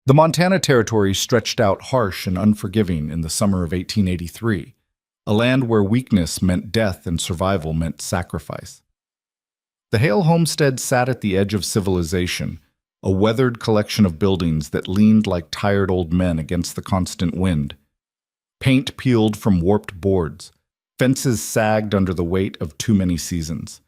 The Montana Territory stretched out harsh and unforgiving in the summer of 1883, a land where weakness meant death and survival meant sacrifice. The Hale homestead sat at the edge of civilization, a weathered collection of buildings that leaned like tired old men against the constant wind. Paint peeled from warped boards, fences sagged under the weight of too many seasons.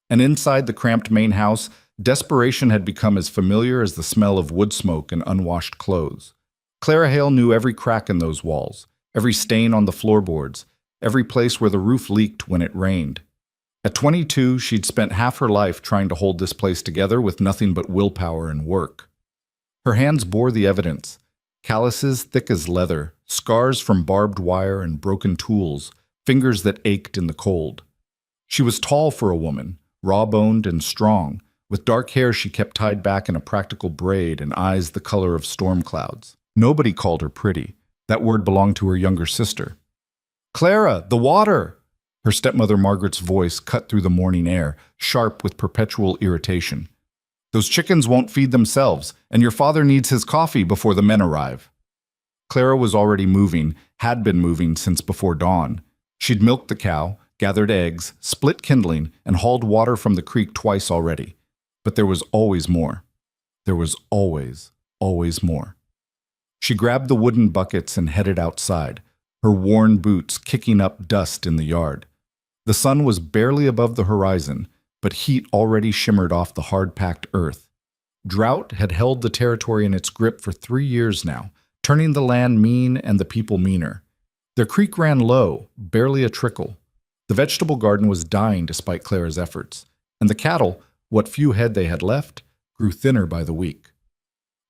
And inside the cramped main house, desperation had become as familiar as the smell of wood smoke and unwashed clothes. Clara Hale knew every crack in those walls, every stain on the floorboards, every place where the roof leaked when it rained. At 22, she'd spent half her life trying to hold this place together with nothing but willpower and work. Her hands bore the evidence, calluses thick as leather, scars from barbed wire and broken tools, fingers that ached in the cold. She was tall for a woman, raw-boned and strong, with dark hair she kept tied back in a practical braid and eyes the color of storm clouds. Nobody called her pretty. That word belonged to her younger sister. "Clara, the water!" Her stepmother Margaret's voice cut through the morning air, sharp with perpetual irritation. "Those chickens won't feed themselves, and your father needs his coffee before the men arrive." Clara was already moving, had been moving since before dawn. She'd milked the cow, gathered eggs, split kindling, and hauled water from the creek twice already. But there was always more. There was always more. She grabbed the wooden buckets and headed outside, her worn boots kicking up dust in the yard. The sun was barely above the horizon, but heat already shimmered off the hard-packed earth. Drought had held the territory in its grip for 3 years now, turning the land mean and the people meaner. Their creek ran low, barely a trickle. The vegetable garden was dying despite Clara's efforts, and the cattle, what few head they had left, grew thinner by the week.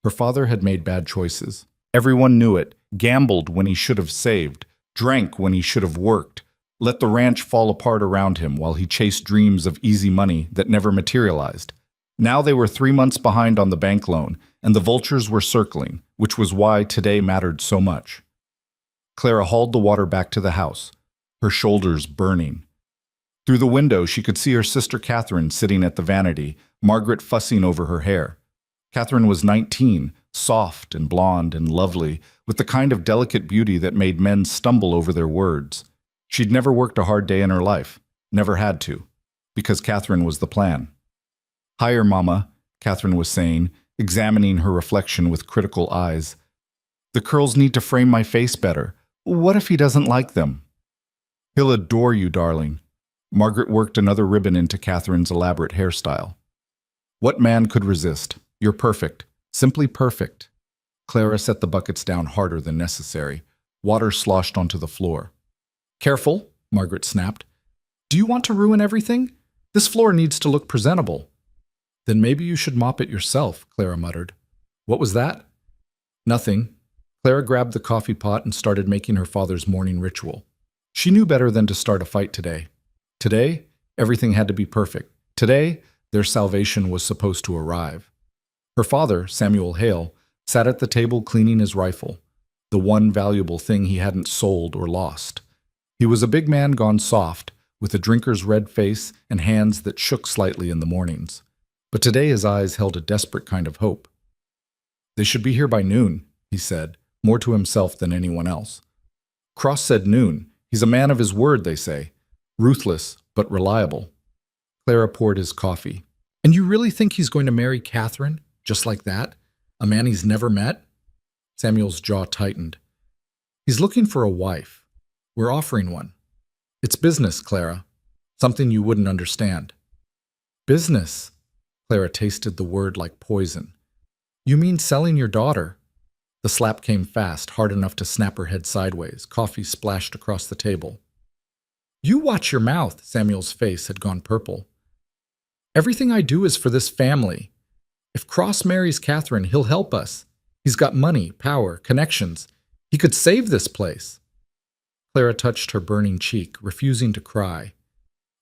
Her father had made bad choices. Everyone knew it, gambled when he should have saved, drank when he should have worked, let the ranch fall apart around him while he chased dreams of easy money that never materialized. Now they were 3 months behind on the bank loan, and the vultures were circling, which was why today mattered so much. Clara hauled the water back to the house, her shoulders burning. Through the window, she could see her sister Catherine sitting at the vanity, Margaret fussing over her hair. Catherine was 19, soft and blonde and lovely, with the kind of delicate beauty that made men stumble over their words. She'd never worked a hard day in her life, never had to, because Catherine was the plan. "Higher, Mama," Catherine was saying, examining her reflection with critical eyes. "The curls need to frame my face better. What if he doesn't like them?" "He'll adore you, darling." Margaret worked another ribbon into Catherine's elaborate hairstyle. "What man could resist? You're perfect. Simply perfect." Clara set the buckets down harder than necessary. Water sloshed onto the floor. "Careful," Margaret snapped. "Do you want to ruin everything? This floor needs to look presentable." "Then maybe you should mop it yourself," Clara muttered. "What was that?" "Nothing." Clara grabbed the coffee pot and started making her father's morning ritual. She knew better than to start a fight today. Today, everything had to be perfect. Today, their salvation was supposed to arrive. Her father, Samuel Hale, sat at the table cleaning his rifle, the one valuable thing he hadn't sold or lost. He was a big man gone soft, with a drinker's red face and hands that shook slightly in the mornings. But today his eyes held a desperate kind of hope. "They should be here by noon," he said, more to himself than anyone else. "Cross said noon. He's a man of his word, they say. Ruthless, but reliable." Clara poured his coffee. "And you really think he's going to marry Catherine, just like that? A man he's never met?" Samuel's jaw tightened. "He's looking for a wife. We're offering one. It's business, Clara. Something you wouldn't understand." "Business?" Clara tasted the word like poison. "You mean selling your daughter?" The slap came fast, hard enough to snap her head sideways. Coffee splashed across the table. "You watch your mouth." Samuel's face had gone purple. "Everything I do is for this family. If Cross marries Catherine, he'll help us. He's got money, power, connections. He could save this place." Clara touched her burning cheek, refusing to cry.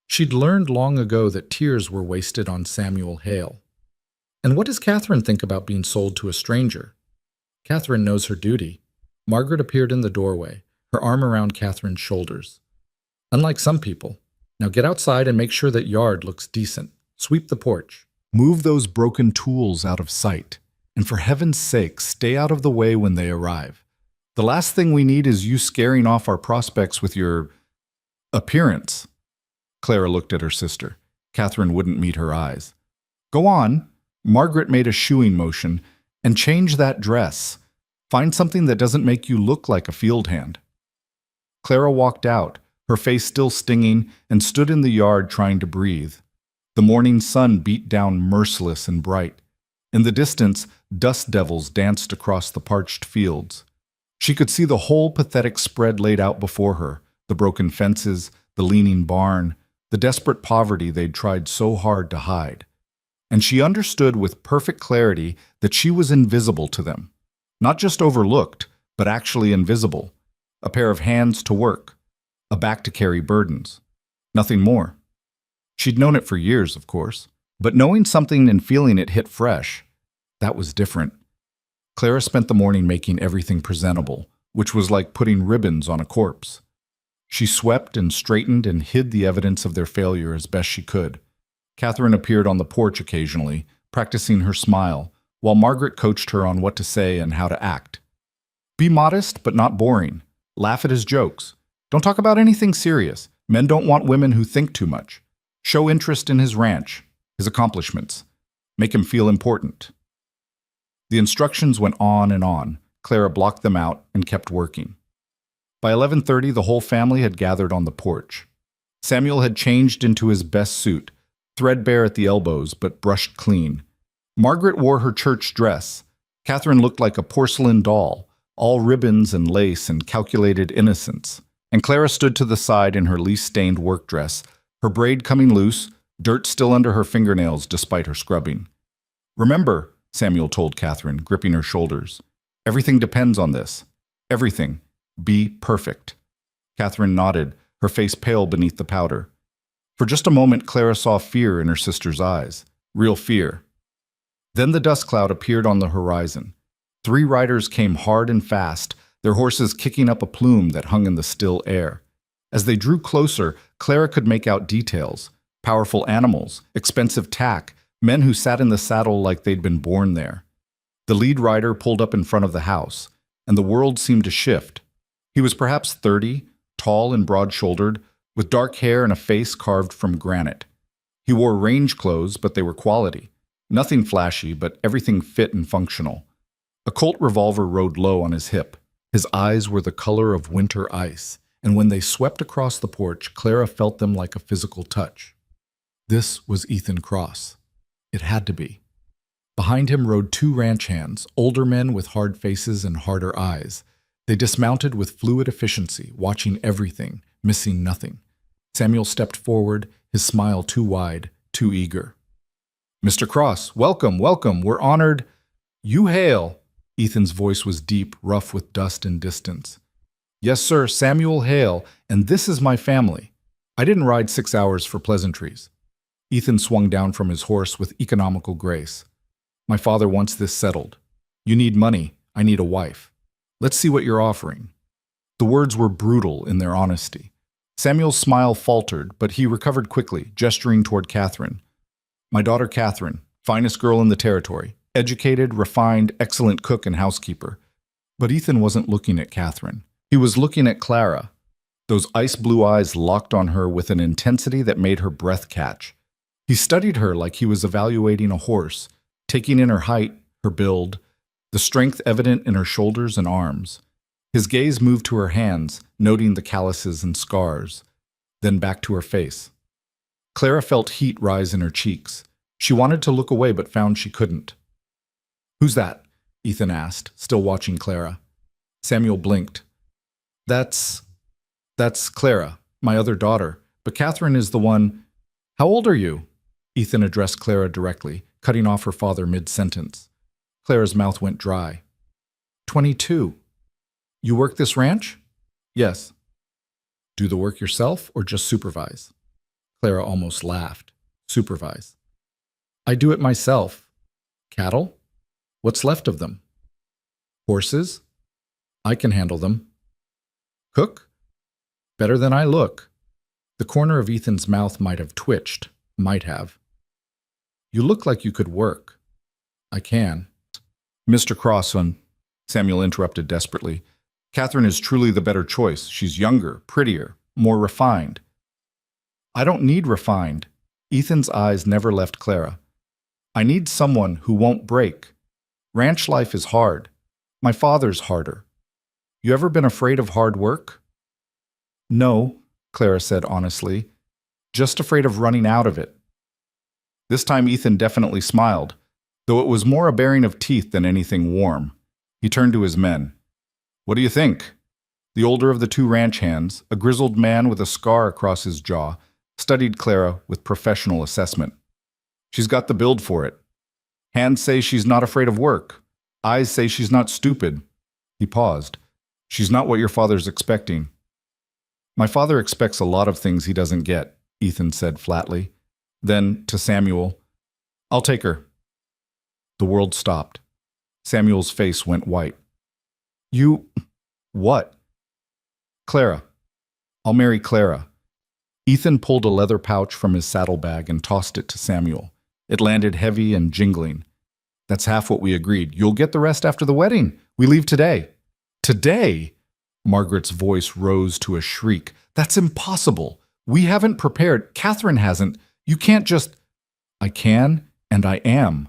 She'd learned long ago that tears were wasted on Samuel Hale. And what does Catherine think about being sold to a stranger? Catherine knows her duty. Margaret appeared in the doorway, her arm around Catherine's shoulders. "Unlike some people. Now get outside and make sure that yard looks decent. Sweep the porch. Move those broken tools out of sight. And for heaven's sake, stay out of the way when they arrive. The last thing we need is you scaring off our prospects with your appearance. Clara looked at her sister. Catherine wouldn't meet her eyes. Go on. Margaret made a shooing motion. And change that dress. Find something that doesn't make you look like a field hand. Clara walked out, her face still stinging, and stood in the yard trying to breathe. The morning sun beat down merciless and bright. In the distance, dust devils danced across the parched fields. She could see the whole pathetic spread laid out before her, the broken fences, the leaning barn, the desperate poverty they'd tried so hard to hide. And she understood with perfect clarity that she was invisible to them. Not just overlooked, but actually invisible. A pair of hands to work, a back to carry burdens. Nothing more. She'd known it for years, of course, but knowing something and feeling it hit fresh, that was different. Clara spent the morning making everything presentable, which was like putting ribbons on a corpse. She swept and straightened and hid the evidence of their failure as best she could. Catherine appeared on the porch occasionally, practicing her smile, while Margaret coached her on what to say and how to act. Be modest, but not boring. Laugh at his jokes. Don't talk about anything serious. Men don't want women who think too much. Show interest in his ranch, his accomplishments. Make him feel important. The instructions went on and on. Clara blocked them out and kept working. By 11:30, the whole family had gathered on the porch. Samuel had changed into his best suit, threadbare at the elbows but brushed clean. Margaret wore her church dress. Catherine looked like a porcelain doll, all ribbons and lace and calculated innocence. And Clara stood to the side in her least-stained work dress, her braid coming loose, dirt still under her fingernails despite her scrubbing. Remember, Samuel told Catherine, gripping her shoulders, everything depends on this. Everything. Be perfect. Catherine nodded, her face pale beneath the powder. For just a moment, Clara saw fear in her sister's eyes. Real fear. Then the dust cloud appeared on the horizon. 3 riders came hard and fast, their horses kicking up a plume that hung in the still air. As they drew closer, Clara could make out details. Powerful animals, expensive tack, men who sat in the saddle like they'd been born there. The lead rider pulled up in front of the house, and the world seemed to shift. He was perhaps 30, tall and broad-shouldered, with dark hair and a face carved from granite. He wore range clothes, but they were quality. Nothing flashy, but everything fit and functional. A Colt revolver rode low on his hip. His eyes were the color of winter ice, and when they swept across the porch, Clara felt them like a physical touch. This was Ethan Cross. It had to be. Behind him rode 2 ranch hands, older men with hard faces and harder eyes. They dismounted with fluid efficiency, watching everything, missing nothing. Samuel stepped forward, his smile too wide, too eager. Mr. Cross, welcome, welcome, we're honored. You hail. Ethan's voice was deep, rough with dust and distance. Yes, sir, Samuel Hale, and this is my family. I didn't ride 6 hours for pleasantries. Ethan swung down from his horse with economical grace. My father wants this settled. You need money, I need a wife. Let's see what you're offering. The words were brutal in their honesty. Samuel's smile faltered, but he recovered quickly, gesturing toward Catherine. My daughter Catherine, finest girl in the territory, educated, refined, excellent cook and housekeeper. But Ethan wasn't looking at Catherine. He was looking at Clara. Those ice-blue eyes locked on her with an intensity that made her breath catch. He studied her like he was evaluating a horse, taking in her height, her build, the strength evident in her shoulders and arms. His gaze moved to her hands, noting the calluses and scars, then back to her face. Clara felt heat rise in her cheeks. She wanted to look away but found she couldn't. Who's that? Ethan asked, still watching Clara. Samuel blinked. That's Clara, my other daughter, but Catherine is the one. How old are you? Ethan addressed Clara directly, cutting off her father mid-sentence. Clara's mouth went dry. 22. You work this ranch? Yes. Do the work yourself or just supervise? Clara almost laughed. Supervise. I do it myself. Cattle? What's left of them? Horses? I can handle them. Cook? Better than I look. The corner of Ethan's mouth might have twitched. Might have. You look like you could work. I can. Mr. Crosson, Samuel interrupted desperately. Catherine is truly the better choice. She's younger, prettier, more refined. I don't need refined. Ethan's eyes never left Clara. I need someone who won't break. Ranch life is hard. My father's harder. You ever been afraid of hard work? No, Clara said honestly. Just afraid of running out of it. This time Ethan definitely smiled, though it was more a baring of teeth than anything warm. He turned to his men. What do you think? The older of the two ranch hands, a grizzled man with a scar across his jaw, studied Clara with professional assessment. She's got the build for it. Hands say she's not afraid of work. Eyes say she's not stupid. He paused. She's not what your father's expecting. My father expects a lot of things he doesn't get, Ethan said flatly. Then, to Samuel, I'll take her. The world stopped. Samuel's face went white. You... what? Clara. I'll marry Clara. Ethan pulled a leather pouch from his saddlebag and tossed it to Samuel. It landed heavy and jingling. That's half what we agreed. You'll get the rest after the wedding. We leave today. Today? Margaret's voice rose to a shriek. That's impossible. We haven't prepared. Catherine hasn't. You can't just... I can, and I am.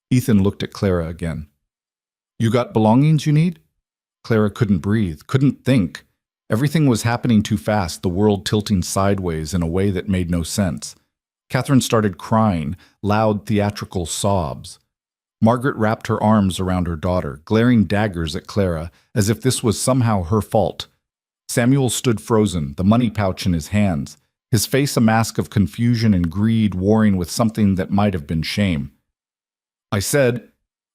Ethan looked at Clara again. You got belongings you need? Clara couldn't breathe, couldn't think. Everything was happening too fast, the world tilting sideways in a way that made no sense. Catherine started crying, loud theatrical sobs. Margaret wrapped her arms around her daughter, glaring daggers at Clara, as if this was somehow her fault. Samuel stood frozen, the money pouch in his hands, his face a mask of confusion and greed warring with something that might have been shame. I said,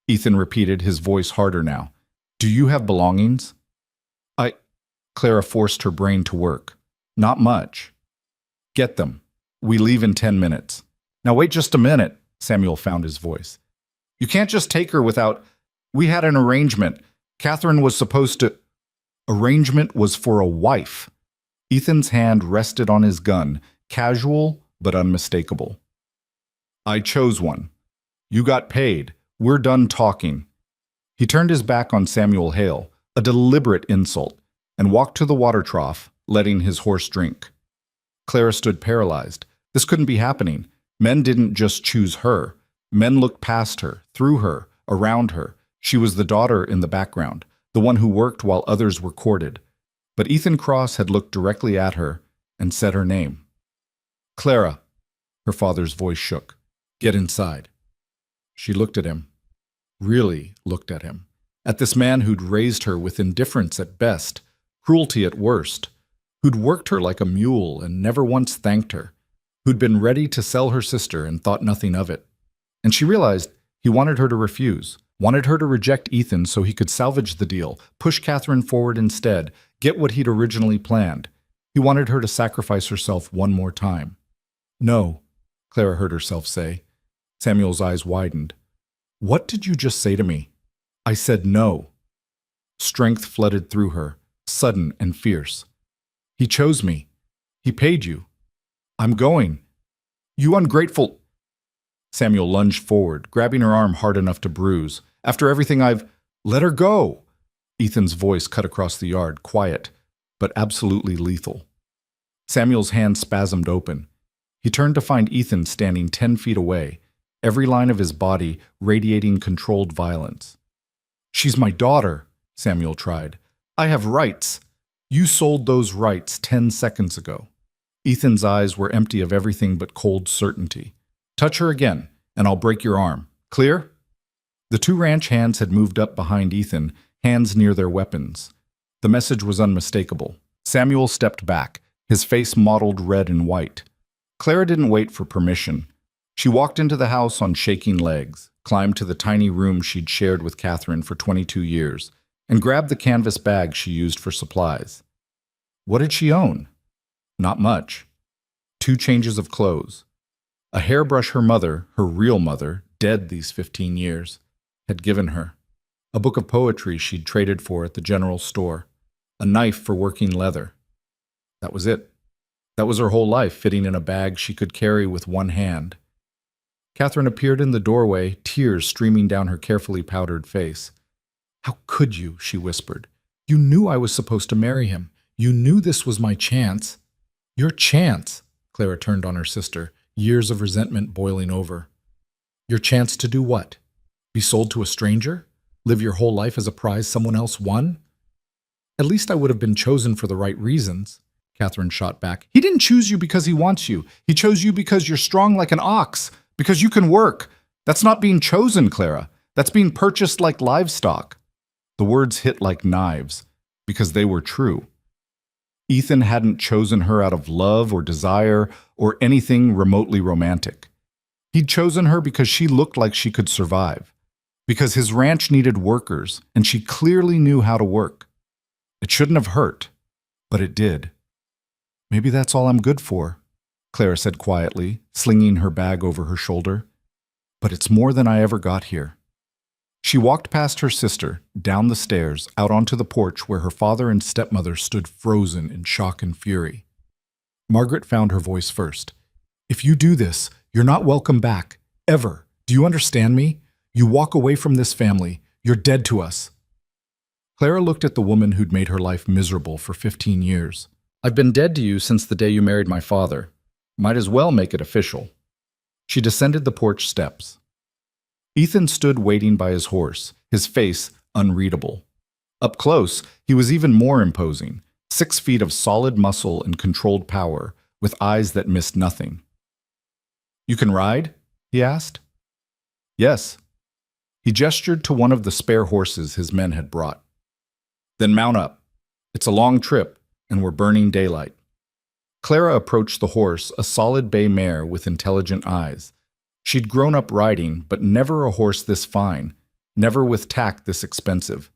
Ethan repeated, his voice harder now, do you have belongings? Clara forced her brain to work. Not much. Get them. We leave in 10 minutes. Now wait just a minute, Samuel found his voice. You can't just take her without... We had an arrangement. Catherine was supposed to... Arrangement was for a wife. Ethan's hand rested on his gun, casual but unmistakable. I chose one. You got paid. We're done talking. He turned his back on Samuel Hale, a deliberate insult, and walked to the water trough, letting his horse drink. Clara stood paralyzed. This couldn't be happening. Men didn't just choose her. Men looked past her, through her, around her. She was the daughter in the background, the one who worked while others were courted. But Ethan Cross had looked directly at her and said her name. Clara. Her father's voice shook. Get inside. She looked at him. Really looked at him. At this man who'd raised her with indifference at best, cruelty at worst, who'd worked her like a mule and never once thanked her, who'd been ready to sell her sister and thought nothing of it. And she realized he wanted her to refuse, wanted her to reject Ethan so he could salvage the deal, push Catherine forward instead, get what he'd originally planned. He wanted her to sacrifice herself one more time. No, Clara heard herself say. Samuel's eyes widened. What did you just say to me? I said no. Strength flooded through her, sudden and fierce. He chose me. He paid you. I'm going. You ungrateful... Samuel lunged forward, grabbing her arm hard enough to bruise. After everything I've... Let her go! Ethan's voice cut across the yard, quiet, but absolutely lethal. Samuel's hand spasmed open. He turned to find Ethan standing 10 feet away, every line of his body radiating controlled violence. She's my daughter, Samuel tried. I have rights. You sold those rights 10 seconds ago. Ethan's eyes were empty of everything but cold certainty. Touch her again, and I'll break your arm. Clear? The two ranch hands had moved up behind Ethan, hands near their weapons. The message was unmistakable. Samuel stepped back, his face mottled red and white. Clara didn't wait for permission. She walked into the house on shaking legs, climbed to the tiny room she'd shared with Catherine for 22 years, and grabbed the canvas bag she used for supplies. What did she own? Not much. 2 changes of clothes. A hairbrush her mother, her real mother, dead these 15 years, had given her. A book of poetry she'd traded for at the general store. A knife for working leather. That was it. That was her whole life fitting in a bag she could carry with one hand. Catherine appeared in the doorway, tears streaming down her carefully powdered face. "How could you?" she whispered. "You knew I was supposed to marry him. You knew this was my chance." "Your chance?" Clara turned on her sister, years of resentment boiling over. "Your chance to do what? Be sold to a stranger? Live your whole life as a prize someone else won?" "At least I would have been chosen for the right reasons," Catherine shot back. "He didn't choose you because he wants you. He chose you because you're strong like an ox, because you can work. That's not being chosen, Clara. That's being purchased like livestock." The words hit like knives, because they were true. Ethan hadn't chosen her out of love or desire or anything remotely romantic. He'd chosen her because she looked like she could survive, because his ranch needed workers, and she clearly knew how to work. It shouldn't have hurt, but it did. "Maybe that's all I'm good for," Clara said quietly, slinging her bag over her shoulder. "But it's more than I ever got here." She walked past her sister, down the stairs, out onto the porch where her father and stepmother stood frozen in shock and fury. Margaret found her voice first. "If you do this, you're not welcome back, ever. Do you understand me? You walk away from this family. You're dead to us." Clara looked at the woman who'd made her life miserable for 15 years. "I've been dead to you since the day you married my father. Might as well make it official." She descended the porch steps. Ethan stood waiting by his horse, his face unreadable. Up close, he was even more imposing, 6 feet of solid muscle and controlled power, with eyes that missed nothing. "You can ride?" he asked. "Yes." He gestured to one of the spare horses his men had brought. "Then mount up. It's a long trip, and we're burning daylight." Clara approached the horse, a solid bay mare with intelligent eyes. She'd grown up riding, but never a horse this fine, never with tack this expensive.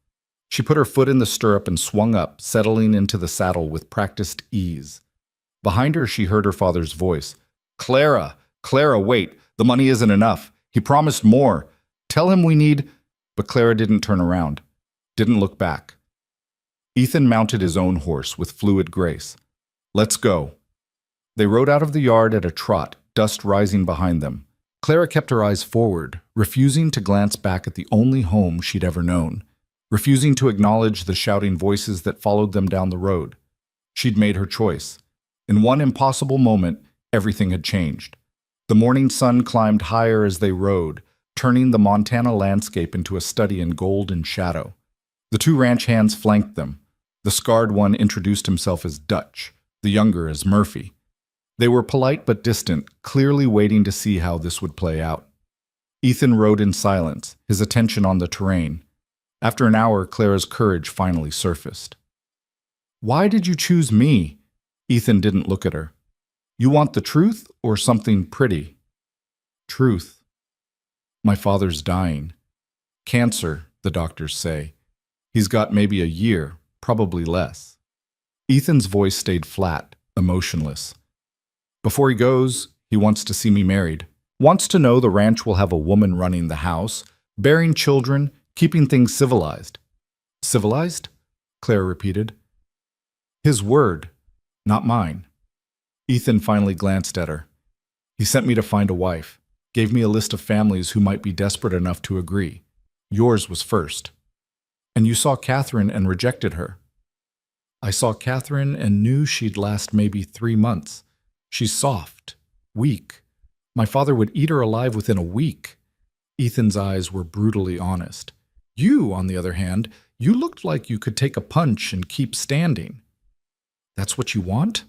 She put her foot in the stirrup and swung up, settling into the saddle with practiced ease. Behind her, she heard her father's voice. "Clara! Clara, wait! The money isn't enough. He promised more. Tell him we need—" But Clara didn't turn around, didn't look back. Ethan mounted his own horse with fluid grace. "Let's go." They rode out of the yard at a trot, dust rising behind them. Clara kept her eyes forward, refusing to glance back at the only home she'd ever known, refusing to acknowledge the shouting voices that followed them down the road. She'd made her choice. In one impossible moment, everything had changed. The morning sun climbed higher as they rode, turning the Montana landscape into a study in gold and shadow. The 2 ranch hands flanked them. The scarred one introduced himself as Dutch, the younger as Murphy. They were polite but distant, clearly waiting to see how this would play out. Ethan rode in silence, his attention on the terrain. After an hour, Clara's courage finally surfaced. "Why did you choose me?" Ethan didn't look at her. "You want the truth or something pretty?" "Truth. My father's dying. Cancer, the doctors say. He's got maybe a year, probably less." Ethan's voice stayed flat, emotionless. "Before he goes, he wants to see me married. Wants to know the ranch will have a woman running the house, bearing children, keeping things civilized." "Civilized?" Clara repeated. "His word, not mine." Ethan finally glanced at her. "He sent me to find a wife, gave me a list of families who might be desperate enough to agree. Yours was first. And you saw Catherine and rejected her." "I saw Catherine and knew she'd last maybe 3 months. She's soft, weak. My father would eat her alive within a week." Ethan's eyes were brutally honest. "You, on the other hand, you looked like you could take a punch and keep standing." "That's what you want?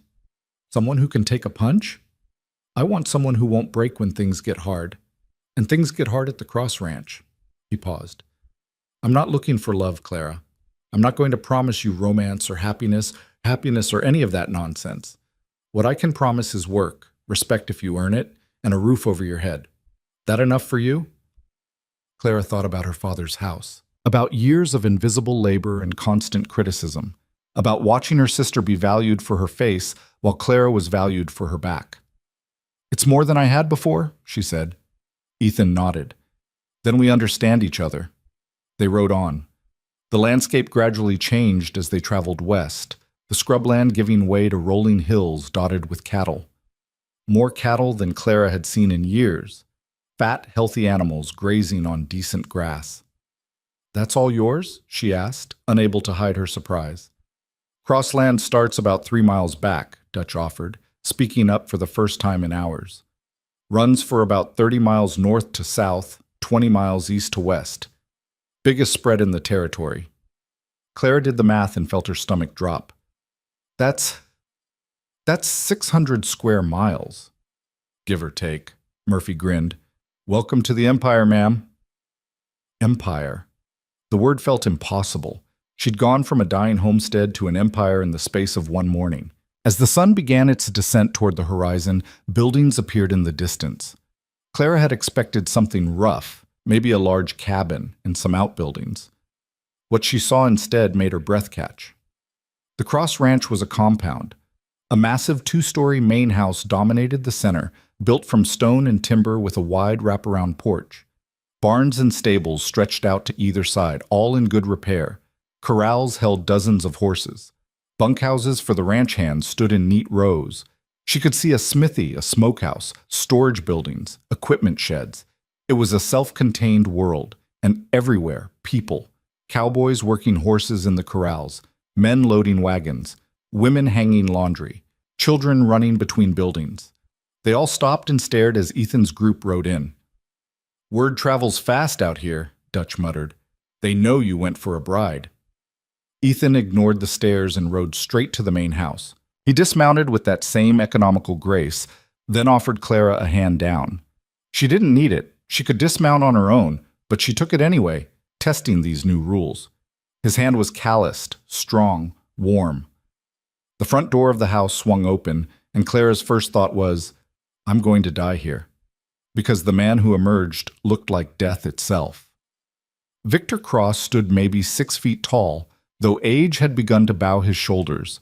Someone who can take a punch?" "I want someone who won't break when things get hard. And things get hard at the Cross Ranch." He paused. "I'm not looking for love, Clara. I'm not going to promise you romance or happiness or any of that nonsense. What I can promise is work, respect if you earn it, and a roof over your head. That enough for you?" Clara thought about her father's house, about years of invisible labor and constant criticism, about watching her sister be valued for her face while Clara was valued for her back. "It's more than I had before," she said. Ethan nodded. "Then we understand each other." They rode on. The landscape gradually changed as they traveled west, the scrubland giving way to rolling hills dotted with cattle. More cattle than Clara had seen in years. fat, healthy animals grazing on decent grass. "That's all yours?" she asked, unable to hide her surprise. "Crossland starts about 3 miles back," Dutch offered, speaking up for the first time in hours. "Runs for about 30 miles north to south, 20 miles east to west. Biggest spread in the territory." Clara did the math and felt her stomach drop. That's 600 square miles, give or take. Murphy grinned. "Welcome to the Empire, ma'am." Empire. The word felt impossible. She'd gone from a dying homestead to an empire in the space of one morning. As the sun began its descent toward the horizon, buildings appeared in the distance. Clara had expected something rough, maybe a large cabin and some outbuildings. What she saw instead made her breath catch. The Cross Ranch was a compound. A massive 2-story main house dominated the center, built from stone and timber with a wide wraparound porch. Barns and stables stretched out to either side, all in good repair. Corrals held dozens of horses. Bunkhouses for the ranch hands stood in neat rows. She could see a smithy, a smokehouse, storage buildings, equipment sheds. It was a self-contained world, and everywhere, people. Cowboys working horses in the corrals, men loading wagons, women hanging laundry, children running between buildings. They all stopped and stared as Ethan's group rode in. "Word travels fast out here," Dutch muttered. "They know you went for a bride." Ethan ignored the stares and rode straight to the main house. He dismounted with that same economical grace, then offered Clara a hand down. She didn't need it. She could dismount on her own, but she took it anyway, testing these new rules. His hand was calloused, strong, warm. The front door of the house swung open, and Clara's first thought was, "I'm going to die here," because the man who emerged looked like death itself. Victor Cross stood maybe 6 feet tall, though age had begun to bow his shoulders.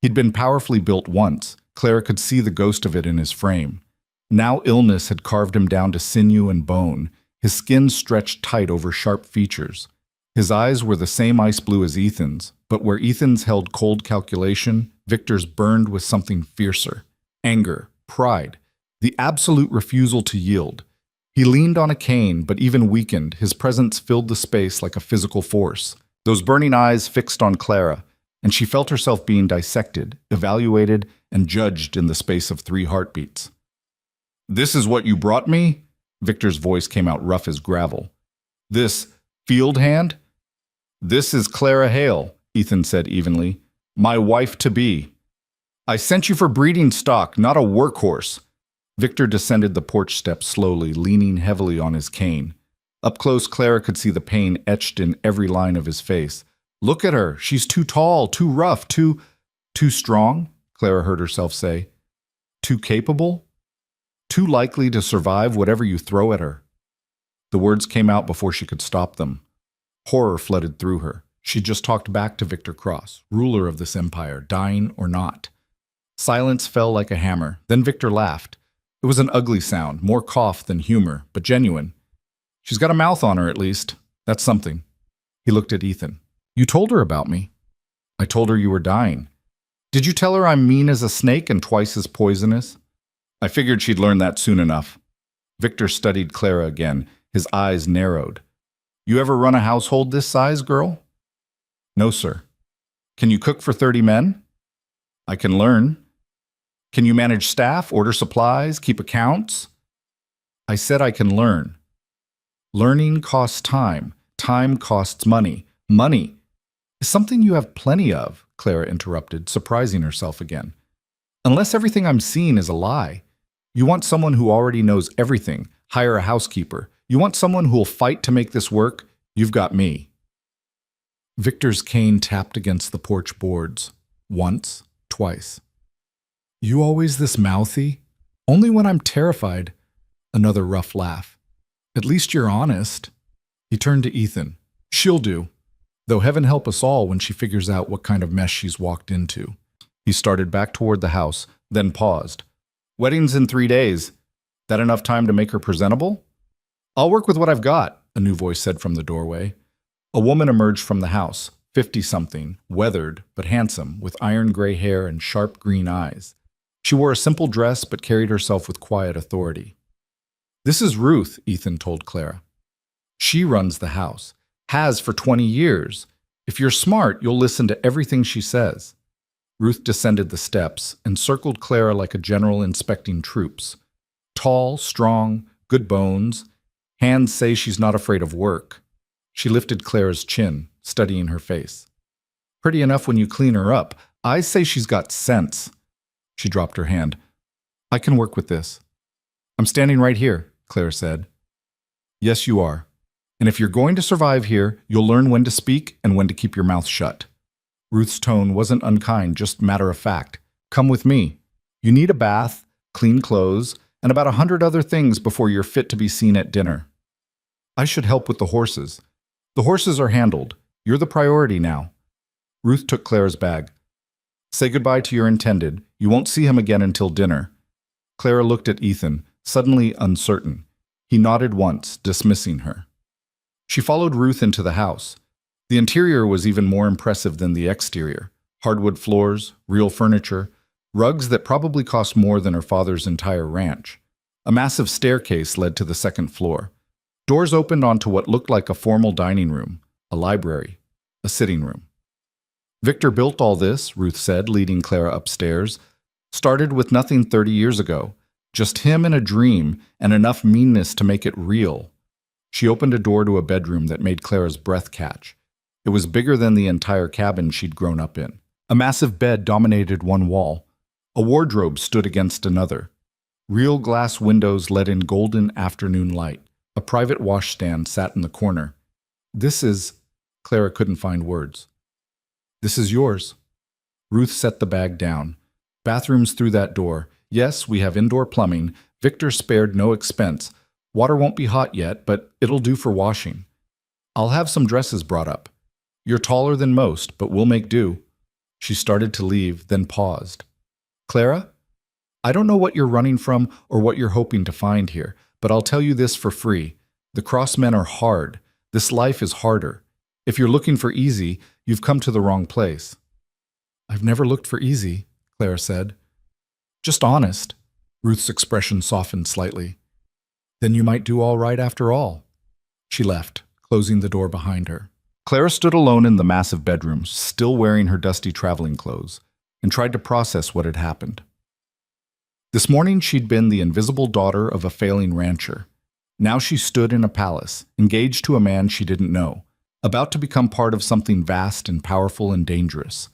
He'd been powerfully built once. Clara could see the ghost of it in his frame. Now illness had carved him down to sinew and bone. His skin stretched tight over sharp features. His eyes were the same ice blue as Ethan's, but where Ethan's held cold calculation, Victor's burned with something fiercer. Anger, pride, the absolute refusal to yield. He leaned on a cane, but even weakened, his presence filled the space like a physical force. Those burning eyes fixed on Clara, and she felt herself being dissected, evaluated, and judged in the space of 3 heartbeats. "This is what you brought me?" Victor's voice came out rough as gravel. "This field hand?" "This is Clara Hale," Ethan said evenly. "My wife-to-be. I sent you for breeding stock, not a workhorse." Victor descended the porch steps slowly, leaning heavily on his cane. Up close, Clara could see the pain etched in every line of his face. "Look at her. She's too tall, too rough, too strong," Clara heard herself say. "Too capable? Too likely to survive whatever you throw at her." The words came out before she could stop them. Horror flooded through her. She just talked back to Victor Cross, ruler of this empire, dying or not. Silence fell like a hammer. Then Victor laughed. It was an ugly sound, more cough than humor, but genuine. "She's got a mouth on her, at least. That's something." He looked at Ethan. "You told her about me." "I told her you were dying." "Did you tell her I'm mean as a snake and twice as poisonous?" "I figured she'd learn that soon enough." Victor studied Clara again, his eyes narrowed. "You ever run a household this size, girl?" "No, sir." "Can you cook for 30 men?" "I can learn." "Can you manage staff, order supplies, keep accounts?" "I said I can learn." "Learning costs time. Time costs money. Money is something you have plenty of," Clara interrupted, surprising herself again. "Unless everything I'm seeing is a lie. You want someone who already knows everything. Hire a housekeeper. You want someone who'll fight to make this work? You've got me." Victor's cane tapped against the porch boards. Once, twice. "You always this mouthy?" "Only when I'm terrified." Another rough laugh. "At least you're honest." He turned to Ethan. "She'll do. Though heaven help us all when she figures out what kind of mess she's walked into." He started back toward the house, then paused. "Wedding's in 3 days. That enough time to make her presentable?" "I'll work with what I've got," a new voice said from the doorway. A woman emerged from the house, 50-something, weathered but handsome, with iron gray hair and sharp green eyes. She wore a simple dress but carried herself with quiet authority. This is Ruth, Ethan told Clara. She runs the house, has for 20 years. If you're smart, you'll listen to everything she says. Ruth descended the steps and circled Clara like a general inspecting troops. Tall, strong, good bones. Hands say she's not afraid of work. She lifted Clara's chin, studying her face. Pretty enough when you clean her up. I say she's got sense. She dropped her hand. I can work with this. I'm standing right here, Clara said. Yes, you are. And if you're going to survive here, you'll learn when to speak and when to keep your mouth shut. Ruth's tone wasn't unkind, just matter of fact. Come with me. You need a bath, clean clothes, and about 100 other things before you're fit to be seen at dinner. I should help with the horses. The horses are handled. You're the priority now. Ruth took Clara's bag. Say goodbye to your intended. You won't see him again until dinner. Clara looked at Ethan, suddenly uncertain. He nodded once, dismissing her. She followed Ruth into the house. The interior was even more impressive than the exterior. Hardwood floors, real furniture, rugs that probably cost more than her father's entire ranch. A massive staircase led to the second floor. Doors opened onto what looked like a formal dining room, a library, a sitting room. Victor built all this, Ruth said, leading Clara upstairs. Started with nothing 30 years ago. Just him and a dream, and enough meanness to make it real. She opened a door to a bedroom that made Clara's breath catch. It was bigger than the entire cabin she'd grown up in. A massive bed dominated one wall. A wardrobe stood against another. Real glass windows let in golden afternoon light. A private washstand sat in the corner. This is... Clara couldn't find words. This is yours. Ruth set the bag down. Bathrooms through that door. Yes, we have indoor plumbing. Victor spared no expense. Water won't be hot yet, but it'll do for washing. I'll have some dresses brought up. You're taller than most, but we'll make do. She started to leave, then paused. Clara? I don't know what you're running from or what you're hoping to find here, but I'll tell you this for free. The Crossmen are hard. This life is harder. If you're looking for easy, you've come to the wrong place. I've never looked for easy, Clara said. Just honest. Ruth's expression softened slightly. Then you might do all right after all. She left, closing the door behind her. Clara stood alone in the massive bedroom, still wearing her dusty traveling clothes, and tried to process what had happened. This morning she'd been the invisible daughter of a failing rancher. Now she stood in a palace, engaged to a man she didn't know, about to become part of something vast and powerful and dangerous.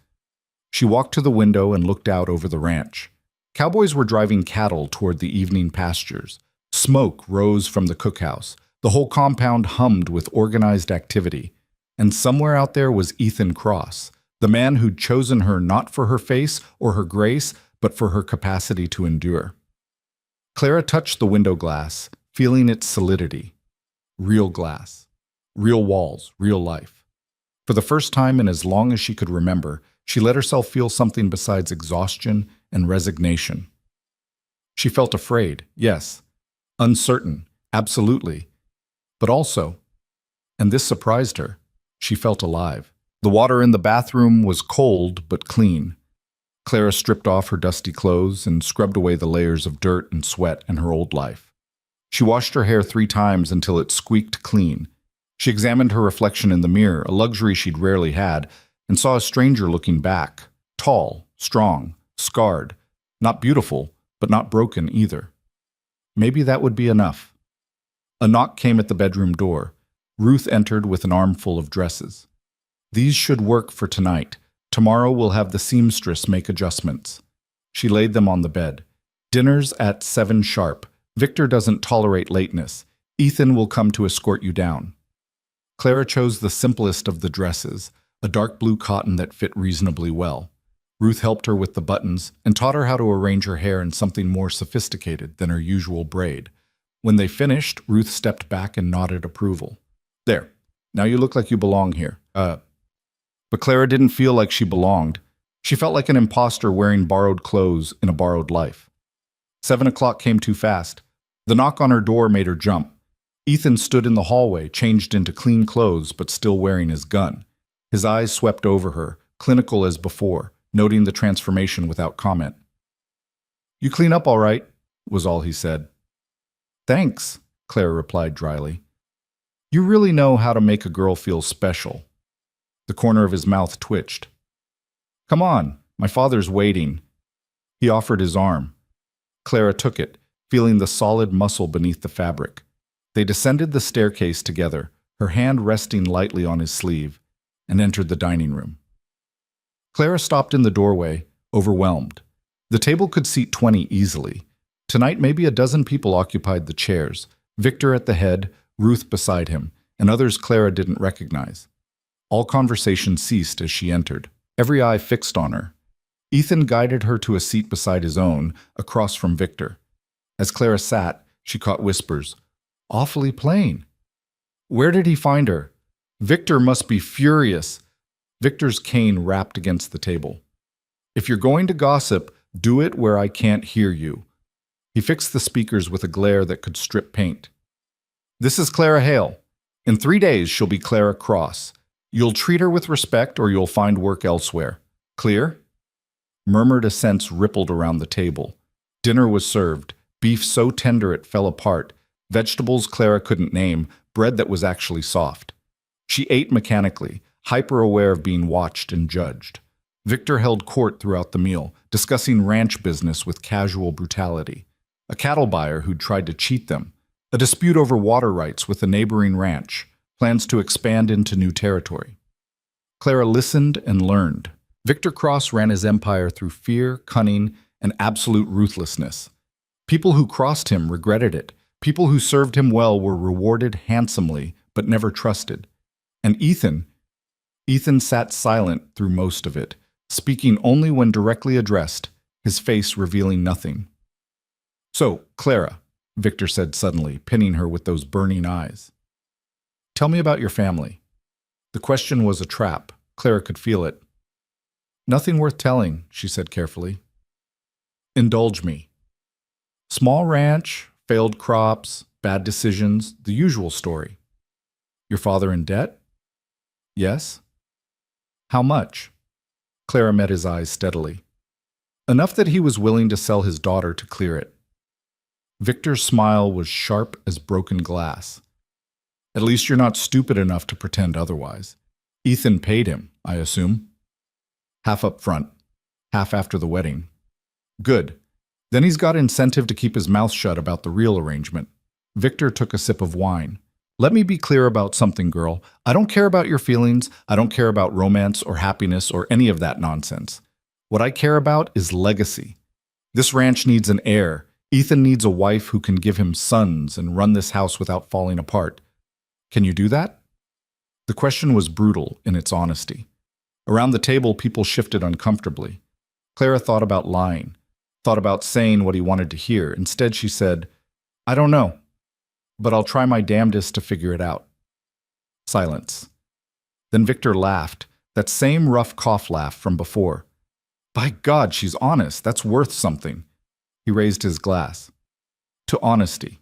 She walked to the window and looked out over the ranch. Cowboys were driving cattle toward the evening pastures. Smoke rose from the cookhouse. The whole compound hummed with organized activity. And somewhere out there was Ethan Cross, the man who'd chosen her not for her face or her grace, but for her capacity to endure. Clara touched the window glass, feeling its solidity. Real glass. Real walls, real life. For the first time in as long as she could remember, she let herself feel something besides exhaustion and resignation. She felt afraid, yes. Uncertain, absolutely. But also, and this surprised her, she felt alive. The water in the bathroom was cold but clean. Clara stripped off her dusty clothes and scrubbed away the layers of dirt and sweat in her old life. She washed her hair 3 times until it squeaked clean. She examined her reflection in the mirror, a luxury she'd rarely had, and saw a stranger looking back, tall, strong, scarred, not beautiful, but not broken either. Maybe that would be enough. A knock came at the bedroom door. Ruth entered with an armful of dresses. These should work for tonight. Tomorrow we'll have the seamstress make adjustments. She laid them on the bed. Dinner's at 7 sharp. Victor doesn't tolerate lateness. Ethan will come to escort you down. Clara chose the simplest of the dresses, a dark blue cotton that fit reasonably well. Ruth helped her with the buttons and taught her how to arrange her hair in something more sophisticated than her usual braid. When they finished, Ruth stepped back and nodded approval. There, now you look like you belong here. But Clara didn't feel like she belonged. She felt like an imposter wearing borrowed clothes in a borrowed life. 7 o'clock came too fast. The knock on her door made her jump. Ethan stood in the hallway, changed into clean clothes but still wearing his gun. His eyes swept over her, clinical as before, noting the transformation without comment. "You clean up all right," was all he said. Thanks, Clara replied dryly. You really know how to make a girl feel special. The corner of his mouth twitched. Come on, my father's waiting. He offered his arm. Clara took it, feeling the solid muscle beneath the fabric. They descended the staircase together, her hand resting lightly on his sleeve, and entered the dining room. Clara stopped in the doorway, overwhelmed. The table could seat 20 easily. Tonight maybe a dozen people occupied the chairs, Victor at the head, Ruth beside him, and others Clara didn't recognize. All conversation ceased as she entered, every eye fixed on her. Ethan guided her to a seat beside his own, across from Victor. As Clara sat, she caught whispers. Awfully plain. Where did he find her? Victor must be furious. Victor's cane rapped against the table. If you're going to gossip, do it where I can't hear you. He fixed the speakers with a glare that could strip paint. This is Clara Hale. In 3 days, she'll be Clara Cross. You'll treat her with respect or you'll find work elsewhere. Clear? Murmured assents rippled around the table. Dinner was served, beef so tender it fell apart, vegetables Clara couldn't name, bread that was actually soft. She ate mechanically, hyper-aware of being watched and judged. Victor held court throughout the meal, discussing ranch business with casual brutality. A cattle buyer who'd tried to cheat them. A dispute over water rights with a neighboring ranch. Plans to expand into new territory. Clara listened and learned. Victor Cross ran his empire through fear, cunning, and absolute ruthlessness. People who crossed him regretted it. People who served him well were rewarded handsomely, but never trusted. And Ethan sat silent through most of it, speaking only when directly addressed, his face revealing nothing. So, Clara, Victor said suddenly, pinning her with those burning eyes. Tell me about your family. The question was a trap. Clara could feel it. Nothing worth telling, she said carefully. Indulge me. Small ranch, failed crops, bad decisions, the usual story. Your father in debt? Yes. How much? Clara met his eyes steadily. Enough that he was willing to sell his daughter to clear it. Victor's smile was sharp as broken glass. At least you're not stupid enough to pretend otherwise. Ethan paid him, I assume. Half up front, half after the wedding. Good. Then he's got incentive to keep his mouth shut about the real arrangement. Victor took a sip of wine. Let me be clear about something, girl. I don't care about your feelings. I don't care about romance or happiness or any of that nonsense. What I care about is legacy. This ranch needs an heir. Ethan needs a wife who can give him sons and run this house without falling apart. Can you do that? The question was brutal in its honesty. Around the table, people shifted uncomfortably. Clara thought about lying, thought about saying what he wanted to hear. Instead, she said, I don't know, but I'll try my damnedest to figure it out. Silence. Then Victor laughed, that same rough cough laugh from before. By God, she's honest. That's worth something. He raised his glass. To honesty.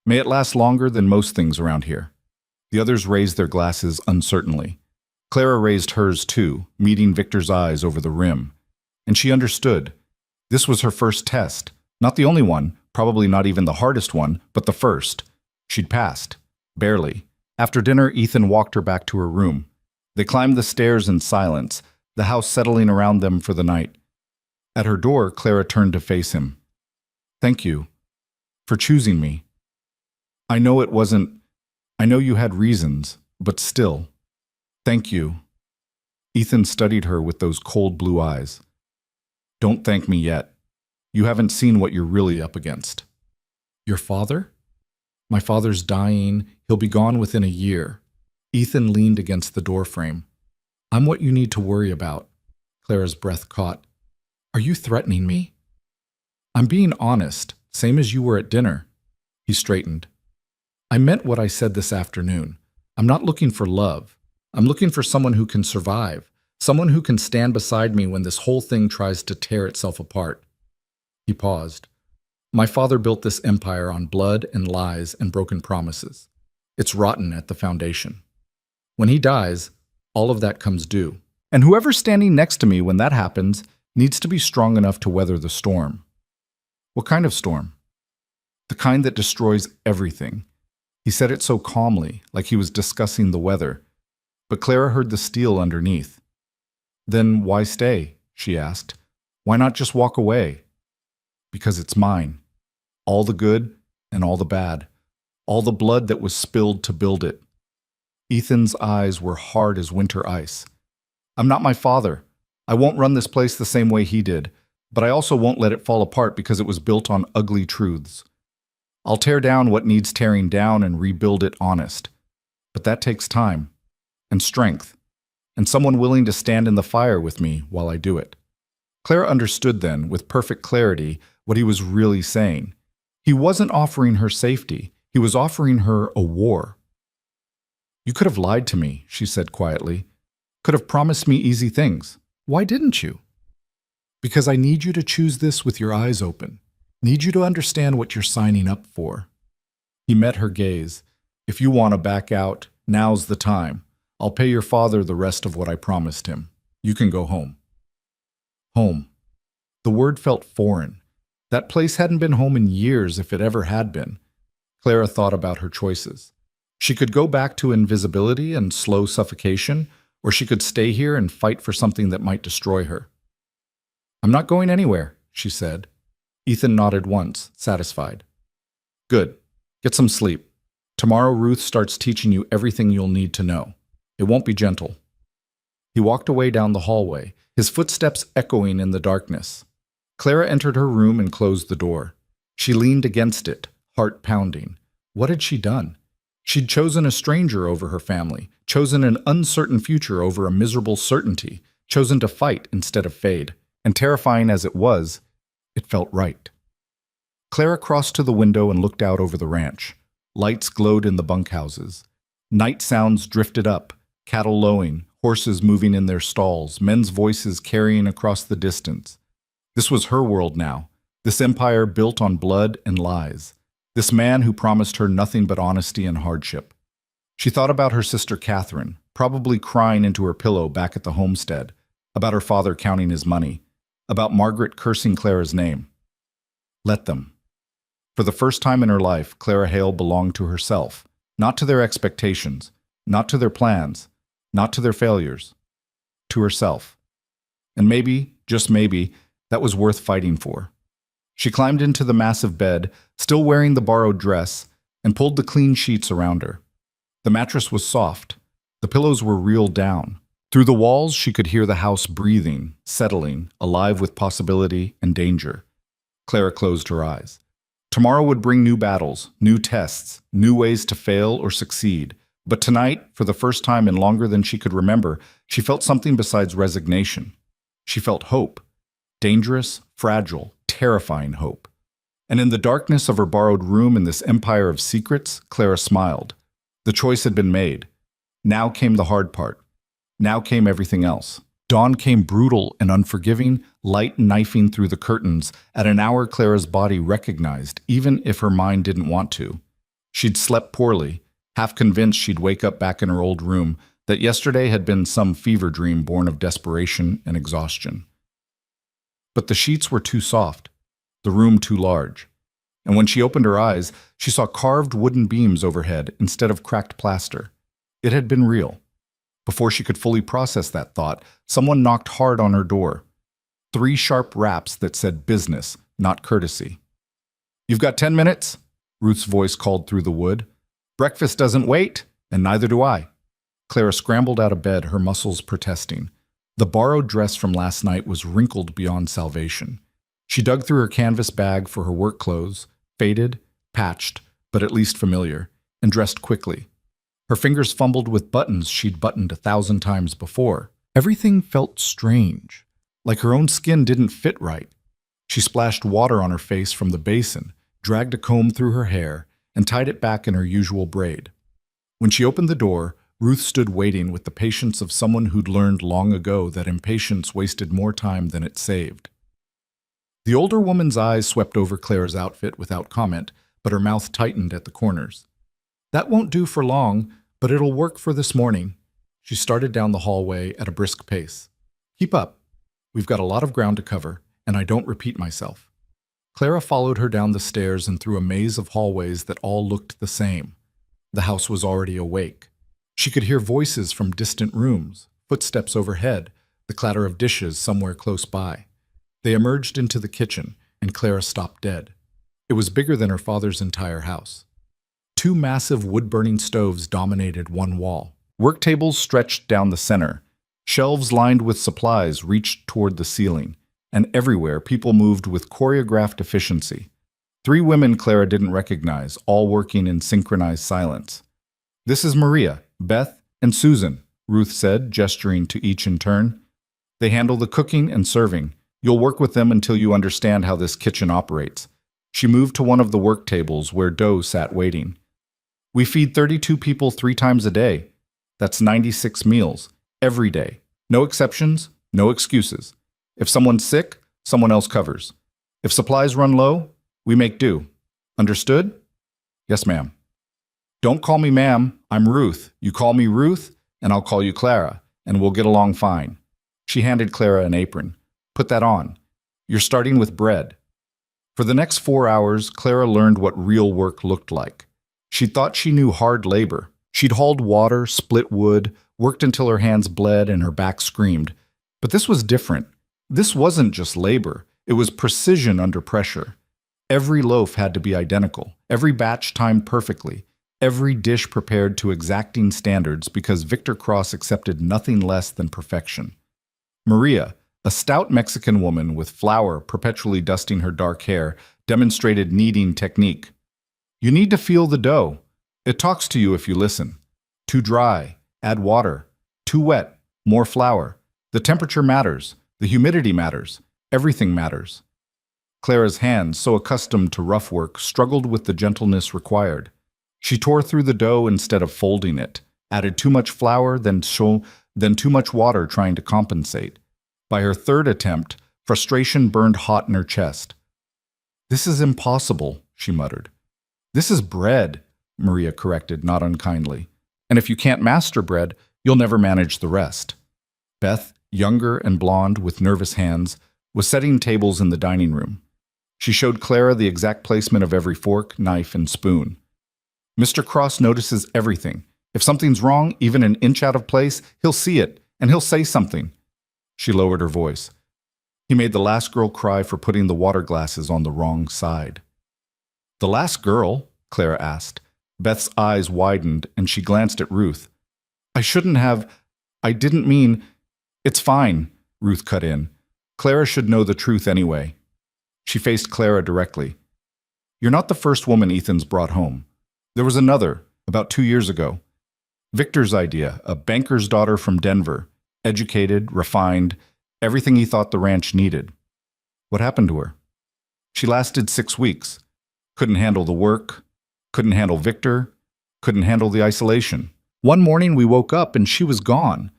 May it last longer than most things around here. The others raised their glasses uncertainly. Clara raised hers too, meeting Victor's eyes over the rim. And she understood. This was her first test. Not the only one, probably not even the hardest one, but the first. She'd passed. Barely. After dinner, Ethan walked her back to her room. They climbed the stairs in silence, the house settling around them for the night. At her door, Clara turned to face him. Thank you for choosing me. I know you had reasons, but still. Thank you. Ethan studied her with those cold blue eyes. Don't thank me yet. You haven't seen what you're really up against. Your father? My father's dying. He'll be gone within a year. Ethan leaned against the doorframe. I'm what you need to worry about. Clara's breath caught. Are you threatening me? I'm being honest, same as you were at dinner. He straightened. I meant what I said this afternoon. I'm not looking for love. I'm looking for someone who can survive, someone who can stand beside me when this whole thing tries to tear itself apart. He paused. My father built this empire on blood and lies and broken promises. It's rotten at the foundation. When he dies, all of that comes due. And whoever's standing next to me when that happens needs to be strong enough to weather the storm. What kind of storm? The kind that destroys everything. He said it so calmly, like he was discussing the weather, but Clara heard the steel underneath. Then why stay? She asked. Why not just walk away? Because it's mine. All the good and all the bad. All the blood that was spilled to build it. Ethan's eyes were hard as winter ice. I'm not my father. I won't run this place the same way he did, but I also won't let it fall apart because it was built on ugly truths. I'll tear down what needs tearing down and rebuild it honest. But that takes time, and strength, and someone willing to stand in the fire with me while I do it. Clara understood then, with perfect clarity, what he was really saying. He wasn't offering her safety. He was offering her a war. You could have lied to me, she said quietly. Could have promised me easy things. Why didn't you? Because I need you to choose this with your eyes open. Need you to understand what you're signing up for. He met her gaze. If you want to back out, now's the time. I'll pay your father the rest of what I promised him. You can go home. Home. The word felt foreign. That place hadn't been home in years if it ever had been. Clara thought about her choices. She could go back to invisibility and slow suffocation, or she could stay here and fight for something that might destroy her. I'm not going anywhere, she said. Ethan nodded once, satisfied. Good. Get some sleep. Tomorrow Ruth starts teaching you everything you'll need to know. It won't be gentle. He walked away down the hallway, his footsteps echoing in the darkness. Clara entered her room and closed the door. She leaned against it, heart pounding. What had she done? She'd chosen a stranger over her family, chosen an uncertain future over a miserable certainty, chosen to fight instead of fade. And terrifying as it was, it felt right. Clara crossed to the window and looked out over the ranch. Lights glowed in the bunkhouses. Night sounds drifted up, cattle lowing, horses moving in their stalls, men's voices carrying across the distance. This was her world now, this empire built on blood and lies. This man who promised her nothing but honesty and hardship. She thought about her sister Catherine, probably crying into her pillow back at the homestead, about her father counting his money, about Margaret cursing Clara's name. Let them. For the first time in her life, Clara Hale belonged to herself, not to their expectations, not to their plans, not to their failures, to herself. And maybe, just maybe, that was worth fighting for. She climbed into the massive bed, still wearing the borrowed dress, and pulled the clean sheets around her. The mattress was soft. The pillows were reeled down. Through the walls, she could hear the house breathing, settling, alive with possibility and danger. Clara closed her eyes. Tomorrow would bring new battles, new tests, new ways to fail or succeed. But tonight, for the first time in longer than she could remember, she felt something besides resignation. She felt hope. Dangerous, fragile, terrifying hope. And in the darkness of her borrowed room in this empire of secrets, Clara smiled. The choice had been made. Now came the hard part. Now came everything else. Dawn came brutal and unforgiving, light knifing through the curtains at an hour Clara's body recognized, even if her mind didn't want to. She'd slept poorly, half convinced she'd wake up back in her old room, that yesterday had been some fever dream born of desperation and exhaustion. But the sheets were too soft, the room too large. And when she opened her eyes, she saw carved wooden beams overhead instead of cracked plaster. It had been real. Before she could fully process that thought, someone knocked hard on her door. 3 sharp raps that said business, not courtesy. "You've got 10 minutes?" Ruth's voice called through the wood. "Breakfast doesn't wait, and neither do I." Clara scrambled out of bed, her muscles protesting. The borrowed dress from last night was wrinkled beyond salvation. She dug through her canvas bag for her work clothes, faded, patched, but at least familiar, and dressed quickly. Her fingers fumbled with buttons she'd buttoned 1,000 times before. Everything felt strange, like her own skin didn't fit right. She splashed water on her face from the basin, dragged a comb through her hair, and tied it back in her usual braid. When she opened the door, Ruth stood waiting with the patience of someone who'd learned long ago that impatience wasted more time than it saved. The older woman's eyes swept over Clara's outfit without comment, but her mouth tightened at the corners. "That won't do for long, but it'll work for this morning." She started down the hallway at a brisk pace. "Keep up. We've got a lot of ground to cover, and I don't repeat myself." Clara followed her down the stairs and through a maze of hallways that all looked the same. The house was already awake. She could hear voices from distant rooms, footsteps overhead, the clatter of dishes somewhere close by. They emerged into the kitchen, and Clara stopped dead. It was bigger than her father's entire house. Two massive wood-burning stoves dominated one wall. Work tables stretched down the center. Shelves lined with supplies reached toward the ceiling, and everywhere people moved with choreographed efficiency. Three women Clara didn't recognize, all working in synchronized silence. "This is Maria, Beth, and Susan," Ruth said, gesturing to each in turn. "They handle the cooking and serving. You'll work with them until you understand how this kitchen operates." She moved to one of the work tables where Doe sat waiting. "We feed 32 people 3 times a day. That's 96 meals, every day. No exceptions, no excuses. If someone's sick, someone else covers. If supplies run low, we make do. Understood?" "Yes, ma'am." "Don't call me ma'am, I'm Ruth. You call me Ruth, and I'll call you Clara, and we'll get along fine." She handed Clara an apron. "Put that on. You're starting with bread." For the next 4 hours, Clara learned what real work looked like. She thought she knew hard labor. She'd hauled water, split wood, worked until her hands bled and her back screamed. But this was different. This wasn't just labor. It was precision under pressure. Every loaf had to be identical, every batch timed perfectly, every dish prepared to exacting standards because Victor Cross accepted nothing less than perfection. Maria, a stout Mexican woman with flour perpetually dusting her dark hair, demonstrated kneading technique. "You need to feel the dough. It talks to you if you listen. Too dry, add water. Too wet, more flour. The temperature matters. The humidity matters. Everything matters." Clara's hands, so accustomed to rough work, struggled with the gentleness required. She tore through the dough instead of folding it, added too much flour, then too much water trying to compensate. By her third attempt, frustration burned hot in her chest. "This is impossible," she muttered. "This is bread," Maria corrected, not unkindly. "And if you can't master bread, you'll never manage the rest." Beth, younger and blonde with nervous hands, was setting tables in the dining room. She showed Clara the exact placement of every fork, knife, and spoon. "Mr. Cross notices everything. If something's wrong, even an inch out of place, he'll see it, and he'll say something." She lowered her voice. "He made the last girl cry for putting the water glasses on the wrong side." "The last girl?" Clara asked. Beth's eyes widened, and she glanced at Ruth. "I shouldn't have. I didn't mean—" "It's fine," Ruth cut in. "Clara should know the truth anyway." She faced Clara directly. "You're not the first woman Ethan's brought home. There was another, about 2 years ago. Victor's idea, a banker's daughter from Denver, educated, refined, everything he thought the ranch needed. What happened to her? She lasted 6 weeks. Couldn't handle the work, couldn't handle Victor, couldn't handle the isolation. One morning we woke up and she was gone.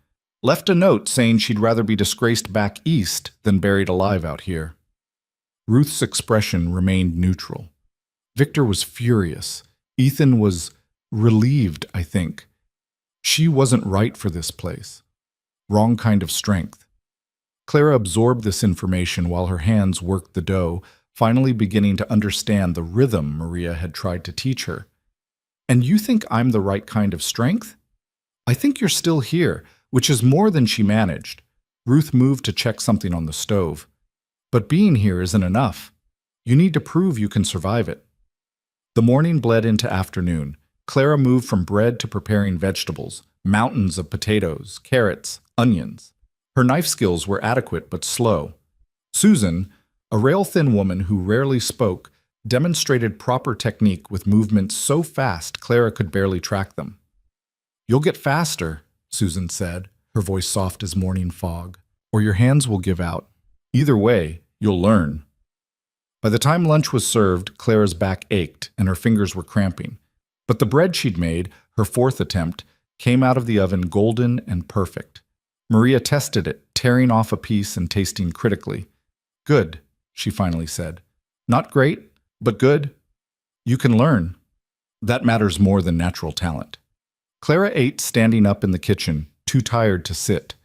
Left a note saying she'd rather be disgraced back east than buried alive out here." Ruth's expression remained neutral. Victor was furious. Ethan was relieved, I think. She wasn't right for this place. Wrong kind of strength. Clara absorbed this information while her hands worked the dough, finally beginning to understand the rhythm Maria had tried to teach her. "And you think I'm the right kind of strength? I think you're still here, which is more than she managed." Ruth moved to check something on the stove. "But being here isn't enough. You need to prove you can survive it." The morning bled into afternoon. Clara moved from bread to preparing vegetables, mountains of potatoes, carrots, onions. Her knife skills were adequate but slow. Susan, a rail-thin woman who rarely spoke, demonstrated proper technique with movements so fast Clara could barely track them. "You'll get faster," Susan said, her voice soft as morning fog, "or your hands will give out. Either way, you'll learn." By the time lunch was served, Clara's back ached and her fingers were cramping. But the bread she'd made, her 4th attempt, came out of the oven golden and perfect. Maria tested it, tearing off a piece and tasting critically. "Good," she finally said. "Not great, but good. You can learn. That matters more than natural talent." Clara ate standing up in the kitchen, too tired to sit.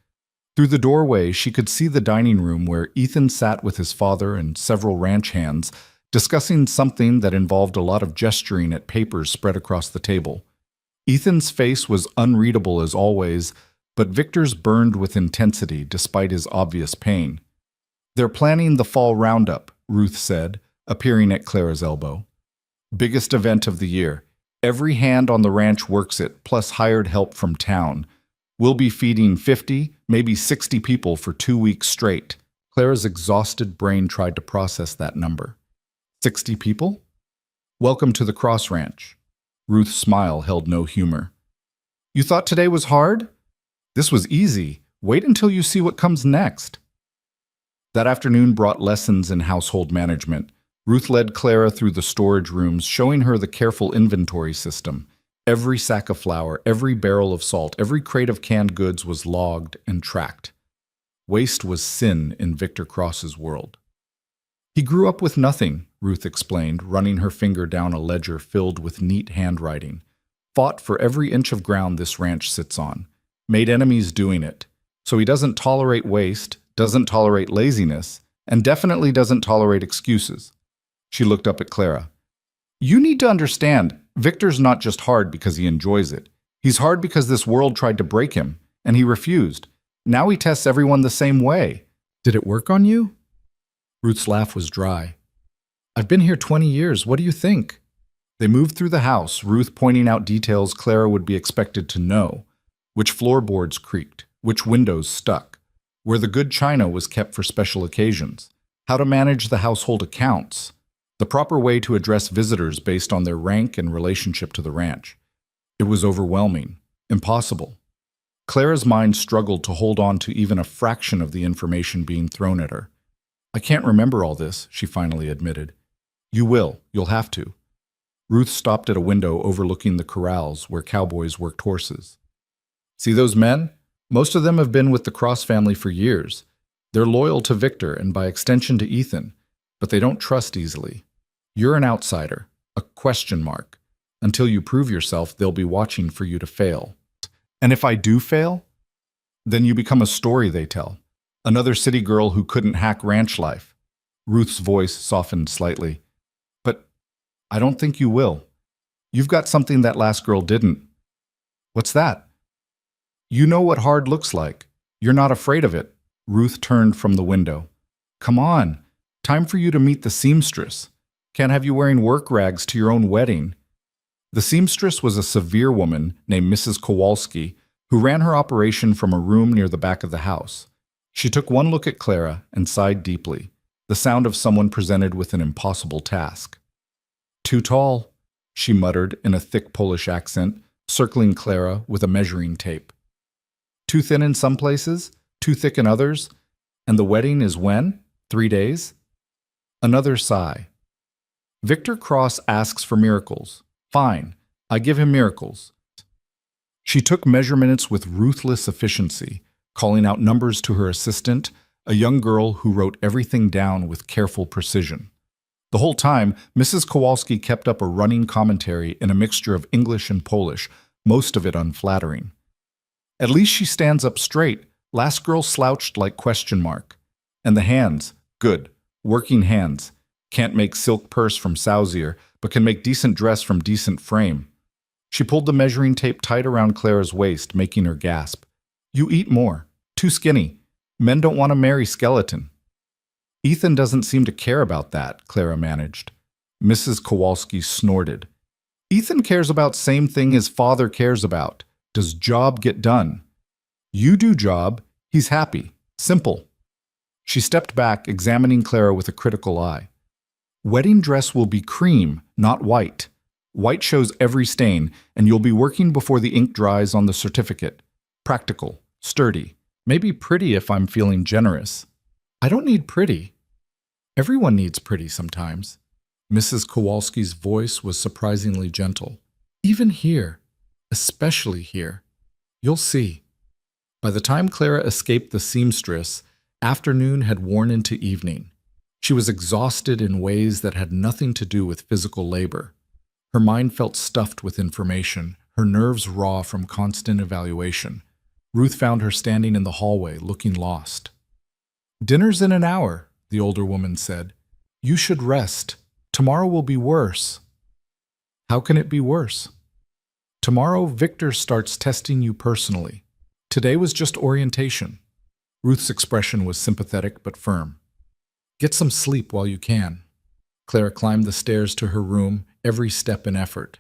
Through the doorway, she could see the dining room where Ethan sat with his father and several ranch hands, discussing something that involved a lot of gesturing at papers spread across the table. Ethan's face was unreadable as always, but Victor's burned with intensity despite his obvious pain. "They're planning the fall roundup," Ruth said, appearing at Clara's elbow. "Biggest event of the year. Every hand on the ranch works it, plus hired help from town. We'll be feeding 50, maybe 60 people for 2 weeks straight." Clara's exhausted brain tried to process that number. 60 people? "Welcome to the Cross Ranch." Ruth's smile held no humor. "You thought today was hard? This was easy. Wait until you see what comes next." That afternoon brought lessons in household management. Ruth led Clara through the storage rooms, showing her the careful inventory system. Every sack of flour, every barrel of salt, every crate of canned goods was logged and tracked. Waste was sin in Victor Cross's world. "He grew up with nothing," Ruth explained, running her finger down a ledger filled with neat handwriting. "Fought for every inch of ground this ranch sits on. Made enemies doing it. So he doesn't tolerate waste, doesn't tolerate laziness, and definitely doesn't tolerate excuses." She looked up at Clara. "You need to understand, Victor's not just hard because he enjoys it. He's hard because this world tried to break him, and he refused. Now he tests everyone the same way." "Did it work on you?" Ruth's laugh was dry. "I've been here 20 years. What do you think?" They moved through the house, Ruth pointing out details Clara would be expected to know. Which floorboards creaked, which windows stuck, where the good china was kept for special occasions, how to manage the household accounts, the proper way to address visitors based on their rank and relationship to the ranch. It was overwhelming, impossible. Clara's mind struggled to hold on to even a fraction of the information being thrown at her. "I can't remember all this," she finally admitted. "You will. You'll have to." Ruth stopped at a window overlooking the corrals where cowboys worked horses. "See those men? Most of them have been with the Cross family for years. They're loyal to Victor and by extension to Ethan, but they don't trust easily. You're an outsider, a question mark. Until you prove yourself, they'll be watching for you to fail. And if I do fail, then you become a story they tell. Another city girl who couldn't hack ranch life." Ruth's voice softened slightly. "But I don't think you will. You've got something that last girl didn't." "What's that?" "You know what hard looks like. You're not afraid of it." Ruth turned from the window. "Come on. Time for you to meet the seamstress. Can't have you wearing work rags to your own wedding." The seamstress was a severe woman named Mrs. Kowalski who ran her operation from a room near the back of the house. She took one look at Clara and sighed deeply, the sound of someone presented with an impossible task. "Too tall," she muttered in a thick Polish accent, circling Clara with a measuring tape. "Too thin in some places, too thick in others, and the wedding is when? 3 days?" Another sigh. "Victor Cross asks for miracles. Fine, I give him miracles." She took measurements with ruthless efficiency, calling out numbers to her assistant, a young girl who wrote everything down with careful precision. The whole time, Mrs. Kowalski kept up a running commentary in a mixture of English and Polish, most of it unflattering. "At least she stands up straight. Last girl slouched like question mark. And the hands, good, working hands. Can't make silk purse from sow's ear, but can make decent dress from decent frame." She pulled the measuring tape tight around Clara's waist, making her gasp. "You eat more. Too skinny. Men don't want to marry skeleton." "Ethan doesn't seem to care about that," Clara managed. Mrs. Kowalski snorted. "Ethan cares about same thing his father cares about. Does job get done? You do job, he's happy. Simple." She stepped back, examining Clara with a critical eye. "Wedding dress will be cream, not white. White shows every stain, and you'll be working before the ink dries on the certificate. Practical, sturdy, maybe pretty if I'm feeling generous." "I don't need pretty." "Everyone needs pretty sometimes." Mrs. Kowalski's voice was surprisingly gentle. "Even here, especially here. You'll see." By the time Clara escaped the seamstress, afternoon had worn into evening. She was exhausted in ways that had nothing to do with physical labor. Her mind felt stuffed with information, her nerves raw from constant evaluation. Ruth found her standing in the hallway, looking lost. "Dinner's in an hour," the older woman said. "You should rest." Tomorrow will be worse. How can it be worse? Tomorrow, Victor starts testing you personally. Today was just orientation. Ruth's expression was sympathetic but firm. Get some sleep while you can. Clara climbed the stairs to her room, every step an effort.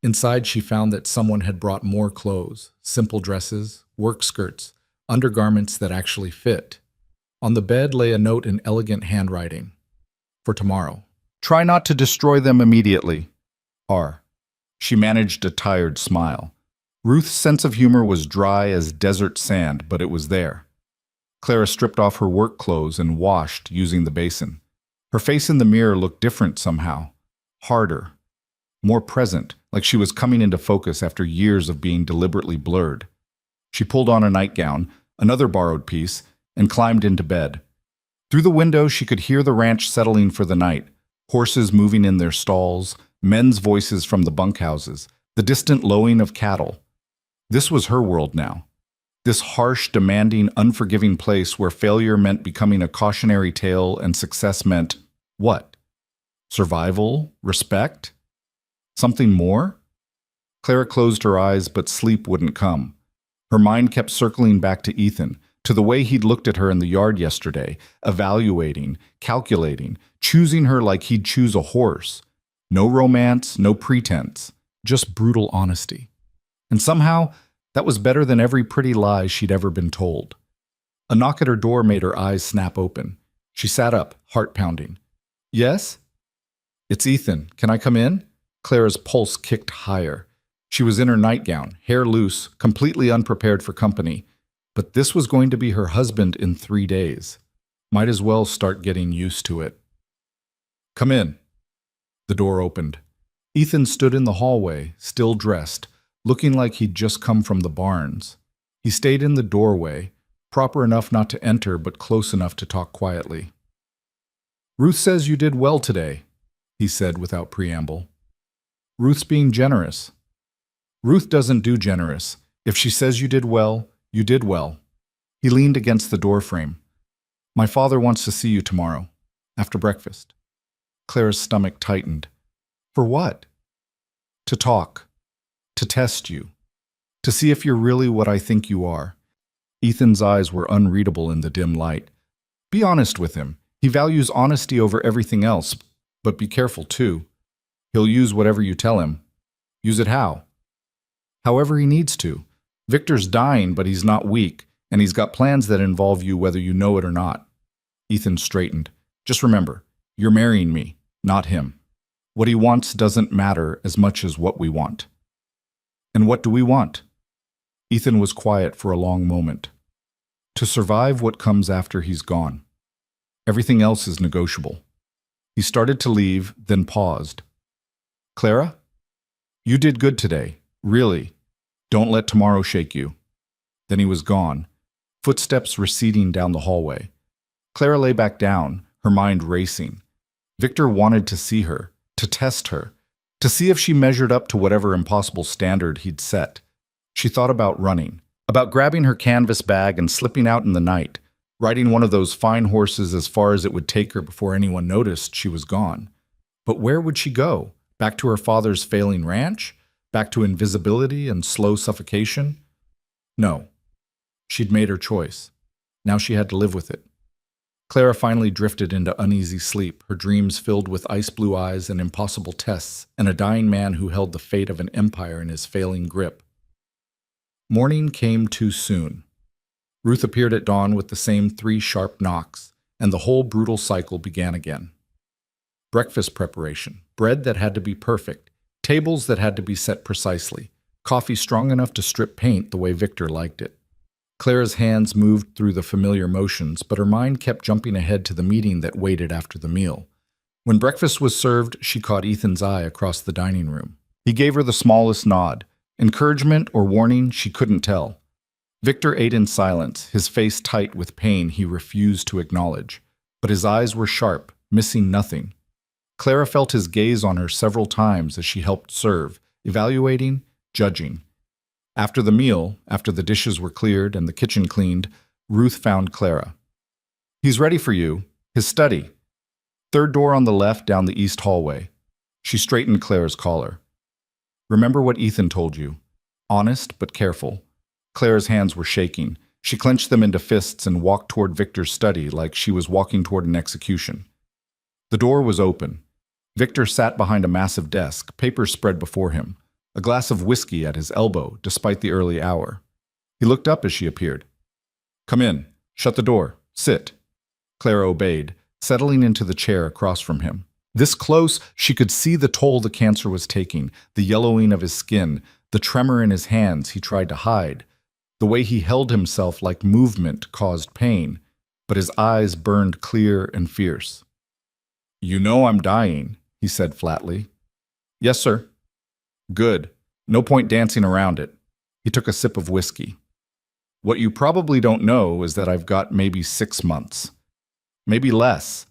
Inside, she found that someone had brought more clothes, simple dresses, work skirts, undergarments that actually fit. On the bed lay a note in elegant handwriting. For tomorrow. Try not to destroy them immediately. R. She managed a tired smile. Ruth's sense of humor was dry as desert sand, but it was there. Clara stripped off her work clothes and washed using the basin. Her face in the mirror looked different somehow. Harder. More present, like she was coming into focus after years of being deliberately blurred. She pulled on a nightgown, another borrowed piece, and climbed into bed. Through the window, she could hear the ranch settling for the night, horses moving in their stalls, men's voices from the bunkhouses, the distant lowing of cattle. This was her world now. This harsh, demanding, unforgiving place where failure meant becoming a cautionary tale and success meant what? Survival? Respect? Something more? Clara closed her eyes, but sleep wouldn't come. Her mind kept circling back to Ethan, to the way he'd looked at her in the yard yesterday, evaluating, calculating, choosing her like he'd choose a horse. No romance, no pretense, just brutal honesty. And somehow, that was better than every pretty lie she'd ever been told. A knock at her door made her eyes snap open. She sat up, heart pounding. Yes? It's Ethan. Can I come in? Clara's pulse kicked higher. She was in her nightgown, hair loose, completely unprepared for company. But this was going to be her husband in 3 days. Might as well start getting used to it. Come in. The door opened. Ethan stood in the hallway, still dressed, looking like he'd just come from the barns. He stayed in the doorway, proper enough not to enter but close enough to talk quietly. Ruth says you did well today, he said without preamble. Ruth's being generous. Ruth doesn't do generous. If she says you did well, you did well. He leaned against the doorframe. My father wants to see you tomorrow, after breakfast. Clara's stomach tightened. For what? To talk. To test you. To see if you're really what I think you are. Ethan's eyes were unreadable in the dim light. Be honest with him. He values honesty over everything else, but be careful too. He'll use whatever you tell him. Use it how? However he needs to. Victor's dying, but he's not weak, and he's got plans that involve you whether you know it or not. Ethan straightened. Just remember, you're marrying me, not him. What he wants doesn't matter as much as what we want. And what do we want? Ethan was quiet for a long moment. To survive what comes after he's gone. Everything else is negotiable. He started to leave, then paused. Clara? You did good today, really. Don't let tomorrow shake you. Then he was gone, footsteps receding down the hallway. Clara lay back down, her mind racing. Victor wanted to see her, to test her, to see if she measured up to whatever impossible standard he'd set. She thought about running, about grabbing her canvas bag and slipping out in the night, riding one of those fine horses as far as it would take her before anyone noticed she was gone. But where would she go? Back to her father's failing ranch? Back to invisibility and slow suffocation? No. She'd made her choice. Now she had to live with it. Clara finally drifted into uneasy sleep, her dreams filled with ice-blue eyes and impossible tests, and a dying man who held the fate of an empire in his failing grip. Morning came too soon. Ruth appeared at dawn with the same 3 sharp knocks, and the whole brutal cycle began again. Breakfast preparation, bread that had to be perfect, tables that had to be set precisely, coffee strong enough to strip paint the way Victor liked it. Clara's hands moved through the familiar motions, but her mind kept jumping ahead to the meeting that waited after the meal. When breakfast was served, she caught Ethan's eye across the dining room. He gave her the smallest nod. Encouragement or warning, she couldn't tell. Victor ate in silence, his face tight with pain he refused to acknowledge. But his eyes were sharp, missing nothing. Clara felt his gaze on her several times as she helped serve, evaluating, judging. After the meal, after the dishes were cleared and the kitchen cleaned, Ruth found Clara. He's ready for you. His study. Third door on the left down the east hallway. She straightened Claire's collar. Remember what Ethan told you. Honest, but careful. Claire's hands were shaking. She clenched them into fists and walked toward Victor's study like she was walking toward an execution. The door was open. Victor sat behind a massive desk, papers spread before him, a glass of whiskey at his elbow, despite the early hour. He looked up as she appeared. Come in. Shut the door. Sit. Claire obeyed, settling into the chair across from him. This close, she could see the toll the cancer was taking, the yellowing of his skin, the tremor in his hands he tried to hide. The way he held himself like movement caused pain, but his eyes burned clear and fierce. You know I'm dying, he said flatly. Yes, sir. Good. No point dancing around it. He took a sip of whiskey. What you probably don't know is that I've got maybe 6 months. Maybe less.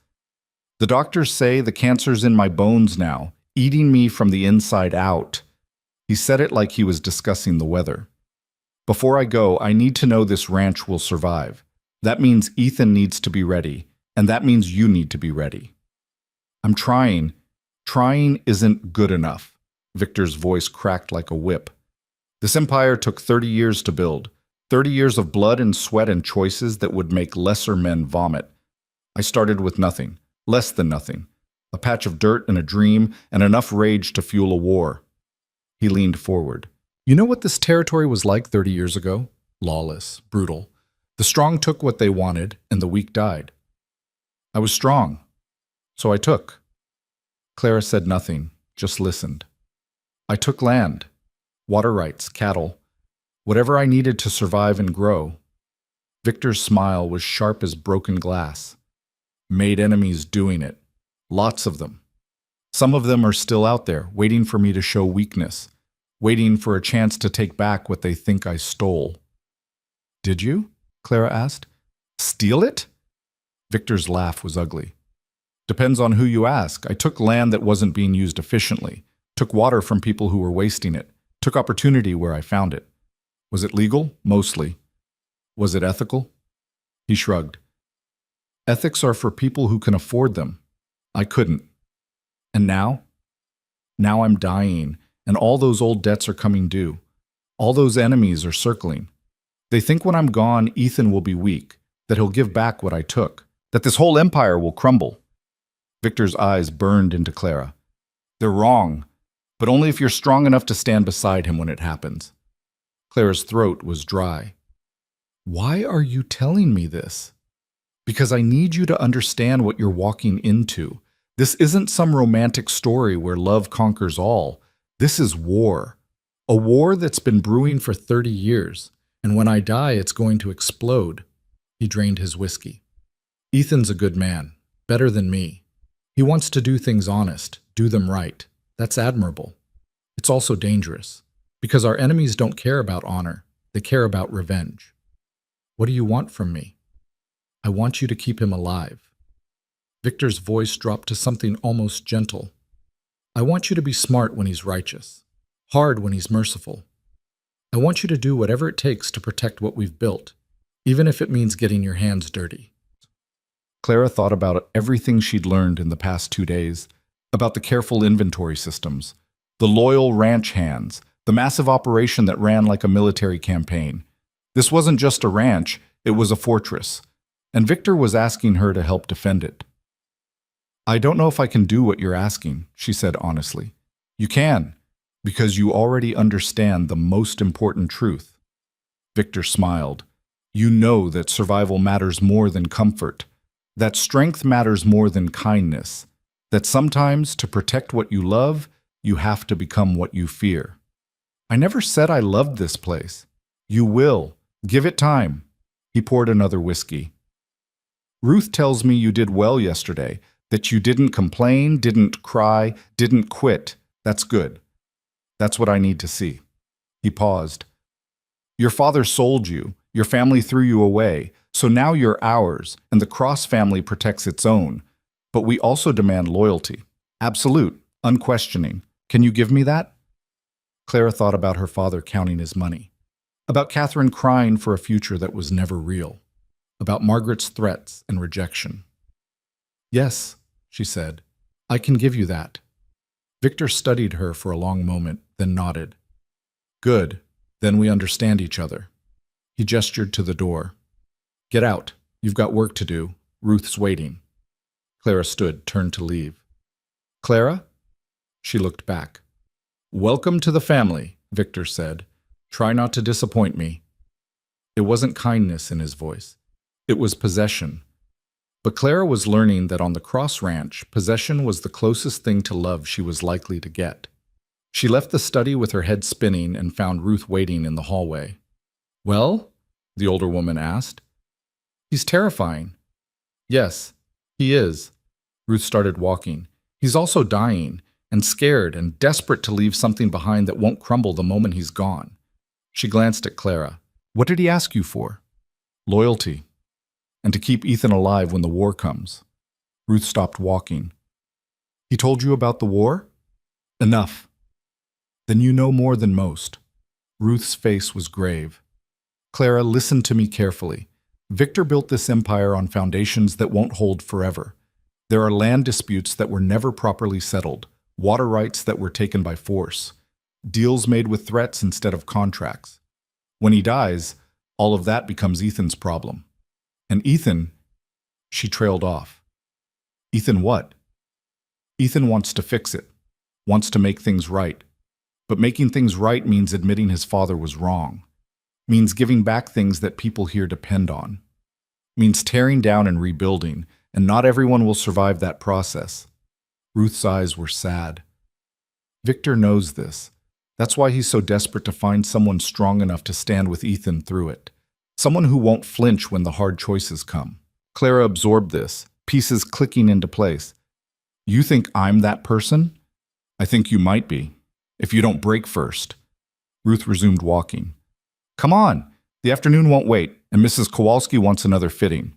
The doctors say the cancer's in my bones now, eating me from the inside out. He said it like he was discussing the weather. Before I go, I need to know this ranch will survive. That means Ethan needs to be ready, and that means you need to be ready. I'm trying. Trying isn't good enough. Victor's voice cracked like a whip. This empire took 30 years to build. 30 years of blood and sweat and choices that would make lesser men vomit. I started with nothing, less than nothing, a patch of dirt and a dream and enough rage to fuel a war. He leaned forward. You know what this territory was like 30 years ago? Lawless, brutal. The strong took what they wanted and the weak died. I was strong, so I took. Clara said nothing, just listened. I took land, water rights, cattle, whatever I needed to survive and grow. Victor's smile was sharp as broken glass. Made enemies doing it. Lots of them. Some of them are still out there, waiting for me to show weakness, waiting for a chance to take back what they think I stole. Did you? Clara asked. Steal it? Victor's laugh was ugly. Depends on who you ask. I took land that wasn't being used efficiently, took water from people who were wasting it, took opportunity where I found it. Was it legal? Mostly. Was it ethical? He shrugged. Ethics are for people who can afford them. I couldn't. And now? Now I'm dying, and all those old debts are coming due. All those enemies are circling. They think when I'm gone, Ethan will be weak, that he'll give back what I took, that this whole empire will crumble. Victor's eyes burned into Clara. They're wrong, but only if you're strong enough to stand beside him when it happens. Clara's throat was dry. Why are you telling me this? Because I need you to understand what you're walking into. This isn't some romantic story where love conquers all. This is war. A war that's been brewing for 30 years, and when I die, it's going to explode. He drained his whiskey. Ethan's a good man, better than me. He wants to do things honest, do them right. That's admirable. It's also dangerous, because our enemies don't care about honor. They care about revenge. What do you want from me? I want you to keep him alive. Victor's voice dropped to something almost gentle. I want you to be smart when he's righteous, hard when he's merciful. I want you to do whatever it takes to protect what we've built, even if it means getting your hands dirty. Clara thought about everything she'd learned in the past 2 days, about the careful inventory systems, the loyal ranch hands, the massive operation that ran like a military campaign. This wasn't just a ranch, it was a fortress, and Victor was asking her to help defend it. I don't know if I can do what you're asking, she said honestly. You can, because you already understand the most important truth. Victor smiled. You know that survival matters more than comfort, that strength matters more than kindness, that sometimes to protect what you love, you have to become what you fear. I never said I loved this place. You will. Give it time. He poured another whiskey. Ruth tells me you did well yesterday, that you didn't complain, didn't cry, didn't quit. That's good. That's what I need to see. He paused. Your father sold you. Your family threw you away. So now you're ours, and the Cross family protects its own. But we also demand loyalty. Absolute, unquestioning. Can you give me that? Clara thought about her father counting his money, about Catherine crying for a future that was never real, about Margaret's threats and rejection. Yes, she said. I can give you that. Victor studied her for a long moment, then nodded. Good. Then we understand each other. He gestured to the door. Get out. You've got work to do. Ruth's waiting. Clara stood, turned to leave. Clara? She looked back. Welcome to the family, Victor said. Try not to disappoint me. It wasn't kindness in his voice. It was possession. But Clara was learning that on the Cross Ranch, possession was the closest thing to love she was likely to get. She left the study with her head spinning and found Ruth waiting in the hallway. Well? The older woman asked. He's terrifying. Yes, he is. Ruth started walking. He's also dying, and scared and desperate to leave something behind that won't crumble the moment he's gone. She glanced at Clara. What did he ask you for? Loyalty. And to keep Ethan alive when the war comes. Ruth stopped walking. He told you about the war? Enough. Then you know more than most. Ruth's face was grave. Clara, listen to me carefully. Victor built this empire on foundations that won't hold forever. There are land disputes that were never properly settled, water rights that were taken by force, deals made with threats instead of contracts. When he dies, all of that becomes Ethan's problem. And Ethan, she trailed off. Ethan what? Ethan wants to fix it, wants to make things right. But making things right means admitting his father was wrong, means giving back things that people here depend on, means tearing down and rebuilding, and not everyone will survive that process. Ruth's eyes were sad. Victor knows this. That's why he's so desperate to find someone strong enough to stand with Ethan through it. Someone who won't flinch when the hard choices come. Clara absorbed this, pieces clicking into place. You think I'm that person? I think you might be, if you don't break first. Ruth resumed walking. Come on, the afternoon won't wait, and Mrs. Kowalski wants another fitting.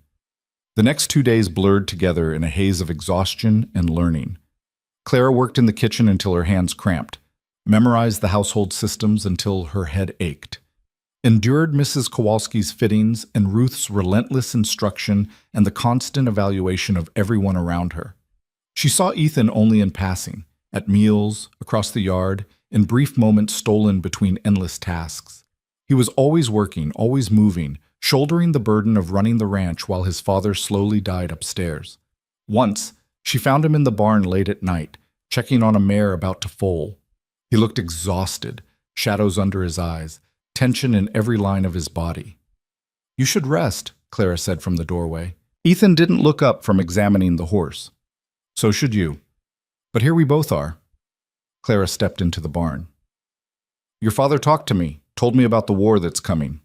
The next 2 days blurred together in a haze of exhaustion and learning. Clara worked in the kitchen until her hands cramped, memorized the household systems until her head ached, endured Mrs. Kowalski's fittings and Ruth's relentless instruction and the constant evaluation of everyone around her. She saw Ethan only in passing, at meals, across the yard, in brief moments stolen between endless tasks. He was always working, always moving, shouldering the burden of running the ranch while his father slowly died upstairs. Once, she found him in the barn late at night, checking on a mare about to foal. He looked exhausted, shadows under his eyes, tension in every line of his body. You should rest, Clara said from the doorway. Ethan didn't look up from examining the horse. So should you. But here we both are. Clara stepped into the barn. Your father talked to me, told me about the war that's coming.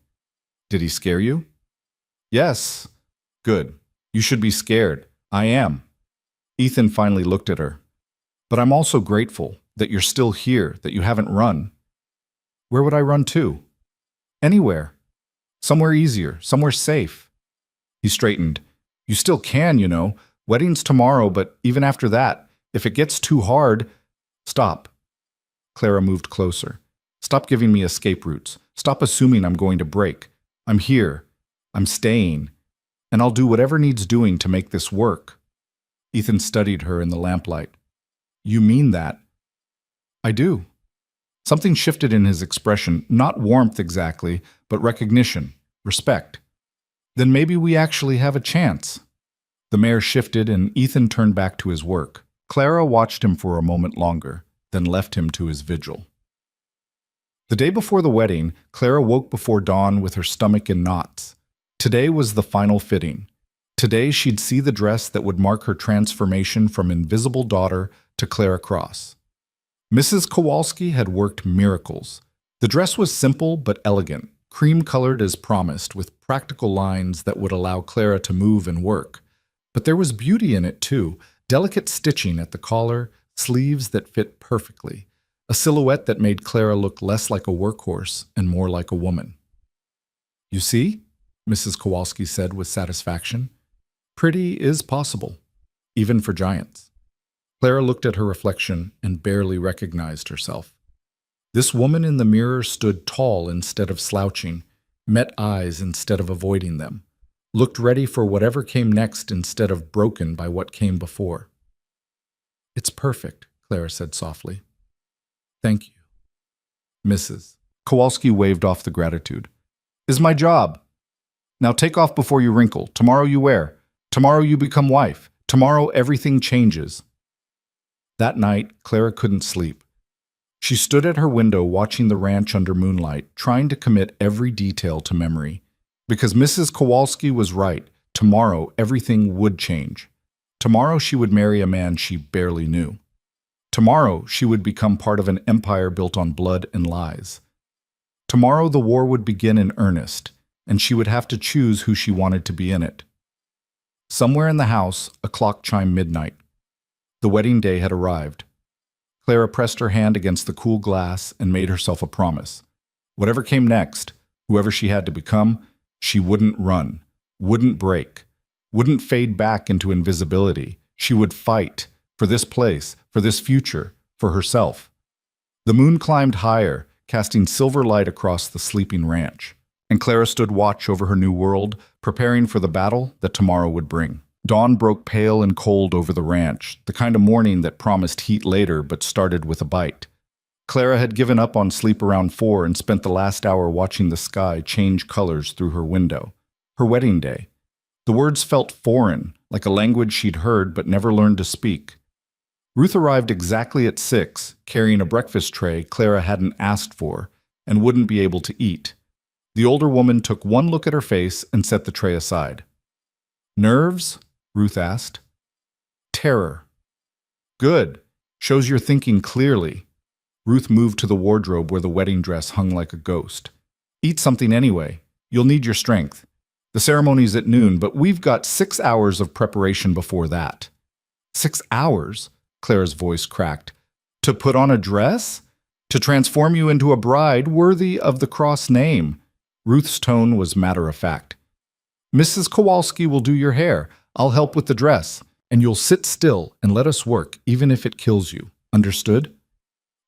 Did he scare you? Yes. Good. You should be scared. I am. Ethan finally looked at her. But I'm also grateful that you're still here, that you haven't run. Where would I run to? Anywhere. Somewhere easier, somewhere safe. He straightened. You still can, you know. Wedding's tomorrow, but even after that, if it gets too hard, stop. Clara moved closer. Stop giving me escape routes. Stop assuming I'm going to break. I'm here. I'm staying. And I'll do whatever needs doing to make this work. Ethan studied her in the lamplight. You mean that? I do. Something shifted in his expression, not warmth exactly, but recognition, respect. Then maybe we actually have a chance. The mare shifted and Ethan turned back to his work. Clara watched him for a moment longer, then left him to his vigil. The day before the wedding, Clara woke before dawn with her stomach in knots. Today was the final fitting. Today she'd see the dress that would mark her transformation from invisible daughter to Clara Cross. Mrs. Kowalski had worked miracles. The dress was simple but elegant, cream-colored as promised, with practical lines that would allow Clara to move and work. But there was beauty in it too, delicate stitching at the collar, sleeves that fit perfectly, a silhouette that made Clara look less like a workhorse and more like a woman. You see, Mrs. Kowalski said with satisfaction, pretty is possible, even for giants. Clara looked at her reflection and barely recognized herself. This woman in the mirror stood tall instead of slouching, met eyes instead of avoiding them, looked ready for whatever came next instead of broken by what came before. It's perfect, Clara said softly. Thank you, Mrs. Kowalski waved off the gratitude. Is my job. Now take off before you wrinkle. Tomorrow you wear. Tomorrow you become wife. Tomorrow everything changes. That night, Clara couldn't sleep. She stood at her window watching the ranch under moonlight, trying to commit every detail to memory. Because Mrs. Kowalski was right, tomorrow everything would change. Tomorrow she would marry a man she barely knew. Tomorrow she would become part of an empire built on blood and lies. Tomorrow the war would begin in earnest, and she would have to choose who she wanted to be in it. Somewhere in the house, a clock chimed midnight. The wedding day had arrived. Clara pressed her hand against the cool glass and made herself a promise. Whatever came next, whoever she had to become, she wouldn't run, wouldn't break, wouldn't fade back into invisibility. She would fight for this place, for this future, for herself. The moon climbed higher, casting silver light across the sleeping ranch, and Clara stood watch over her new world, preparing for the battle that tomorrow would bring. Dawn broke pale and cold over the ranch, the kind of morning that promised heat later but started with a bite. Clara had given up on sleep around 4 and spent the last hour watching the sky change colors through her window. Her wedding day. The words felt foreign, like a language she'd heard but never learned to speak. Ruth arrived exactly at 6, carrying a breakfast tray Clara hadn't asked for and wouldn't be able to eat. The older woman took one look at her face and set the tray aside. Nerves? Ruth asked. Terror. Good. Shows you're thinking clearly. Ruth moved to the wardrobe where the wedding dress hung like a ghost. Eat something anyway. You'll need your strength. The ceremony's at noon, but we've got 6 hours of preparation before that. 6 hours? Clara's voice cracked. To put on a dress? To transform you into a bride worthy of the cross name. Ruth's tone was matter-of-fact. Mrs. Kowalski will do your hair. I'll help with the dress, and you'll sit still and let us work, even if it kills you. Understood?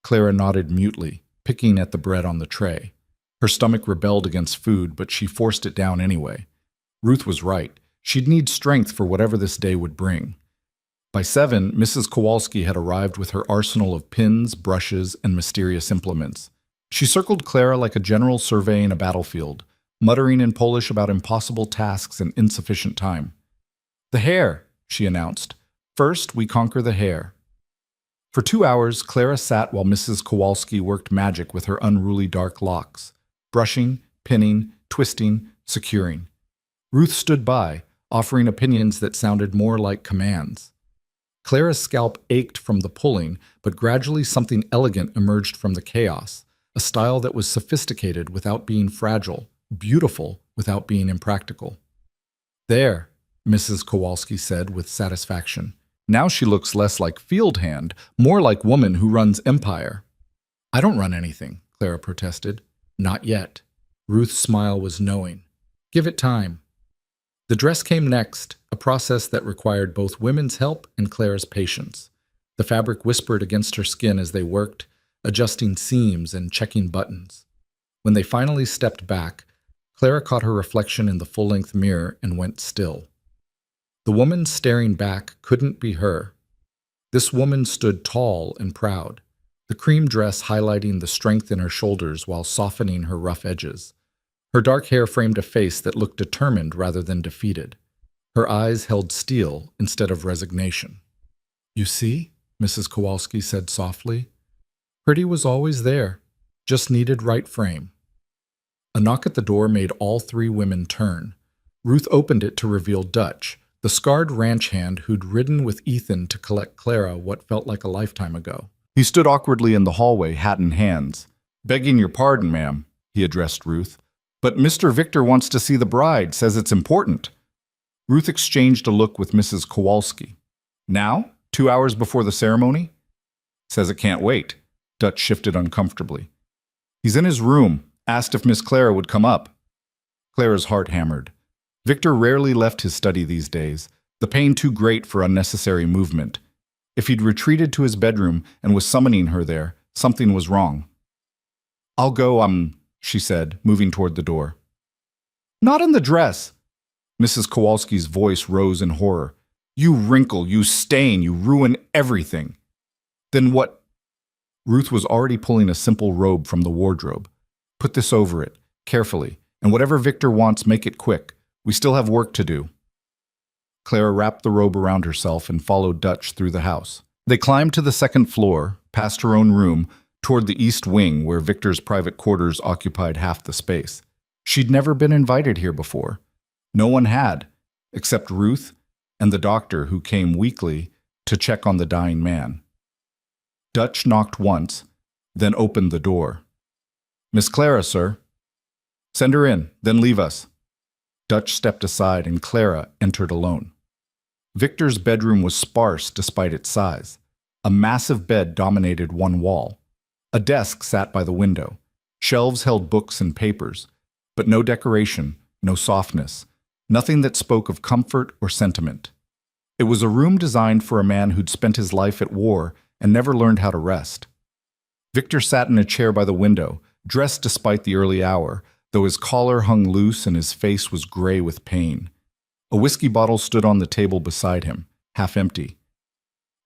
Clara nodded mutely, picking at the bread on the tray. Her stomach rebelled against food, but she forced it down anyway. Ruth was right. She'd need strength for whatever this day would bring. By 7, Mrs. Kowalski had arrived with her arsenal of pins, brushes, and mysterious implements. She circled Clara like a general surveying a battlefield, muttering in Polish about impossible tasks and insufficient time. The hair, she announced. First, we conquer the hair. For 2 hours, Clara sat while Mrs. Kowalski worked magic with her unruly dark locks, brushing, pinning, twisting, securing. Ruth stood by, offering opinions that sounded more like commands. Clara's scalp ached from the pulling, but gradually something elegant emerged from the chaos, a style that was sophisticated without being fragile, beautiful without being impractical. There, Mrs. Kowalski said with satisfaction. Now she looks less like field hand, more like woman who runs empire. I don't run anything, Clara protested. Not yet. Ruth's smile was knowing. Give it time. The dress came next, a process that required both women's help and Clara's patience. The fabric whispered against her skin as they worked, adjusting seams and checking buttons. When they finally stepped back, Clara caught her reflection in the full-length mirror and went still. The woman staring back couldn't be her. This woman stood tall and proud, the cream dress highlighting the strength in her shoulders while softening her rough edges. Her dark hair framed a face that looked determined rather than defeated. Her eyes held steel instead of resignation. You see, Mrs. Kowalski said softly. Pretty was always there, just needed right frame. A knock at the door made all 3 women turn. Ruth opened it to reveal Dutch, the scarred ranch hand who'd ridden with Ethan to collect Clara what felt like a lifetime ago. He stood awkwardly in the hallway, hat in hands. Begging your pardon, ma'am, he addressed Ruth. But Mr. Victor wants to see the bride, says it's important. Ruth exchanged a look with Mrs. Kowalski. Now? 2 hours before the ceremony? Says it can't wait. Dutch shifted uncomfortably. He's in his room, asked if Miss Clara would come up. Clara's heart hammered. Victor rarely left his study these days, the pain too great for unnecessary movement. If he'd retreated to his bedroom and was summoning her there, something was wrong. I'll go, she said, moving toward the door. Not in the dress. Mrs. Kowalski's voice rose in horror. You wrinkle, you stain, you ruin everything. Then what? Ruth was already pulling a simple robe from the wardrobe. Put this over it, carefully, and whatever Victor wants, make it quick. We still have work to do. Clara wrapped the robe around herself and followed Dutch through the house. They climbed to the second floor, past her own room, toward the east wing where Victor's private quarters occupied half the space. She'd never been invited here before. No one had, except Ruth and the doctor who came weekly to check on the dying man. Dutch knocked once, then opened the door. "Miss Clara, sir." "Send her in, then leave us." Dutch stepped aside and Clara entered alone. Victor's bedroom was sparse despite its size. A massive bed dominated one wall. A desk sat by the window. Shelves held books and papers, but no decoration, no softness, nothing that spoke of comfort or sentiment. It was a room designed for a man who'd spent his life at war and never learned how to rest. Victor sat in a chair by the window, dressed despite the early hour, though his collar hung loose and his face was gray with pain. A whiskey bottle stood on the table beside him, half empty.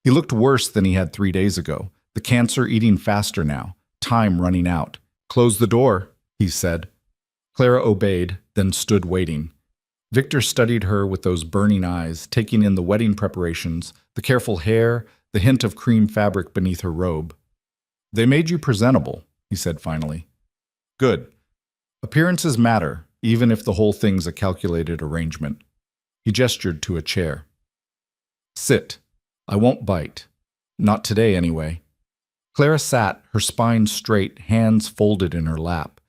He looked worse than he had 3 days ago, the cancer eating faster now, time running out. "Close the door," he said. Clara obeyed, then stood waiting. Victor studied her with those burning eyes, taking in the wedding preparations, the careful hair, the hint of cream fabric beneath her robe. "They made you presentable," he said finally. "Good. Appearances matter, even if the whole thing's a calculated arrangement." He gestured to a chair. "Sit. I won't bite. Not today, anyway." Clara sat, her spine straight, hands folded in her lap.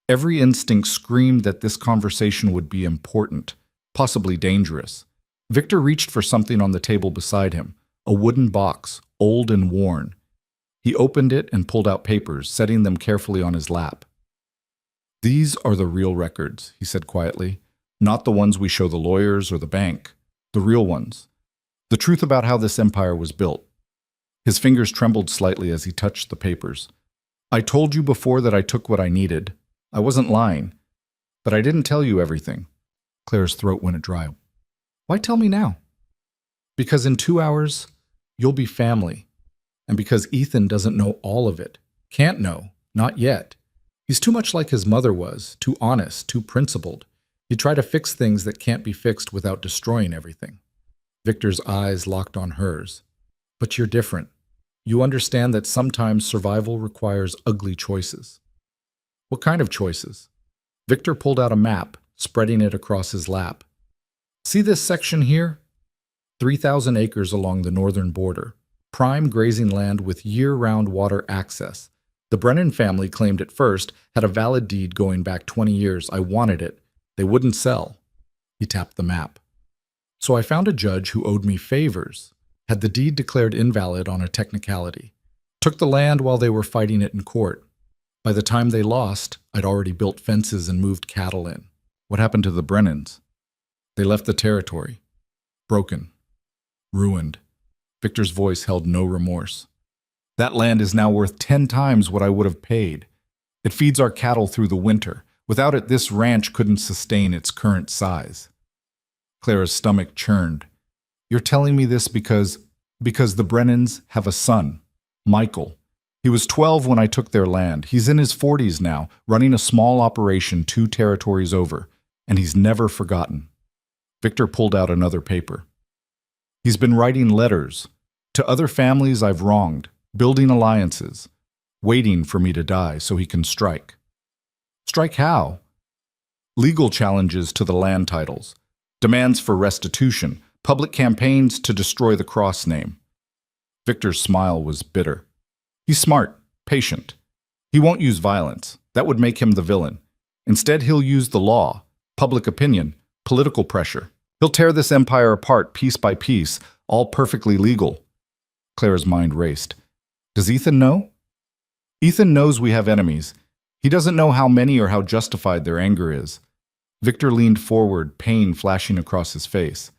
Every instinct screamed that this conversation would be important, possibly dangerous. Victor reached for something on the table beside him, a wooden box, old and worn. He opened it and pulled out papers, setting them carefully on his lap. "These are the real records," he said quietly. "Not the ones we show the lawyers or the bank. The real ones. The truth about how this empire was built." His fingers trembled slightly as he touched the papers. "I told you before that I took what I needed. I wasn't lying. But I didn't tell you everything." Claire's throat went dry. "Why tell me now?" "Because in 2 hours, you'll be family. And because Ethan doesn't know all of it. Can't know. Not yet. He's too much like his mother was, too honest, too principled. He'd try to fix things that can't be fixed without destroying everything." Victor's eyes locked on hers. "But you're different. You understand that sometimes survival requires ugly choices." "What kind of choices?" Victor pulled out a map, spreading it across his lap. "See this section here? 3,000 acres along the northern border. Prime grazing land with year-round water access. The Brennan family claimed it first, had a valid deed going back 20 years. I wanted it. They wouldn't sell." He tapped the map. "So I found a judge who owed me favors, had the deed declared invalid on a technicality. Took the land while they were fighting it in court. By the time they lost, I'd already built fences and moved cattle in." "What happened to the Brennans?" "They left the territory. Broken. Ruined." Victor's voice held no remorse. "That land is now worth 10 times what I would have paid. It feeds our cattle through the winter. Without it, this ranch couldn't sustain its current size." Clara's stomach churned. "You're telling me this because the Brennans have a son, Michael. He was 12 when I took their land. He's in his 40s now, running a small operation 2 territories over, and he's never forgotten." Victor pulled out another paper. "He's been writing letters to other families I've wronged, building alliances, waiting for me to die so he can strike." "Strike how?" "Legal challenges to the land titles, demands for restitution, public campaigns to destroy the cross name." Victor's smile was bitter. "He's smart, patient. He won't use violence. That would make him the villain. Instead, he'll use the law, public opinion, political pressure. He'll tear this empire apart piece by piece, all perfectly legal." Clara's mind raced. "Does Ethan know?" "Ethan knows we have enemies. He doesn't know how many or how justified their anger is." Victor leaned forward, pain flashing across his face.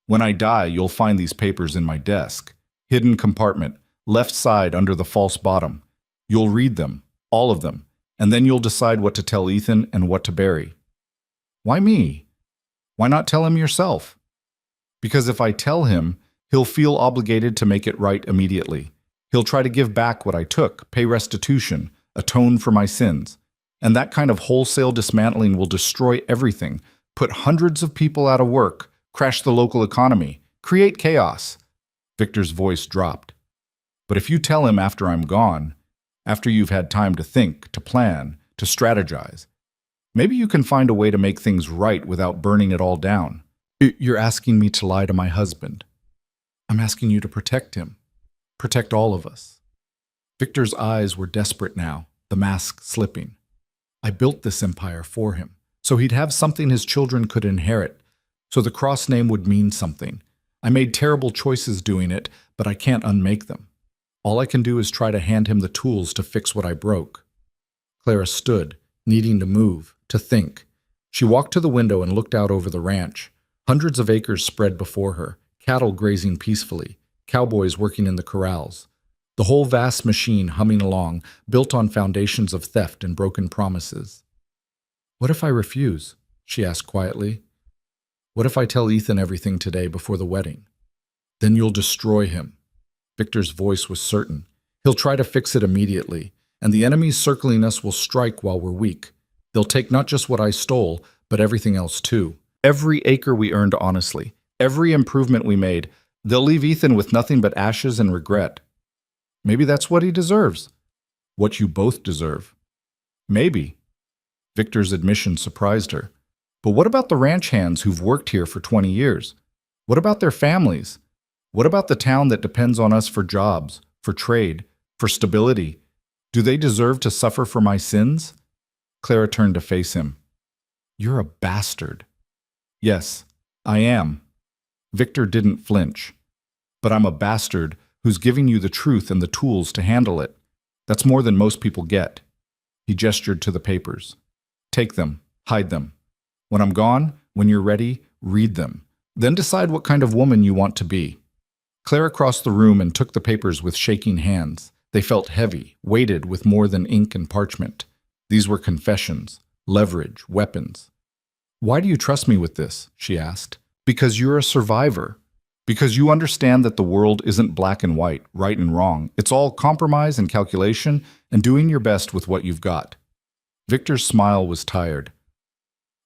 "When I die, you'll find these papers in my desk. Hidden compartment, left side under the false bottom. You'll read them, all of them, and then you'll decide what to tell Ethan and what to bury." "Why me? Why not tell him yourself?" Because if I tell him, he'll feel obligated to make it right immediately. He'll try to give back what I took, pay restitution, atone for my sins. And that kind of wholesale dismantling will destroy everything, put hundreds of people out of work, crash the local economy, create chaos. Victor's voice dropped. But if you tell him after I'm gone, after you've had time to think, to plan, to strategize, maybe you can find a way to make things right without burning it all down. You're asking me to lie to my husband. I'm asking you to protect him. Protect all of us. Victor's eyes were desperate now, the mask slipping. I built this empire for him, so he'd have something his children could inherit, so the cross name would mean something. I made terrible choices doing it, but I can't unmake them. All I can do is try to hand him the tools to fix what I broke. Clara stood, needing to move, to think. She walked to the window and looked out over the ranch. Hundreds of acres spread before her, cattle grazing peacefully, cowboys working in the corrals. The whole vast machine humming along, built on foundations of theft and broken promises. What if I refuse? She asked quietly. What if I tell Ethan everything today before the wedding? Then you'll destroy him. Victor's voice was certain. He'll try to fix it immediately, and the enemies circling us will strike while we're weak. They'll take not just what I stole, but everything else too. Every acre we earned honestly, every improvement we made, they'll leave Ethan with nothing but ashes and regret. Maybe that's what he deserves. What you both deserve. Maybe. Victor's admission surprised her. But what about the ranch hands who've worked here for 20 years? What about their families? What about the town that depends on us for jobs, for trade, for stability? Do they deserve to suffer for my sins? Clara turned to face him. You're a bastard. Yes, I am. Victor didn't flinch. But I'm a bastard who's giving you the truth and the tools to handle it. That's more than most people get. He gestured to the papers. Take them, hide them. When I'm gone, when you're ready, read them. Then decide what kind of woman you want to be. Clara crossed the room and took the papers with shaking hands. They felt heavy, weighted with more than ink and parchment. These were confessions, leverage, weapons. Why do you trust me with this? She asked. Because you're a survivor. Because you understand that the world isn't black and white, right and wrong. It's all compromise and calculation and doing your best with what you've got. Victor's smile was tired.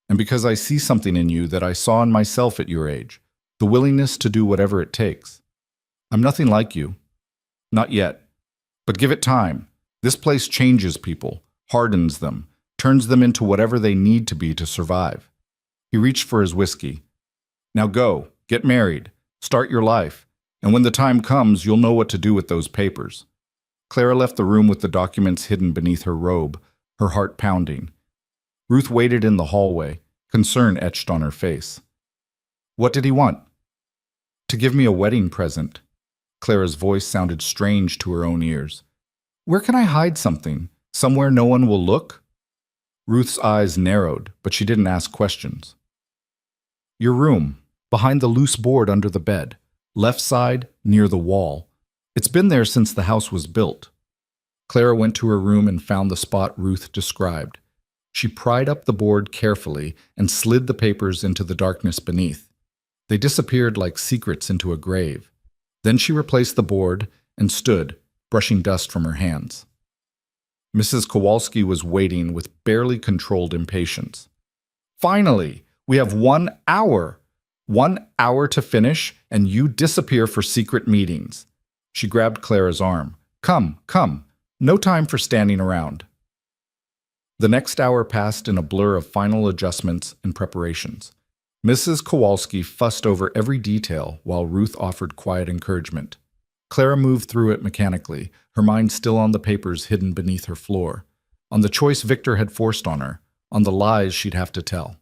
And because I see something in you that I saw in myself at your age, the willingness to do whatever it takes. I'm nothing like you. Not yet. But give it time. This place changes people, hardens them, turns them into whatever they need to be to survive. He reached for his whiskey. Now go, get married, start your life, and when the time comes, you'll know what to do with those papers. Clara left the room with the documents hidden beneath her robe, her heart pounding. Ruth waited in the hallway, concern etched on her face. What did he want? To give me a wedding present. Clara's voice sounded strange to her own ears. Where can I hide something? Somewhere no one will look? Ruth's eyes narrowed, but she didn't ask questions. Your room, behind the loose board under the bed, left side, near the wall. It's been there since the house was built. Clara went to her room and found the spot Ruth described. She pried up the board carefully and slid the papers into the darkness beneath. They disappeared like secrets into a grave. Then she replaced the board and stood, brushing dust from her hands. Mrs. Kowalski was waiting with barely controlled impatience. Finally, we have 1 hour. 1 hour to finish, and you disappear for secret meetings. She grabbed Clara's arm. Come, come. No time for standing around. The next hour passed in a blur of final adjustments and preparations. Mrs. Kowalski fussed over every detail while Ruth offered quiet encouragement. Clara moved through it mechanically, her mind still on the papers hidden beneath her floor, on the choice Victor had forced on her, on the lies she'd have to tell.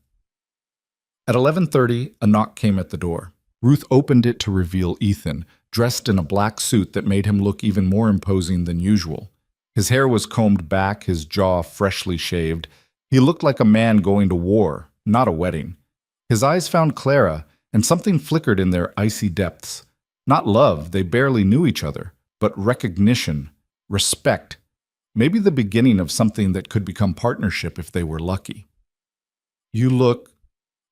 At 11:30, a knock came at the door. Ruth opened it to reveal Ethan, dressed in a black suit that made him look even more imposing than usual. His hair was combed back, his jaw freshly shaved. He looked like a man going to war, not a wedding. His eyes found Clara, and something flickered in their icy depths. Not love, they barely knew each other, but recognition, respect, maybe the beginning of something that could become partnership if they were lucky. You look,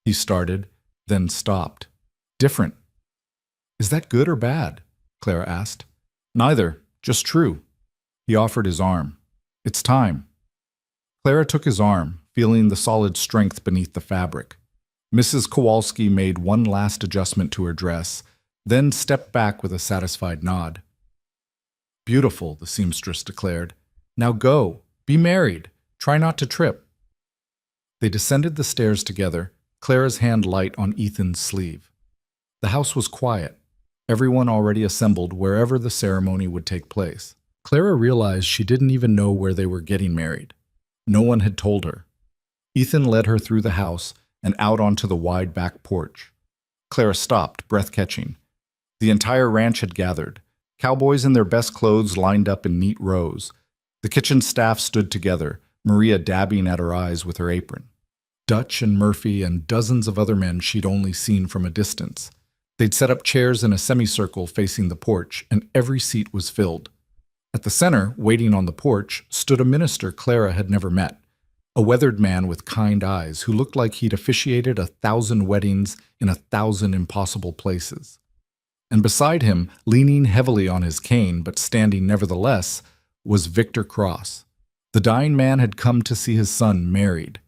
he started, then stopped. Different, Is that good or bad? Clara asked. Neither, just true. He offered his arm. It's time. Clara took his arm, feeling the solid strength beneath the fabric. Mrs. Kowalski made one last adjustment to her dress, then stepped back with a satisfied nod. Beautiful, the seamstress declared. Now go. Be married. Try not to trip. They descended the stairs together, Clara's hand light on Ethan's sleeve. The house was quiet, everyone already assembled wherever the ceremony would take place. Clara realized she didn't even know where they were getting married. No one had told her. Ethan led her through the house and out onto the wide back porch. Clara stopped, breath-catching. The entire ranch had gathered. Cowboys in their best clothes lined up in neat rows. The kitchen staff stood together, Maria dabbing at her eyes with her apron. Dutch and Murphy and dozens of other men she'd only seen from a distance. They'd set up chairs in a semicircle facing the porch, and every seat was filled. At the center, waiting on the porch, stood a minister Clara had never met, a weathered man with kind eyes who looked like he'd officiated 1,000 weddings in 1,000 impossible places. And beside him, leaning heavily on his cane but standing nevertheless, was Victor Cross. The dying man had come to see his son married,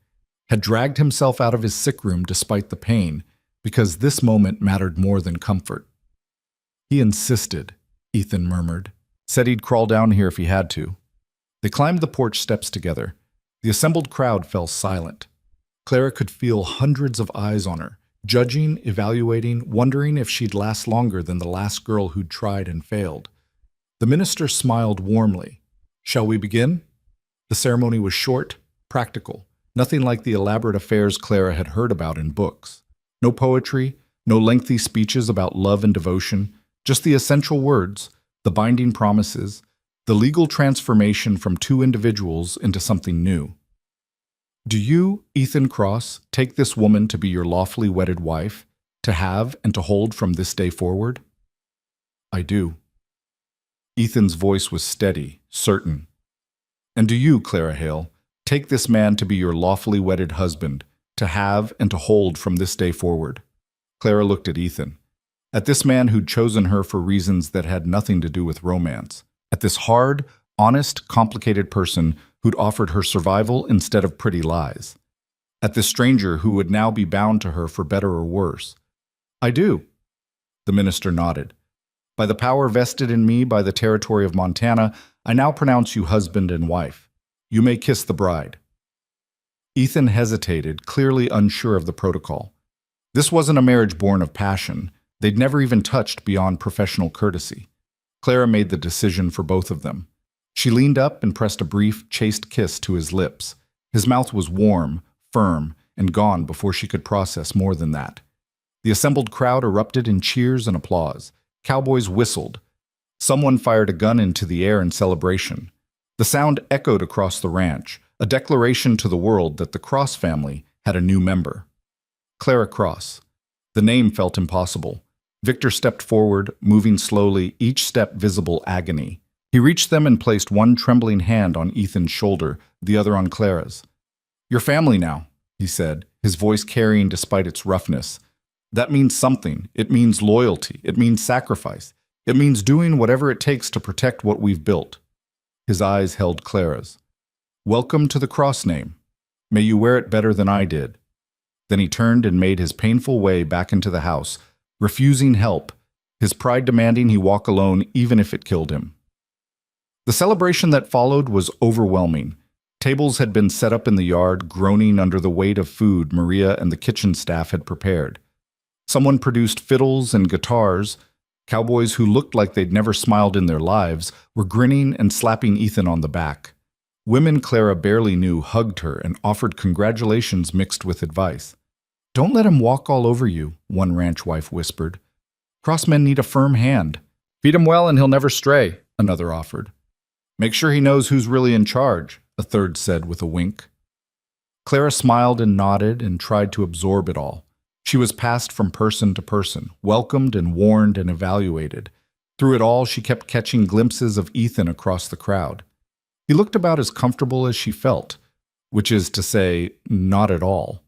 had dragged himself out of his sick room despite the pain, because this moment mattered more than comfort. He insisted, Ethan murmured. Said he'd crawl down here if he had to. They climbed the porch steps together. The assembled crowd fell silent. Clara could feel hundreds of eyes on her, judging, evaluating, wondering if she'd last longer than the last girl who'd tried and failed. The minister smiled warmly. Shall we begin? The ceremony was short, practical, nothing like the elaborate affairs Clara had heard about in books. No poetry, no lengthy speeches about love and devotion, just the essential words, the binding promises, the legal transformation from two individuals into something new. Do you, Ethan Cross, take this woman to be your lawfully wedded wife, to have and to hold from this day forward? I do. Ethan's voice was steady, certain. And do you, Clara Hale, take this man to be your lawfully wedded husband, to have and to hold from this day forward? Clara looked at Ethan. At this man who'd chosen her for reasons that had nothing to do with romance. At this hard, honest, complicated person who'd offered her survival instead of pretty lies. At this stranger who would now be bound to her for better or worse. I do. The minister nodded. By the power vested in me by the territory of Montana, I now pronounce you husband and wife. You may kiss the bride. Ethan hesitated, clearly unsure of the protocol. This wasn't a marriage born of passion. They'd never even touched beyond professional courtesy. Clara made the decision for both of them. She leaned up and pressed a brief, chaste kiss to his lips. His mouth was warm, firm, and gone before she could process more than that. The assembled crowd erupted in cheers and applause. Cowboys whistled. Someone fired a gun into the air in celebration. The sound echoed across the ranch, a declaration to the world that the Cross family had a new member. Clara Cross. The name felt impossible. Victor stepped forward, moving slowly, each step visible agony. He reached them and placed one trembling hand on Ethan's shoulder, the other on Clara's. Your family now, he said, his voice carrying despite its roughness. That means something. It means loyalty. It means sacrifice. It means doing whatever it takes to protect what we've built. His eyes held Clara's. Welcome to the Cross name. May you wear it better than I did. Then he turned and made his painful way back into the house, refusing help, his pride demanding he walk alone even if it killed him. The celebration that followed was overwhelming. Tables had been set up in the yard, groaning under the weight of food Maria and the kitchen staff had prepared. Someone produced fiddles and guitars. Cowboys who looked like they'd never smiled in their lives were grinning and slapping Ethan on the back. Women Clara barely knew hugged her and offered congratulations mixed with advice. Don't let him walk all over you, one ranch wife whispered. Crossmen need a firm hand. Feed him well and he'll never stray, another offered. Make sure he knows who's really in charge, a third said with a wink. Clara smiled and nodded and tried to absorb it all. She was passed from person to person, welcomed and warned and evaluated. Through it all, she kept catching glimpses of Ethan across the crowd. He looked about as comfortable as she felt, which is to say, not at all.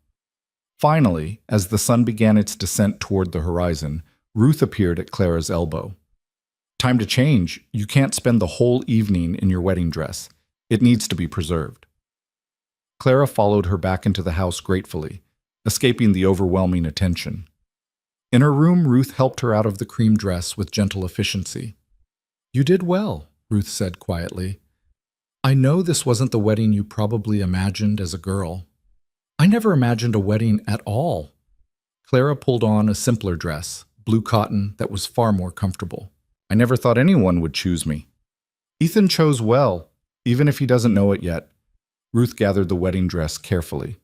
Finally, as the sun began its descent toward the horizon, Ruth appeared at Clara's elbow. Time to change. You can't spend the whole evening in your wedding dress. It needs to be preserved. Clara followed her back into the house gratefully, escaping the overwhelming attention. In her room, Ruth helped her out of the cream dress with gentle efficiency. "You did well," Ruth said quietly. "I know this wasn't the wedding you probably imagined as a girl. I never imagined a wedding at all." Clara pulled on a simpler dress, blue cotton, that was far more comfortable. "I never thought anyone would choose me." "Ethan chose well, even if he doesn't know it yet." Ruth gathered the wedding dress carefully.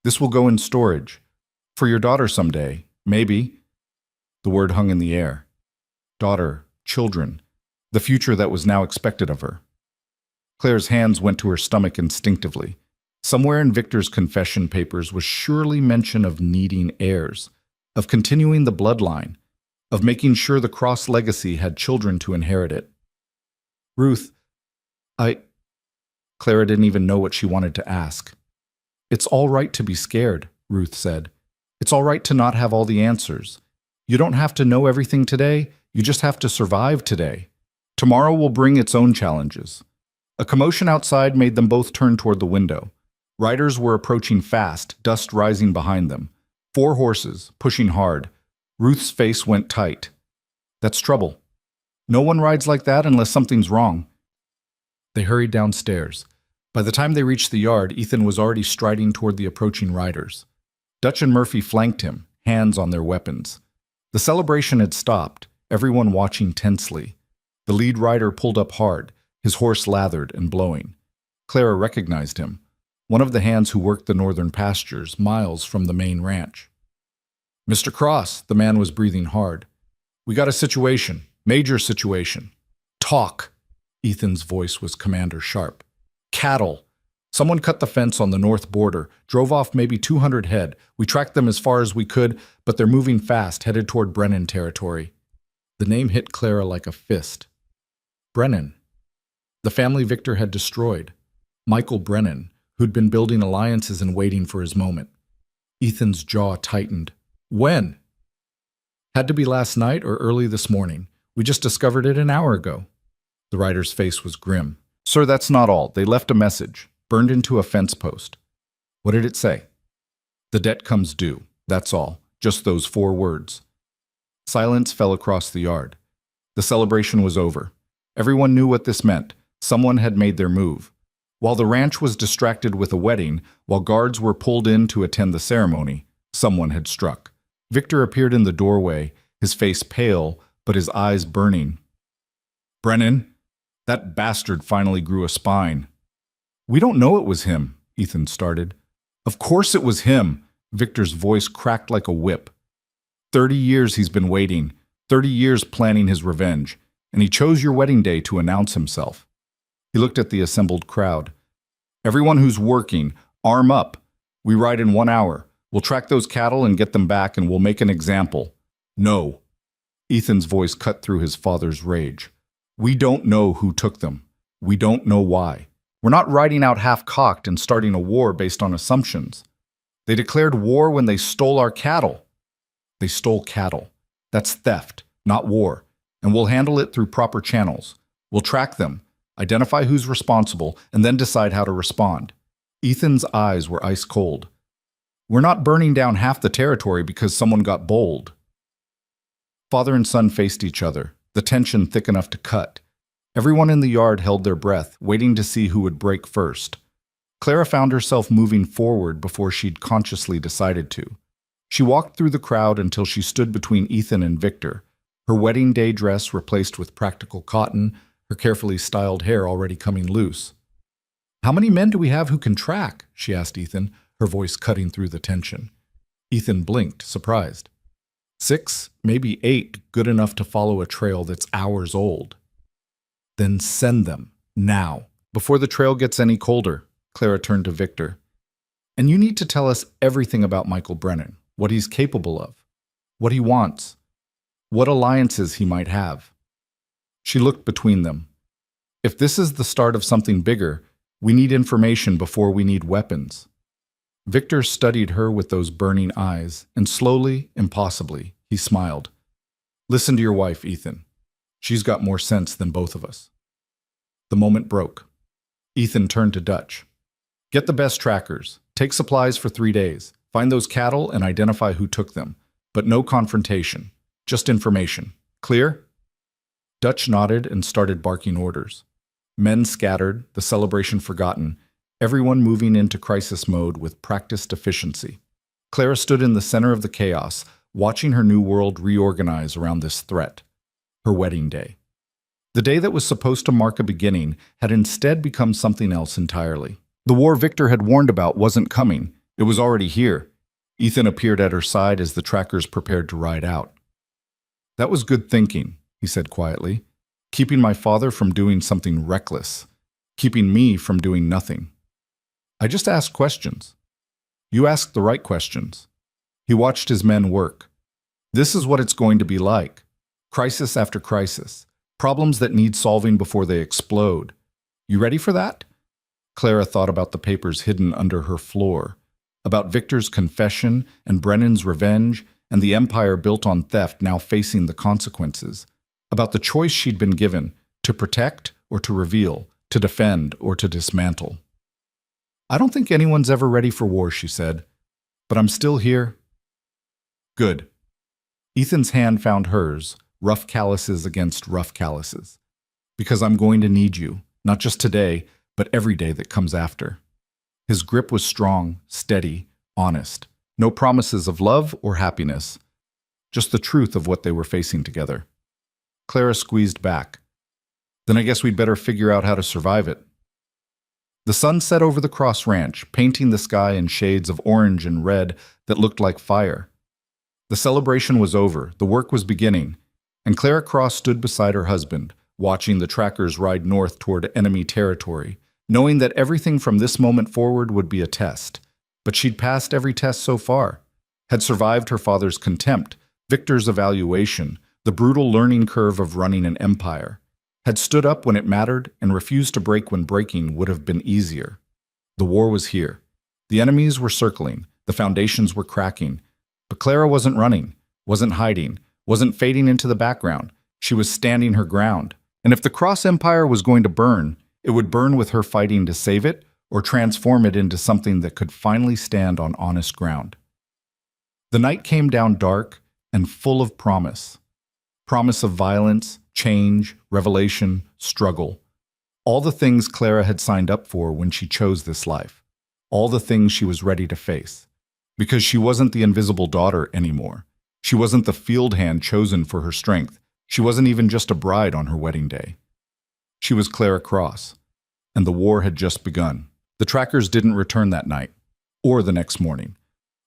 "This will go in storage. For your daughter someday, maybe." The word hung in the air. Daughter, children, the future that was now expected of her. Claire's hands went to her stomach instinctively. Somewhere in Victor's confession papers was surely mention of needing heirs, of continuing the bloodline, of making sure the Cross legacy had children to inherit it. "Ruth, Clara didn't even know what she wanted to ask. "It's all right to be scared," Ruth said. "It's all right to not have all the answers. You don't have to know everything today, you just have to survive today. Tomorrow will bring its own challenges." A commotion outside made them both turn toward the window. Riders were approaching fast, dust rising behind them. 4 horses, pushing hard. Ruth's face went tight. "That's trouble. No one rides like that unless something's wrong." They hurried downstairs. By the time they reached the yard, Ethan was already striding toward the approaching riders. Dutch and Murphy flanked him, hands on their weapons. The celebration had stopped, everyone watching tensely. The lead rider pulled up hard, his horse lathered and blowing. Clara recognized him, one of the hands who worked the northern pastures, miles from the main ranch. "Mr. Cross," the man was breathing hard. "We got a situation, major situation." "Talk!" Ethan's voice was commander sharp. "Cattle. Someone cut the fence on the north border, drove off maybe 200 head. We tracked them as far as we could, but they're moving fast, headed toward Brennan territory." The name hit Clara like a fist. Brennan. The family Victor had destroyed. Michael Brennan, who'd been building alliances and waiting for his moment. Ethan's jaw tightened. "When?" "Had to be last night or early this morning. We just discovered it an hour ago." The rider's face was grim. "Sir, that's not all. They left a message, burned into a fence post." "What did it say?" "The debt comes due. That's all. Just those 4 words." Silence fell across the yard. The celebration was over. Everyone knew what this meant. Someone had made their move. While the ranch was distracted with a wedding, while guards were pulled in to attend the ceremony, someone had struck. Victor appeared in the doorway, his face pale, but his eyes burning. "Brennan, that bastard finally grew a spine." "We don't know it was him," Ethan started. "Of course it was him." Victor's voice cracked like a whip. 30 years he's been waiting, 30 years planning his revenge, and he chose your wedding day to announce himself. He looked at the assembled crowd. "Everyone who's working, arm up. We ride in 1 hour. We'll track those cattle and get them back, and we'll make an example." "No." Ethan's voice cut through his father's rage. "We don't know who took them. We don't know why. We're not riding out half-cocked and starting a war based on assumptions. They declared war when they stole our cattle." "They stole cattle. That's theft, not war, and we'll handle it through proper channels. We'll track them, identify who's responsible, and then decide how to respond." Ethan's eyes were ice cold. "We're not burning down half the territory because someone got bold." Father and son faced each other, the tension thick enough to cut. Everyone in the yard held their breath, waiting to see who would break first. Clara found herself moving forward before she'd consciously decided to. She walked through the crowd until she stood between Ethan and Victor, her wedding day dress replaced with practical cotton, her carefully styled hair already coming loose. "How many men do we have who can track?" she asked Ethan, her voice cutting through the tension. Ethan blinked, surprised. 6, maybe 8, good enough to follow a trail that's hours old. "Then send them, now, before the trail gets any colder." Clara turned to Victor. "And you need to tell us everything about Michael Brennan, what he's capable of, what he wants, what alliances he might have." She looked between them. "If this is the start of something bigger, we need information before we need weapons." Victor studied her with those burning eyes, and slowly, impossibly, he smiled. Listen to your wife, Ethan. She's got more sense than both of us. The moment broke. Ethan turned to Dutch. Get the best trackers. Take supplies for 3 days. Find those cattle and identify who took them. But no confrontation. Just information. Clear? Dutch nodded and started barking orders. Men scattered, the celebration forgotten, everyone moving into crisis mode with practiced efficiency. Clara stood in the center of the chaos, watching her new world reorganize around this threat. Her wedding day. The day that was supposed to mark a beginning had instead become something else entirely. The war Victor had warned about wasn't coming. It was already here. Ethan appeared at her side as the trackers prepared to ride out. That was good thinking, he said quietly. Keeping my father from doing something reckless. Keeping me from doing nothing. I just asked questions. You asked the right questions. He watched his men work. This is what it's going to be like. Crisis after crisis. Problems that need solving before they explode. You ready for that? Clara thought about the papers hidden under her floor, about Victor's confession and Brennan's revenge and the empire built on theft now facing the consequences, about the choice she'd been given, to protect or to reveal, to defend or to dismantle. I don't think anyone's ever ready for war, she said, but I'm still here. Good. Ethan's hand found hers, rough calluses against rough calluses. Because I'm going to need you, not just today, but every day that comes after. His grip was strong, steady, honest. No promises of love or happiness. Just the truth of what they were facing together. Clara squeezed back. Then I guess we'd better figure out how to survive it. The sun set over the Cross Ranch, painting the sky in shades of orange and red that looked like fire. The celebration was over, the work was beginning, and Clara Cross stood beside her husband, watching the trackers ride north toward enemy territory, knowing that everything from this moment forward would be a test. But she'd passed every test so far, had survived her father's contempt, Victor's evaluation, the brutal learning curve of running an empire, had stood up when it mattered and refused to break when breaking would have been easier. The war was here. The enemies were circling, the foundations were cracking, but Clara wasn't running, wasn't hiding, wasn't fading into the background. She was standing her ground. And if the Cross Empire was going to burn, it would burn with her fighting to save it or transform it into something that could finally stand on honest ground. The night came down dark and full of promise. Promise of violence, change, revelation, struggle. All the things Clara had signed up for when she chose this life. All the things she was ready to face. Because she wasn't the invisible daughter anymore. She wasn't the field hand chosen for her strength. She wasn't even just a bride on her wedding day. She was Clara Cross, and the war had just begun. The trackers didn't return that night, or the next morning.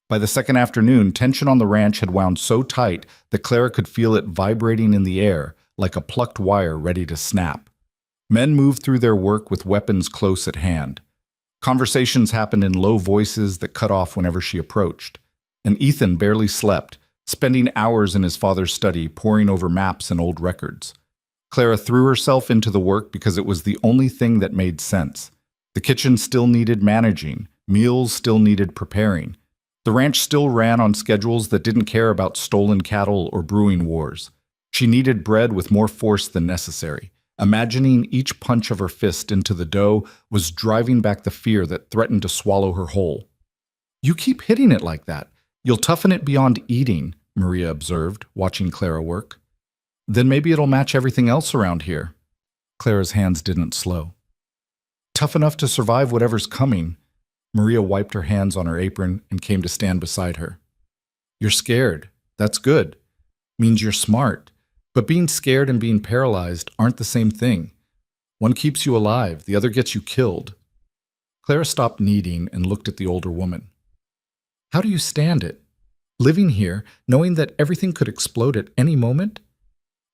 By the second afternoon, tension on the ranch had wound so tight that Clara could feel it vibrating in the air like a plucked wire ready to snap. Men moved through their work with weapons close at hand. Conversations happened in low voices that cut off whenever she approached. And Ethan barely slept, spending hours in his father's study poring over maps and old records. Clara threw herself into the work because it was the only thing that made sense. The kitchen still needed managing, meals still needed preparing. The ranch still ran on schedules that didn't care about stolen cattle or brewing wars. She kneaded bread with more force than necessary. Imagining each punch of her fist into the dough was driving back the fear that threatened to swallow her whole. You keep hitting it like that. You'll toughen it beyond eating, Maria observed, watching Clara work. Then maybe it'll match everything else around here. Clara's hands didn't slow. Tough enough to survive whatever's coming. Maria wiped her hands on her apron and came to stand beside her. You're scared. That's good. Means you're smart. But being scared and being paralyzed aren't the same thing. One keeps you alive, the other gets you killed. Clara stopped kneading and looked at the older woman. How do you stand it? Living here, knowing that everything could explode at any moment?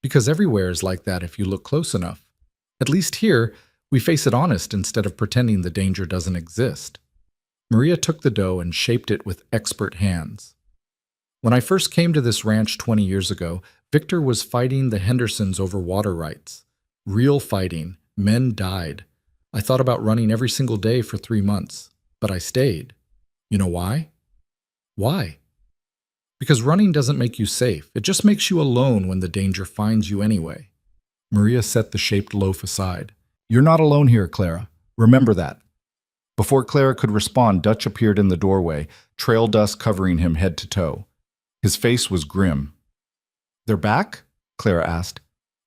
Because everywhere is like that if you look close enough. At least here, we face it honest instead of pretending the danger doesn't exist. Maria took the dough and shaped it with expert hands. When I first came to this ranch 20 years ago, Victor was fighting the Hendersons over water rights. Real fighting. Men died. I thought about running every single day for 3 months, but I stayed. You know why? Why? Because running doesn't make you safe. It just makes you alone when the danger finds you anyway. Maria set the shaped loaf aside. You're not alone here, Clara. Remember that. Before Clara could respond, Dutch appeared in the doorway, trail dust covering him head to toe. His face was grim. They're back? Clara asked.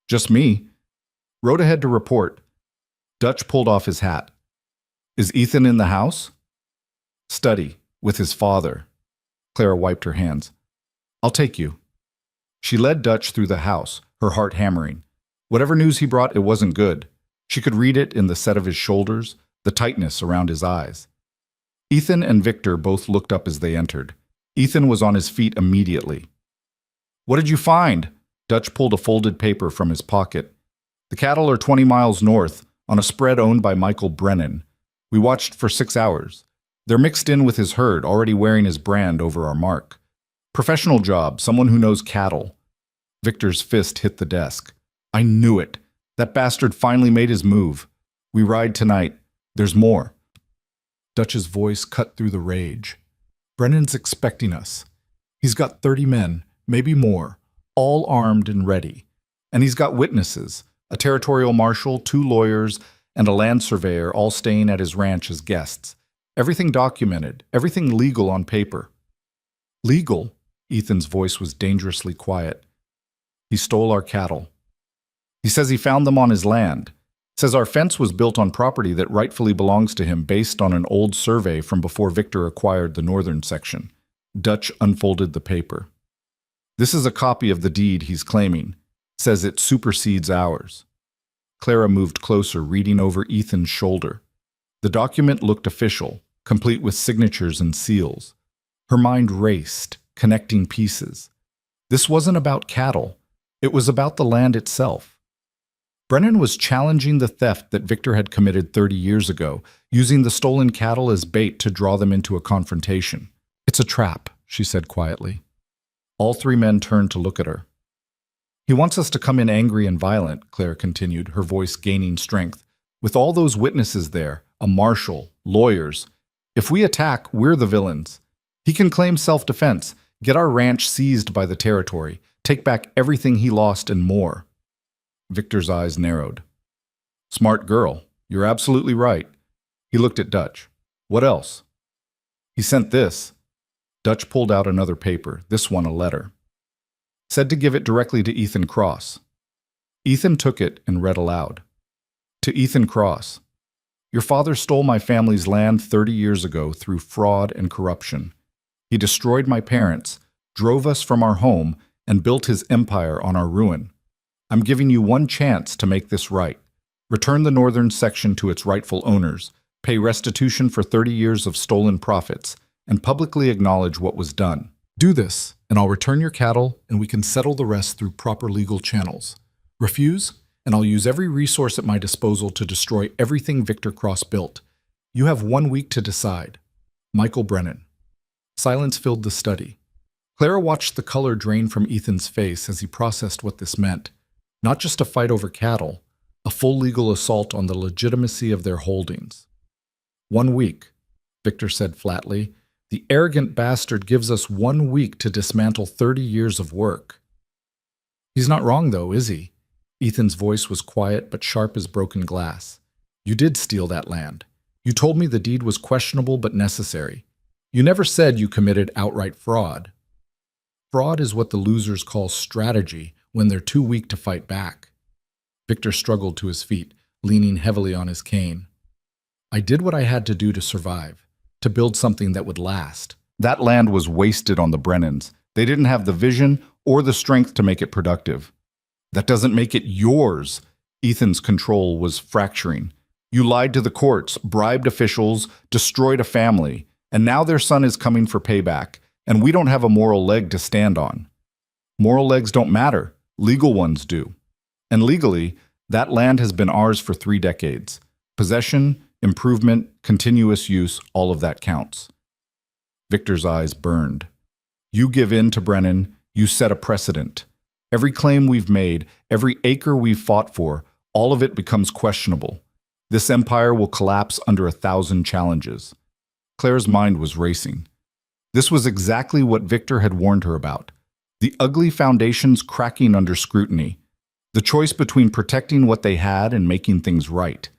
Just me. Rode ahead to report. Dutch pulled off his hat. Is Ethan in the house? Study, with his father. Clara wiped her hands. I'll take you. She led Dutch through the house, her heart hammering. Whatever news he brought, it wasn't good. She could read it in the set of his shoulders, the tightness around his eyes. Ethan and Victor both looked up as they entered. Ethan was on his feet immediately. What did you find? Dutch pulled a folded paper from his pocket. The cattle are 20 miles north, on a spread owned by Michael Brennan. We watched for 6 hours. They're mixed in with his herd, already wearing his brand over our mark. Professional job, someone who knows cattle. Victor's fist hit the desk. I knew it. That bastard finally made his move. We ride tonight. There's more. Dutch's voice cut through the rage. Brennan's expecting us. He's got 30 men, maybe more, all armed and ready. And he's got witnesses, a territorial marshal, 2 lawyers, and a land surveyor all staying at his ranch as guests. Everything documented, everything legal on paper. Legal? Ethan's voice was dangerously quiet. He stole our cattle. He says he found them on his land. Says our fence was built on property that rightfully belongs to him based on an old survey from before Victor acquired the northern section. Dutch unfolded the paper. This is a copy of the deed he's claiming. Says it supersedes ours. Clara moved closer, reading over Ethan's shoulder. The document looked official, complete with signatures and seals. Her mind raced, connecting pieces. This wasn't about cattle. It was about the land itself. Brennan was challenging the theft that Victor had committed 30 years ago, using the stolen cattle as bait to draw them into a confrontation. It's a trap, she said quietly. All 3 men turned to look at her. He wants us to come in angry and violent, Claire continued, her voice gaining strength. With all those witnesses there, a marshal, lawyers. If we attack, we're the villains. He can claim self-defense, get our ranch seized by the territory, take back everything he lost and more. Victor's eyes narrowed. Smart girl. You're absolutely right. He looked at Dutch. What else? He sent this. Dutch pulled out another paper, this one a letter. Said to give it directly to Ethan Cross. Ethan took it and read aloud. To Ethan Cross. Your father stole my family's land 30 years ago through fraud and corruption. He destroyed my parents, drove us from our home, and built his empire on our ruin. I'm giving you one chance to make this right. Return the northern section to its rightful owners, pay restitution for 30 years of stolen profits, and publicly acknowledge what was done. Do this, and I'll return your cattle, and we can settle the rest through proper legal channels. Refuse, and I'll use every resource at my disposal to destroy everything Victor Cross built. You have 1 week to decide. Michael Brennan. Silence filled the study. Clara watched the color drain from Ethan's face as he processed what this meant. Not just a fight over cattle, a full legal assault on the legitimacy of their holdings. 1 week, Victor said flatly. The arrogant bastard gives us 1 week to dismantle 30 years of work. He's not wrong, though, is he? Ethan's voice was quiet but sharp as broken glass. You did steal that land. You told me the deed was questionable but necessary. You never said you committed outright fraud. Fraud is what the losers call strategy when they're too weak to fight back. Victor struggled to his feet, leaning heavily on his cane. I did what I had to do to survive, to build something that would last. That land was wasted on the Brennans. They didn't have the vision or the strength to make it productive. That doesn't make it yours. Ethan's control was fracturing. You lied to the courts, bribed officials, destroyed a family, and now their son is coming for payback, and we don't have a moral leg to stand on. Moral legs don't matter. Legal ones do. And legally, that land has been ours for 3 decades. Possession, improvement, continuous use, all of that counts. Victor's eyes burned. You give in to Brennan, you set a precedent. Every claim we've made, every acre we've fought for, all of it becomes questionable. This empire will collapse under 1,000 challenges. Claire's mind was racing. This was exactly what Victor had warned her about. The ugly foundations cracking under scrutiny. The choice between protecting what they had and making things right.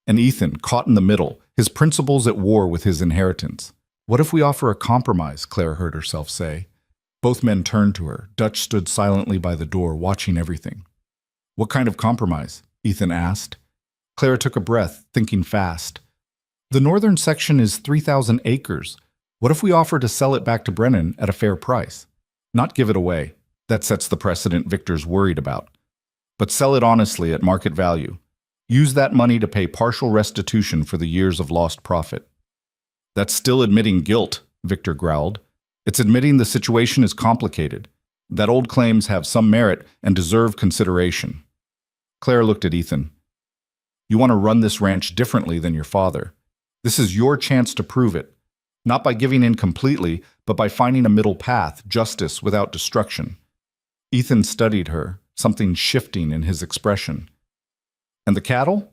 And Ethan, caught in the middle, his principles at war with his inheritance. What if we offer a compromise, Claire heard herself say. Both men turned to her. Dutch stood silently by the door, watching everything. What kind of compromise? Ethan asked. Clara took a breath, thinking fast. The northern section is 3,000 acres. What if we offer to sell it back to Brennan at a fair price? Not give it away. That sets the precedent Victor's worried about. But sell it honestly at market value. Use that money to pay partial restitution for the years of lost profit. That's still admitting guilt, Victor growled. It's admitting the situation is complicated, that old claims have some merit and deserve consideration. Claire looked at Ethan. You want to run this ranch differently than your father. This is your chance to prove it, not by giving in completely, but by finding a middle path, justice without destruction. Ethan studied her, something shifting in his expression. And the cattle?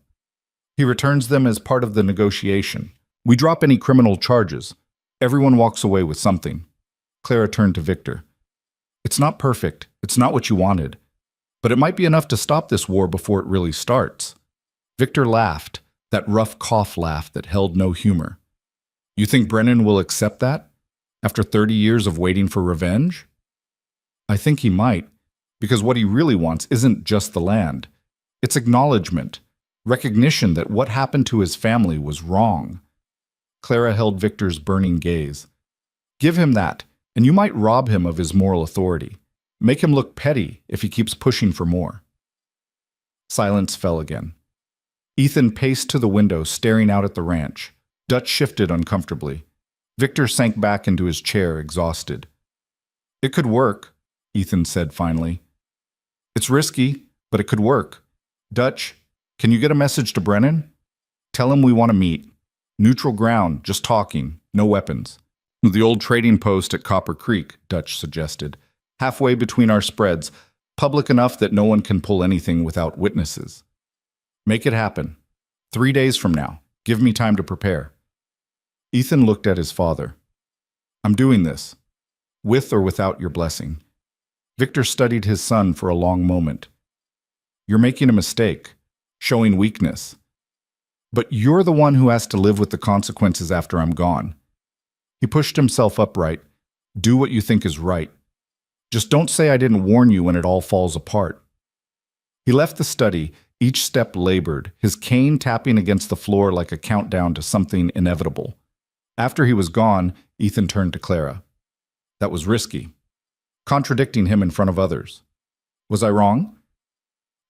He returns them as part of the negotiation. We drop any criminal charges. Everyone walks away with something. Clara turned to Victor. It's not perfect. It's not what you wanted. But it might be enough to stop this war before it really starts. Victor laughed, that rough cough laugh that held no humor. You think Brennan will accept that? After 30 years of waiting for revenge? I think he might, because what he really wants isn't just the land. It's acknowledgement, recognition that what happened to his family was wrong. Clara held Victor's burning gaze. Give him that, and you might rob him of his moral authority. Make him look petty if he keeps pushing for more. Silence fell again. Ethan paced to the window, staring out at the ranch. Dutch shifted uncomfortably. Victor sank back into his chair, exhausted. It could work, Ethan said finally. It's risky, but it could work. Dutch, can you get a message to Brennan? Tell him we want to meet. Neutral ground, just talking, no weapons. The old trading post at Copper Creek, Dutch suggested. Halfway between our spreads, public enough that no one can pull anything without witnesses. Make it happen. 3 days from now. Give me time to prepare. Ethan looked at his father. I'm doing this, with or without your blessing. Victor studied his son for a long moment. You're making a mistake, showing weakness. But you're the one who has to live with the consequences after I'm gone. He pushed himself upright. Do what you think is right. Just don't say I didn't warn you when it all falls apart. He left the study, each step labored, his cane tapping against the floor like a countdown to something inevitable. After he was gone, Ethan turned to Clara. That was risky. Contradicting him in front of others. Was I wrong?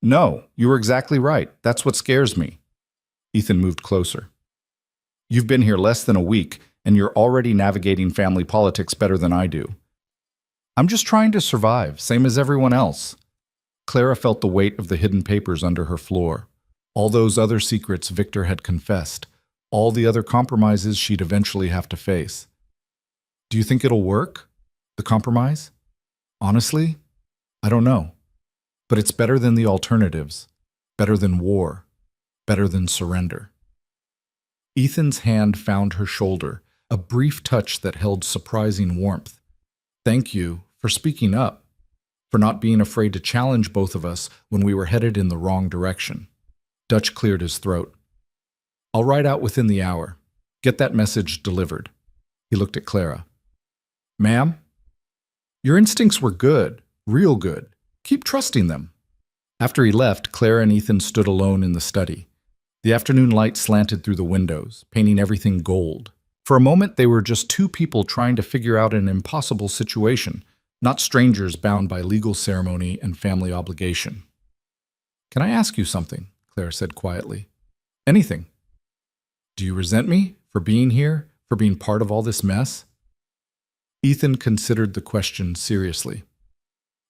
No, you were exactly right. That's what scares me. Ethan moved closer. You've been here less than a week, and you're already navigating family politics better than I do. I'm just trying to survive, same as everyone else. Clara felt the weight of the hidden papers under her floor. All those other secrets Victor had confessed. All the other compromises she'd eventually have to face. Do you think it'll work? The compromise? Honestly, I don't know. But it's better than the alternatives. Better than war. Better than surrender. Ethan's hand found her shoulder, a brief touch that held surprising warmth. Thank you for speaking up, for not being afraid to challenge both of us when we were headed in the wrong direction. Dutch cleared his throat. I'll ride out within the hour. Get that message delivered. He looked at Clara. Ma'am? Your instincts were good, real good. Keep trusting them. After he left, Clara and Ethan stood alone in the study. The afternoon light slanted through the windows, painting everything gold. For a moment, they were just two people trying to figure out an impossible situation, not strangers bound by legal ceremony and family obligation. Can I ask you something? Clara said quietly. Anything. Do you resent me for being here, for being part of all this mess? Ethan considered the question seriously.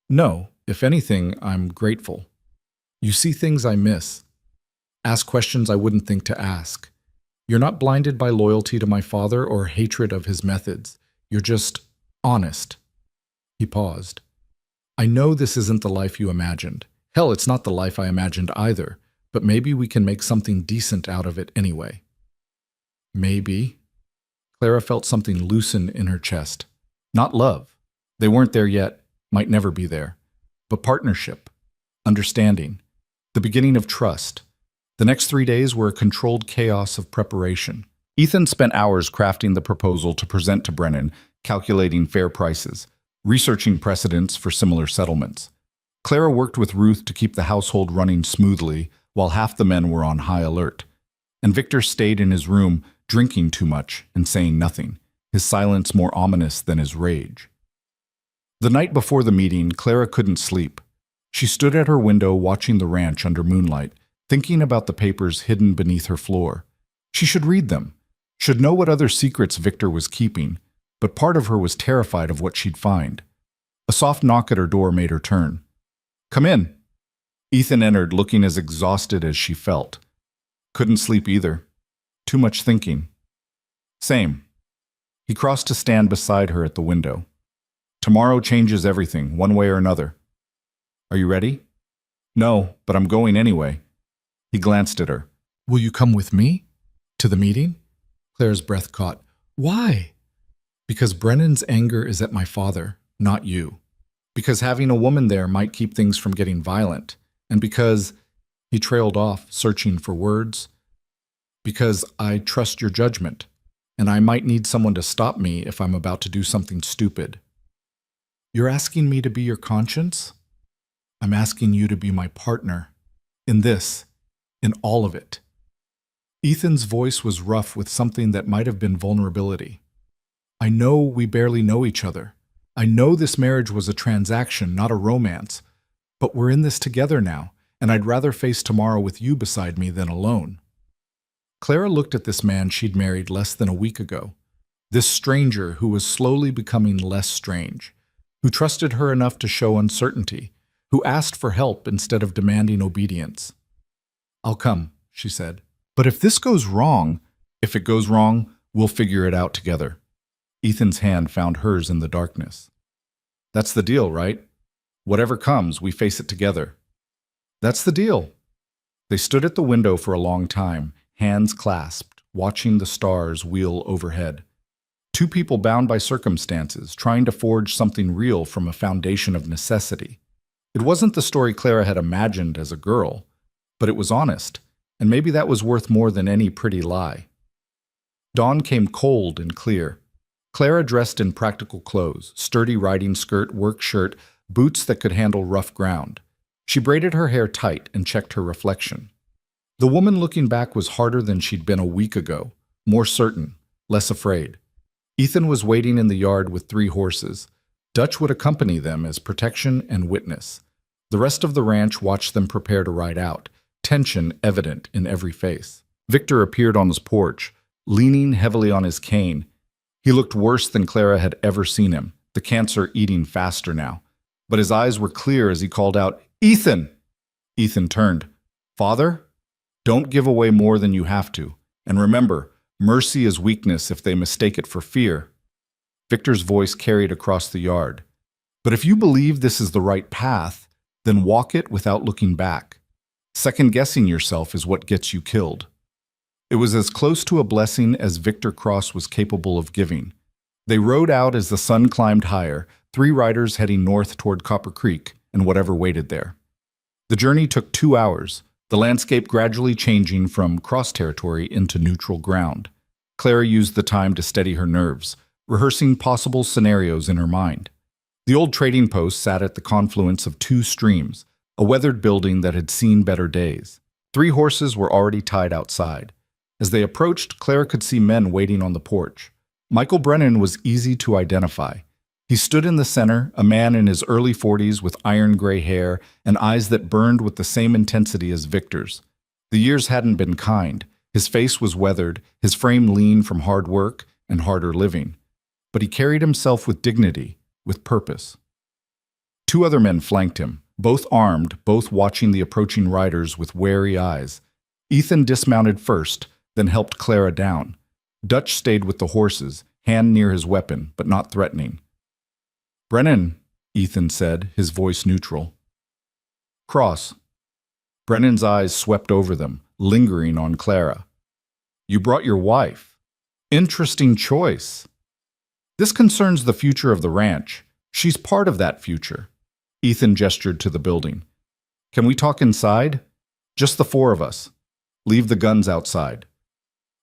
No, if anything, I'm grateful. You see things I miss. Ask questions I wouldn't think to ask. You're not blinded by loyalty to my father or hatred of his methods. You're just honest. He paused. I know this isn't the life you imagined. Hell, it's not the life I imagined either, but maybe we can make something decent out of it anyway. Maybe. Clara felt something loosen in her chest. Not love. They weren't there yet, might never be there. But partnership, understanding, the beginning of trust. The next 3 days were a controlled chaos of preparation. Ethan spent hours crafting the proposal to present to Brennan, calculating fair prices, researching precedents for similar settlements. Clara worked with Ruth to keep the household running smoothly while half the men were on high alert. And Victor stayed in his room, drinking too much and saying nothing, his silence more ominous than his rage. The night before the meeting, Clara couldn't sleep. She stood at her window watching the ranch under moonlight, thinking about the papers hidden beneath her floor. She should read them, should know what other secrets Victor was keeping, but part of her was terrified of what she'd find. A soft knock at her door made her turn. "Come in." Ethan entered, looking as exhausted as she felt. Couldn't sleep either. Too much thinking. Same. He crossed to stand beside her at the window. "Tomorrow changes everything, one way or another. Are you ready?" "No, but I'm going anyway." He glanced at her. "Will you come with me? To the meeting?" Claire's breath caught. "Why?" "Because Brennan's anger is at my father, not you. Because having a woman there might keep things from getting violent. And because," he trailed off, searching for words, "because I trust your judgment, and I might need someone to stop me if I'm about to do something stupid." "You're asking me to be your conscience?" "I'm asking you to be my partner. In this. In all of it." Ethan's voice was rough with something that might have been vulnerability. "I know we barely know each other. I know this marriage was a transaction, not a romance. But we're in this together now, and I'd rather face tomorrow with you beside me than alone." Clara looked at this man she'd married less than a week ago. This stranger who was slowly becoming less strange, who trusted her enough to show uncertainty, who asked for help instead of demanding obedience. "I'll come," she said. "But if this goes wrong, if it goes wrong, we'll figure it out together." Ethan's hand found hers in the darkness. "That's the deal, right? Whatever comes, we face it together." "That's the deal." They stood at the window for a long time, hands clasped, watching the stars wheel overhead. Two people bound by circumstances, trying to forge something real from a foundation of necessity. It wasn't the story Clara had imagined as a girl, but it was honest, and maybe that was worth more than any pretty lie. Dawn came cold and clear. Clara dressed in practical clothes, sturdy riding skirt, work shirt, boots that could handle rough ground. She braided her hair tight and checked her reflection. The woman looking back was harder than she'd been a week ago, more certain, less afraid. Ethan was waiting in the yard with 3 horses. Dutch would accompany them as protection and witness. The rest of the ranch watched them prepare to ride out, tension evident in every face. Victor appeared on his porch, leaning heavily on his cane. He looked worse than Clara had ever seen him, the cancer eating faster now. But his eyes were clear as he called out, "Ethan!" Ethan turned. "Father? Don't give away more than you have to. And remember, mercy is weakness if they mistake it for fear." Victor's voice carried across the yard. "But if you believe this is the right path, then walk it without looking back. Second-guessing yourself is what gets you killed." It was as close to a blessing as Victor Cross was capable of giving. They rode out as the sun climbed higher, 3 riders heading north toward Copper Creek and whatever waited there. The journey took 2 hours, the landscape gradually changing from cross territory into neutral ground. Clara used the time to steady her nerves, rehearsing possible scenarios in her mind. The old trading post sat at the confluence of 2 streams, a weathered building that had seen better days. 3 horses were already tied outside. As they approached, Clara could see men waiting on the porch. Michael Brennan was easy to identify. He stood in the center, a man in his early 40s with iron gray hair and eyes that burned with the same intensity as Victor's. The years hadn't been kind. His face was weathered, his frame lean from hard work and harder living. But he carried himself with dignity, with purpose. 2 other men flanked him, both armed, both watching the approaching riders with wary eyes. Ethan dismounted first, then helped Clara down. Dutch stayed with the horses, hand near his weapon, but not threatening. "Brennan," Ethan said, his voice neutral. "Cross." Brennan's eyes swept over them, lingering on Clara. "You brought your wife. Interesting choice." This concerns the future of the ranch. She's part of that future. Ethan gestured to the building. Can we talk inside? Just the four of us. Leave the guns outside.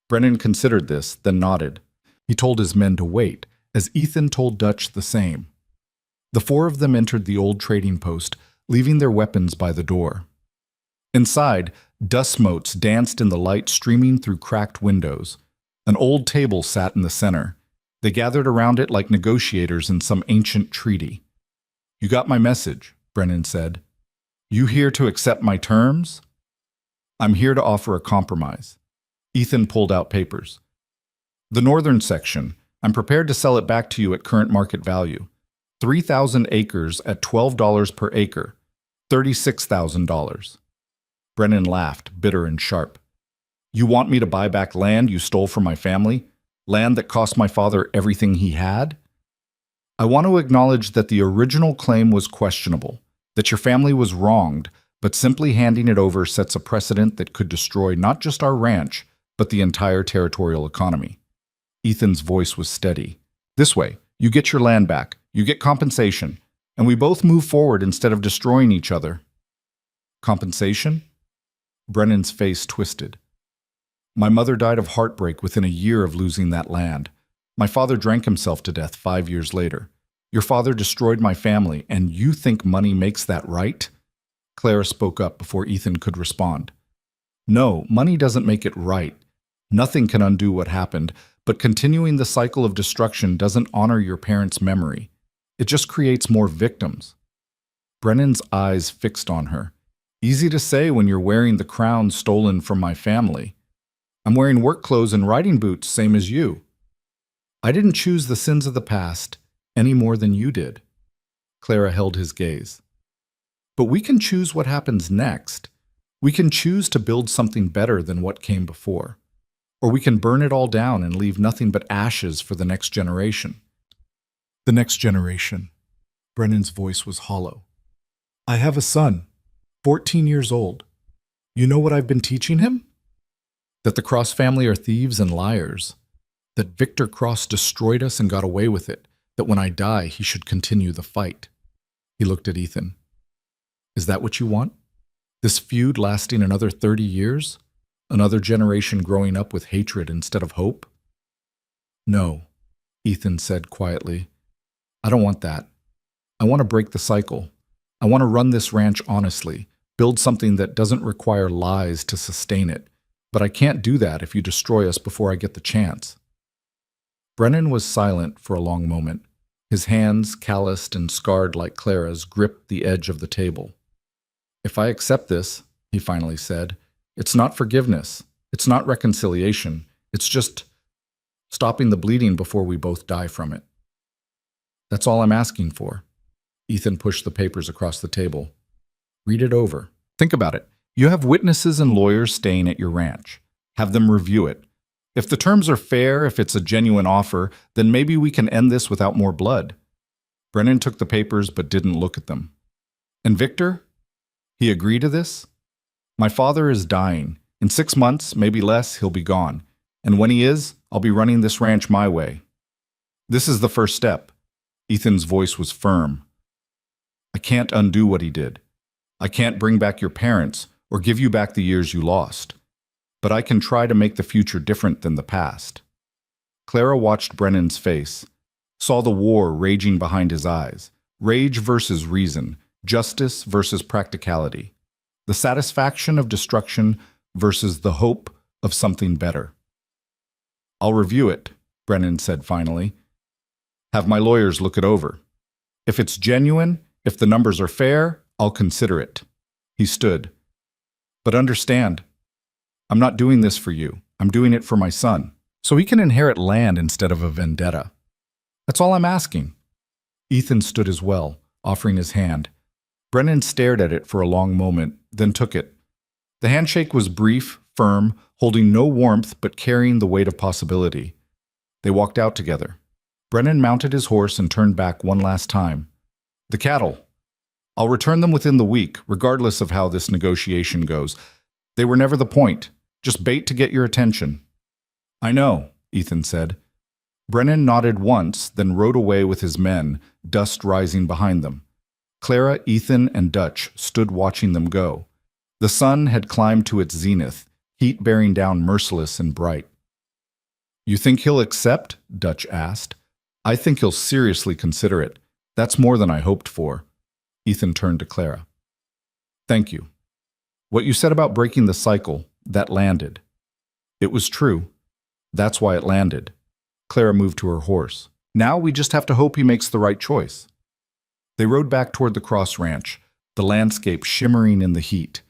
Brennan considered this, then nodded. He told his men to wait, as Ethan told Dutch the same. The four of them entered the old trading post, leaving their weapons by the door. Inside, dust motes danced in the light streaming through cracked windows. An old table sat in the center. They gathered around it like negotiators in some ancient treaty. You got my message, Brennan said. You here to accept my terms? I'm here to offer a compromise. Ethan pulled out papers. The northern section, I'm prepared to sell it back to you at current market value. 3,000 acres at $12 per acre, $36,000. Brennan laughed, bitter and sharp. You want me to buy back land you stole from my family? Land that cost my father everything he had? I want to acknowledge that the original claim was questionable, that your family was wronged, but simply handing it over sets a precedent that could destroy not just our ranch, but the entire territorial economy. Ethan's voice was steady. This way, you get your land back, you get compensation, and we both move forward instead of destroying each other. Compensation? Brennan's face twisted. My mother died of heartbreak within a year of losing that land. My father drank himself to death 5 years later. Your father destroyed my family, and you think money makes that right? Clara spoke up before Ethan could respond. No, money doesn't make it right. Nothing can undo what happened, but continuing the cycle of destruction doesn't honor your parents' memory. It just creates more victims. Brennan's eyes fixed on her. Easy to say when you're wearing the crown stolen from my family. I'm wearing work clothes and riding boots, same as you. I didn't choose the sins of the past any more than you did. Clara held his gaze. But we can choose what happens next. We can choose to build something better than what came before. Or we can burn it all down and leave nothing but ashes for the next generation. The next generation. Brennan's voice was hollow. I have a son, 14 years old. You know what I've been teaching him? That the Cross family are thieves and liars. That Victor Cross destroyed us and got away with it. That when I die, he should continue the fight. He looked at Ethan. Is that what you want? This feud lasting another 30 years? Another generation growing up with hatred instead of hope? No, Ethan said quietly. I don't want that. I want to break the cycle. I want to run this ranch honestly, build something that doesn't require lies to sustain it. But I can't do that if you destroy us before I get the chance. Brennan was silent for a long moment. His hands, calloused and scarred like Clara's, gripped the edge of the table. If I accept this, he finally said, it's not forgiveness. It's not reconciliation. It's just stopping the bleeding before we both die from it. That's all I'm asking for. Ethan pushed the papers across the table. Read it over. Think about it. You have witnesses and lawyers staying at your ranch. Have them review it. If the terms are fair, if it's a genuine offer, then maybe we can end this without more blood. Brennan took the papers but didn't look at them. And Victor? He agreed to this? My father is dying. In 6 months, maybe less, he'll be gone. And when he is, I'll be running this ranch my way. This is the first step. Ethan's voice was firm. I can't undo what he did. I can't bring back your parents or give you back the years you lost. But I can try to make the future different than the past. Clara watched Brennan's face, saw the war raging behind his eyes, rage versus reason, justice versus practicality, the satisfaction of destruction versus the hope of something better. I'll review it, Brennan said finally. Have my lawyers look it over. If it's genuine, if the numbers are fair, I'll consider it. He stood. But understand, I'm not doing this for you. I'm doing it for my son, so he can inherit land instead of a vendetta. That's all I'm asking. Ethan stood as well, offering his hand. Brennan stared at it for a long moment, then took it. The handshake was brief, firm, holding no warmth but carrying the weight of possibility. They walked out together. Brennan mounted his horse and turned back one last time. The cattle. I'll return them within the week, regardless of how this negotiation goes. They were never the point, just bait to get your attention. I know, Ethan said. Brennan nodded once, then rode away with his men, dust rising behind them. Clara, Ethan, and Dutch stood watching them go. The sun had climbed to its zenith, heat bearing down merciless and bright. "You think he'll accept?" Dutch asked. "I think he'll seriously consider it. That's more than I hoped for." Ethan turned to Clara. "Thank you. What you said about breaking the cycle, that landed. It was true. That's why it landed." Clara moved to her horse. "Now we just have to hope he makes the right choice." They rode back toward the Cross Ranch, the landscape shimmering in the heat.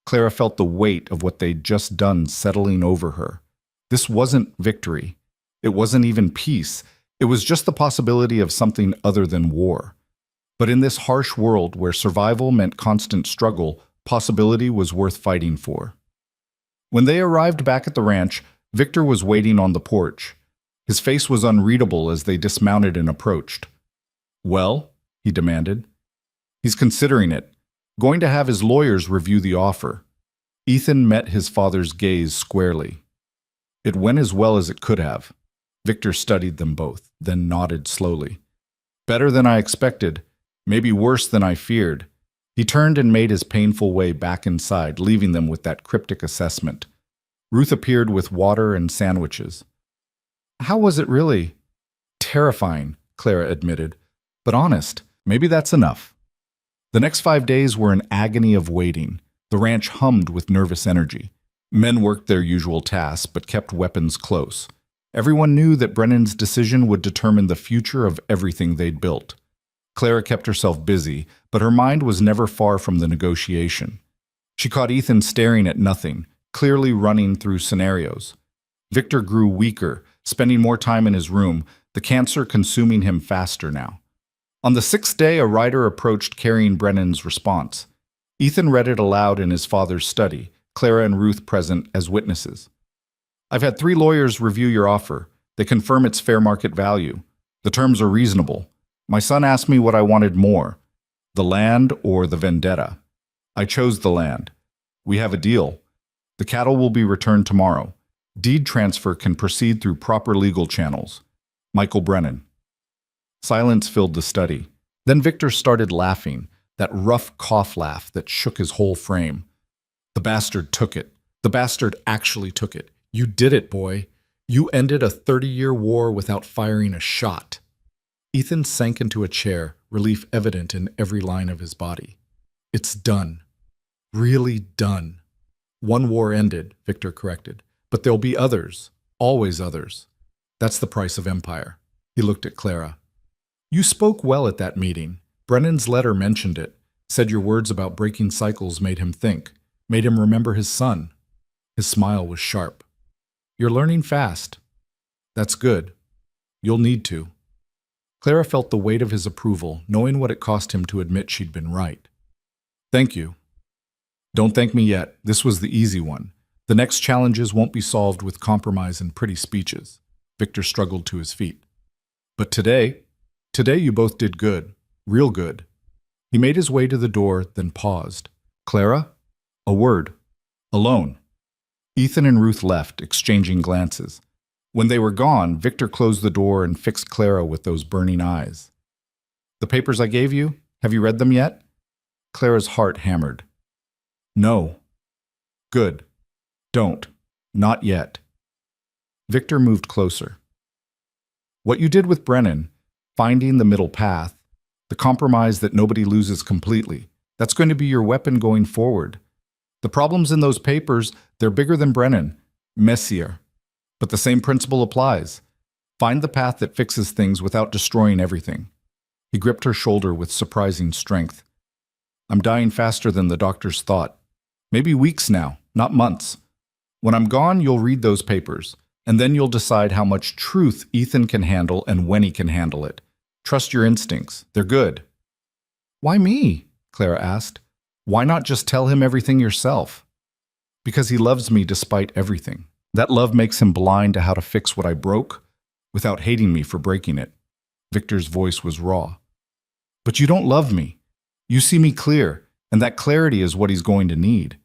Clara felt the weight of what they'd just done settling over her. This wasn't victory. It wasn't even peace. It was just the possibility of something other than war. But in this harsh world where survival meant constant struggle, possibility was worth fighting for. When they arrived back at the ranch, Victor was waiting on the porch. His face was unreadable as they dismounted and approached. "Well?" he demanded. "He's considering it. Going to have his lawyers review the offer." Ethan met his father's gaze squarely. "It went as well as it could have." Victor studied them both, then nodded slowly. "Better than I expected. Maybe worse than I feared." He turned and made his painful way back inside, leaving them with that cryptic assessment. Ruth appeared with water and sandwiches. "How was it really?" "Terrifying," Clara admitted. "But honest, maybe that's enough." The next 5 days were an agony of waiting. The ranch hummed with nervous energy. Men worked their usual tasks, but kept weapons close. Everyone knew that Brennan's decision would determine the future of everything they'd built. Clara kept herself busy, but her mind was never far from the negotiation. She caught Ethan staring at nothing, clearly running through scenarios. Victor grew weaker, spending more time in his room, the cancer consuming him faster now. On the 6th day, a rider approached carrying Brennan's response. Ethan read it aloud in his father's study, Clara and Ruth present as witnesses. "I've had 3 lawyers review your offer. They confirm its fair market value. The terms are reasonable. My son asked me what I wanted more, the land or the vendetta. I chose the land. We have a deal. The cattle will be returned tomorrow. Deed transfer can proceed through proper legal channels. Michael Brennan." Silence filled the study. Then Victor started laughing, that rough cough laugh that shook his whole frame. "The bastard took it. The bastard actually took it. You did it, boy. You ended a 30-year war without firing a shot." Ethan sank into a chair, relief evident in every line of his body. "It's done. Really done. One war ended," Victor corrected. "But there'll be others. Always others. That's the price of empire." He looked at Clara. "You spoke well at that meeting. Brennan's letter mentioned it. Said your words about breaking cycles made him think. Made him remember his son." His smile was sharp. "You're learning fast. That's good. You'll need to." Clara felt the weight of his approval, knowing what it cost him to admit she'd been right. "Thank you." "Don't thank me yet. This was the easy one. The next challenges won't be solved with compromise and pretty speeches." Victor struggled to his feet. "But today you both did good. Real good." He made his way to the door, then paused. "Clara? A word. Alone." Ethan and Ruth left, exchanging glances. When they were gone, Victor closed the door and fixed Clara with those burning eyes. "The papers I gave you, have you read them yet?" Clara's heart hammered. "No." "Good. Don't. Not yet." Victor moved closer. "What you did with Brennan, finding the middle path, the compromise that nobody loses completely, that's going to be your weapon going forward. The problems in those papers, they're bigger than Brennan, messier. But the same principle applies. Find the path that fixes things without destroying everything." He gripped her shoulder with surprising strength. "I'm dying faster than the doctors thought. Maybe weeks now, not months. When I'm gone, you'll read those papers, and then you'll decide how much truth Ethan can handle and when he can handle it. Trust your instincts. They're good." "Why me?" Clara asked. "Why not just tell him everything yourself?" "Because he loves me despite everything. That love makes him blind to how to fix what I broke without hating me for breaking it." Victor's voice was raw. "But you don't love me. You see me clear, and that clarity is what he's going to need."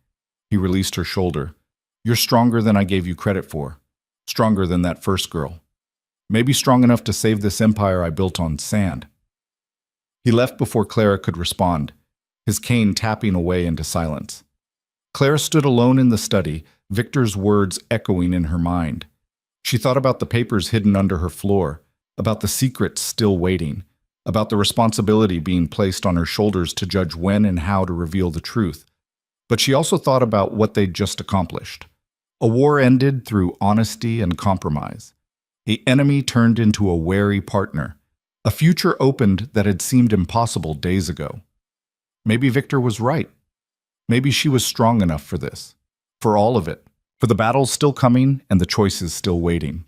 He released her shoulder. "You're stronger than I gave you credit for. Stronger than that first girl." Maybe strong enough to save this empire I built on sand. He left before Clara could respond, his cane tapping away into silence. Clara stood alone in the study, Victor's words echoing in her mind. She thought about the papers hidden under her floor, about the secrets still waiting, about the responsibility being placed on her shoulders to judge when and how to reveal the truth. But she also thought about what they'd just accomplished. A war ended through honesty and compromise. The enemy turned into a wary partner. A future opened that had seemed impossible days ago. Maybe Victor was right. Maybe she was strong enough for this. For all of it. For the battles still coming and the choices still waiting.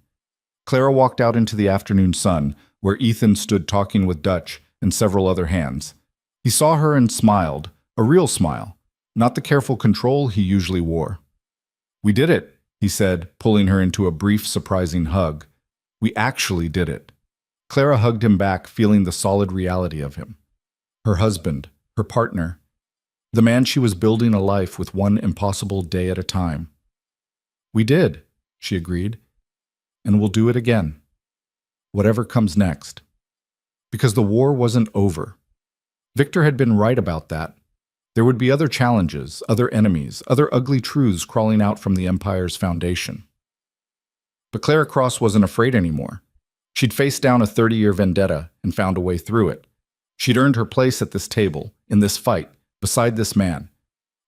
Clara walked out into the afternoon sun, where Ethan stood talking with Dutch and several other hands. He saw her and smiled, a real smile, not the careful control he usually wore. "We did it," he said, pulling her into a brief, surprising hug. "We actually did it." Clara hugged him back, feeling the solid reality of him. Her husband, her partner, the man she was building a life with one impossible day at a time. "We did," she agreed, "and we'll do it again. Whatever comes next." Because the war wasn't over. Victor had been right about that. There would be other challenges, other enemies, other ugly truths crawling out from the Empire's foundation. But Clara Cross wasn't afraid anymore. She'd faced down a 30-year vendetta and found a way through it. She'd earned her place at this table, in this fight, beside this man.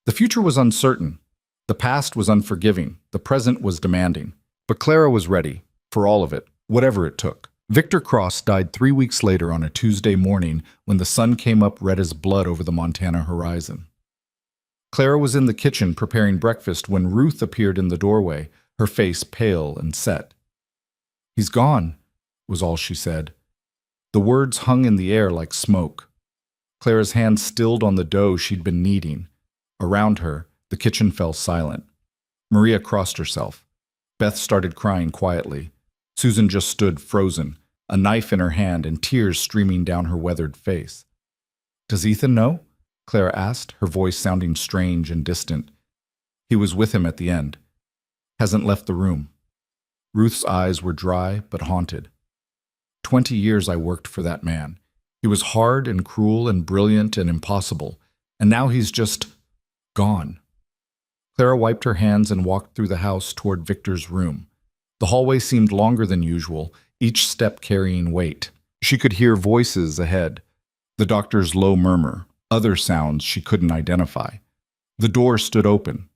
The future was uncertain. The past was unforgiving. The present was demanding. But Clara was ready, for all of it, whatever it took. Victor Cross died 3 weeks later on a Tuesday morning when the sun came up red as blood over the Montana horizon. Clara was in the kitchen preparing breakfast when Ruth appeared in the doorway, her face pale and set. "He's gone," was all she said. The words hung in the air like smoke. Clara's hand stilled on the dough she'd been kneading. Around her, the kitchen fell silent. Maria crossed herself. Beth started crying quietly. Susan just stood frozen, a knife in her hand and tears streaming down her weathered face. "Does Ethan know?" Clara asked, her voice sounding strange and distant. "He was with him at the end. Hasn't left the room." Ruth's eyes were dry but haunted. 20 years I worked for that man. He was hard and cruel and brilliant and impossible, and now he's just gone. Clara wiped her hands and walked through the house toward Victor's room. The hallway seemed longer than usual, each step carrying weight. She could hear voices ahead, the doctor's low murmur, other sounds she couldn't identify. The door stood open.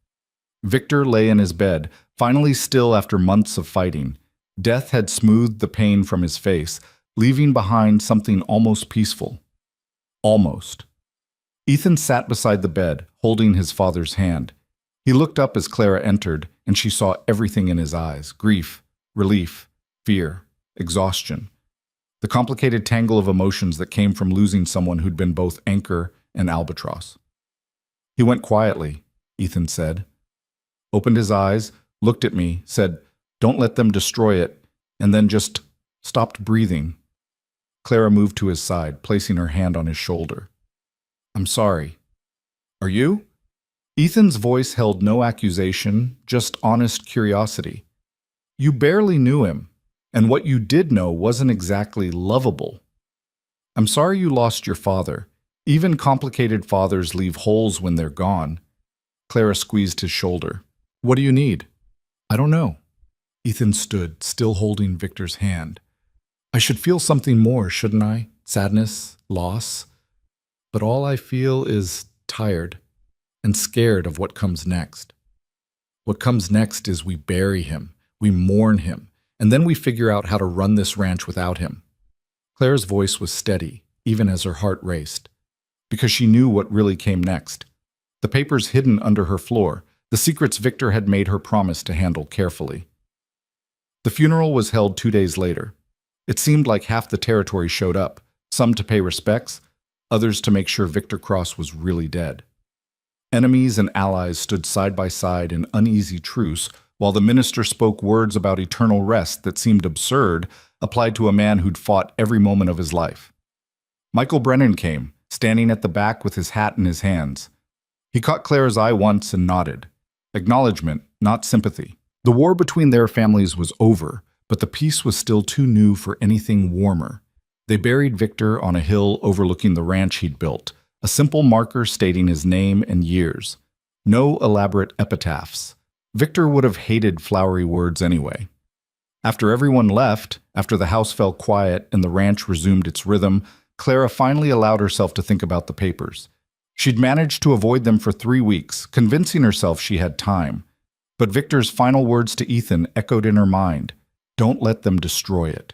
Victor lay in his bed, finally still after months of fighting. Death had smoothed the pain from his face, leaving behind something almost peaceful. Almost. Ethan sat beside the bed, holding his father's hand. He looked up as Clara entered, and she saw everything in his eyes: grief, relief, fear, exhaustion. The complicated tangle of emotions that came from losing someone who'd been both anchor and albatross. "He went quietly," Ethan said. Opened his eyes, looked at me, said, "Don't let them destroy it," and then just stopped breathing. Clara moved to his side, placing her hand on his shoulder. "I'm sorry." "Are you?" Ethan's voice held no accusation, just honest curiosity. "You barely knew him, and what you did know wasn't exactly lovable. I'm sorry you lost your father. Even complicated fathers leave holes when they're gone." Clara squeezed his shoulder. "What do you need?" "I don't know." Ethan stood, still holding Victor's hand. "I should feel something more, shouldn't I? Sadness, loss. But all I feel is tired and scared of what comes next. What comes next is we bury him, we mourn him, and then we figure out how to run this ranch without him." Clara's voice was steady, even as her heart raced, because she knew what really came next. The papers hidden under her floor, the secrets Victor had made her promise to handle carefully. The funeral was held 2 days later. It seemed like half the territory showed up, some to pay respects, others to make sure Victor Cross was really dead. Enemies and allies stood side by side in uneasy truce, while the minister spoke words about eternal rest that seemed absurd, applied to a man who'd fought every moment of his life. Michael Brennan came, standing at the back with his hat in his hands. He caught Clara's eye once and nodded. Acknowledgement, not sympathy. The war between their families was over, but the peace was still too new for anything warmer. They buried Victor on a hill overlooking the ranch he'd built, a simple marker stating his name and years. No elaborate epitaphs. Victor would have hated flowery words anyway. After everyone left, after the house fell quiet and the ranch resumed its rhythm, Clara finally allowed herself to think about the papers. She'd managed to avoid them for 3 weeks, convincing herself she had time. But Victor's final words to Ethan echoed in her mind. Don't let them destroy it.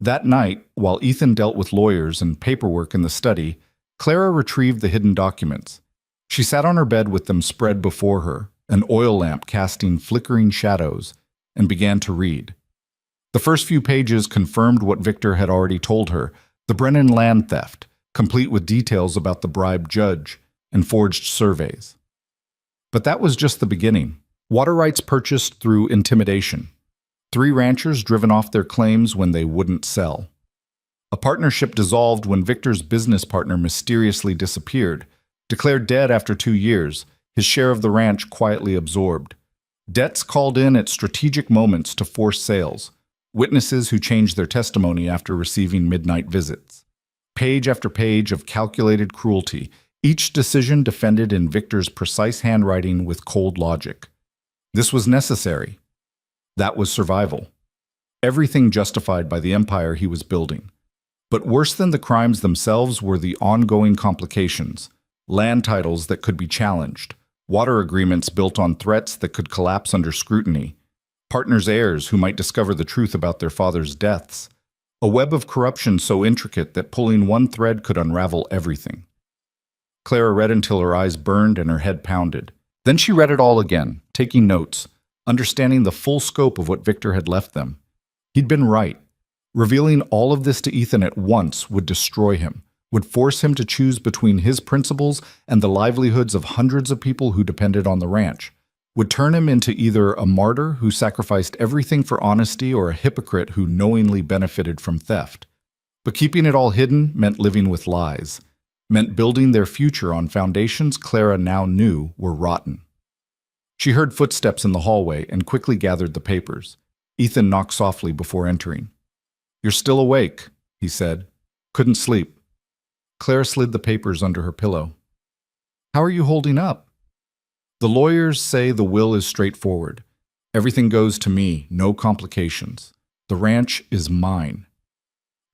That night, while Ethan dealt with lawyers and paperwork in the study, Clara retrieved the hidden documents. She sat on her bed with them spread before her, an oil lamp casting flickering shadows, and began to read. The first few pages confirmed what Victor had already told her, the Brennan land theft, complete with details about the bribed judge and forged surveys. But that was just the beginning. Water rights purchased through intimidation. 3 ranchers driven off their claims when they wouldn't sell. A partnership dissolved when Victor's business partner mysteriously disappeared, declared dead after 2 years, his share of the ranch quietly absorbed. Debts called in at strategic moments to force sales. Witnesses who changed their testimony after receiving midnight visits. Page after page of calculated cruelty, each decision defended in Victor's precise handwriting with cold logic. This was necessary. That was survival. Everything justified by the empire he was building. But worse than the crimes themselves were the ongoing complications. Land titles that could be challenged. Water agreements built on threats that could collapse under scrutiny. Partners' heirs who might discover the truth about their father's deaths. A web of corruption so intricate that pulling one thread could unravel everything. Clara read until her eyes burned and her head pounded. Then she read it all again, taking notes, understanding the full scope of what Victor had left them. He'd been right. Revealing all of this to Ethan at once would destroy him, would force him to choose between his principles and the livelihoods of hundreds of people who depended on the ranch, would turn him into either a martyr who sacrificed everything for honesty or a hypocrite who knowingly benefited from theft. But keeping it all hidden meant living with lies, meant building their future on foundations Clara now knew were rotten. She heard footsteps in the hallway and quickly gathered the papers. Ethan knocked softly before entering. "You're still awake," he said. "Couldn't sleep." Clara slid the papers under her pillow. "How are you holding up?" "The lawyers say the will is straightforward. Everything goes to me, no complications. The ranch is mine."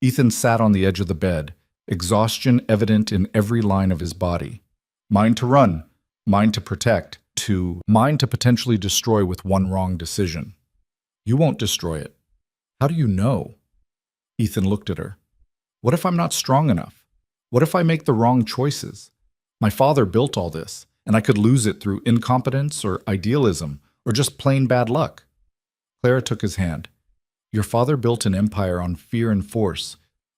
Ethan sat on the edge of the bed, exhaustion evident in every line of his body. Mine to run, mine to protect, mine to potentially destroy with one wrong decision. "You won't destroy it." "How do you know?" Ethan looked at her. "What if I'm not strong enough? What if I make the wrong choices? My father built all this, and I could lose it through incompetence or idealism or just plain bad luck." Clara took his hand. "Your father built an empire on fear and force.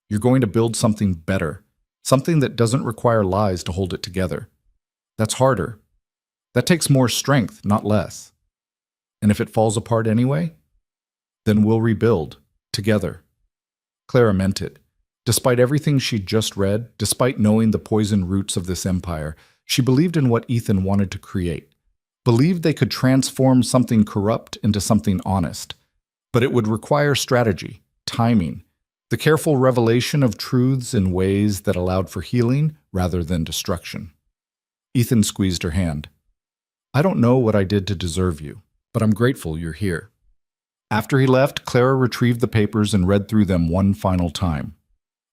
You're going to build something better, something that doesn't require lies to hold it together. That's harder. That takes more strength, not less. And if it falls apart anyway, then we'll rebuild, together." Clara meant it. Despite everything she'd just read, despite knowing the poison roots of this empire, she believed in what Ethan wanted to create. Believed they could transform something corrupt into something honest. But it would require strategy, timing, the careful revelation of truths in ways that allowed for healing rather than destruction. Ethan squeezed her hand. "I don't know what I did to deserve you, but I'm grateful you're here." After he left, Clara retrieved the papers and read through them one final time.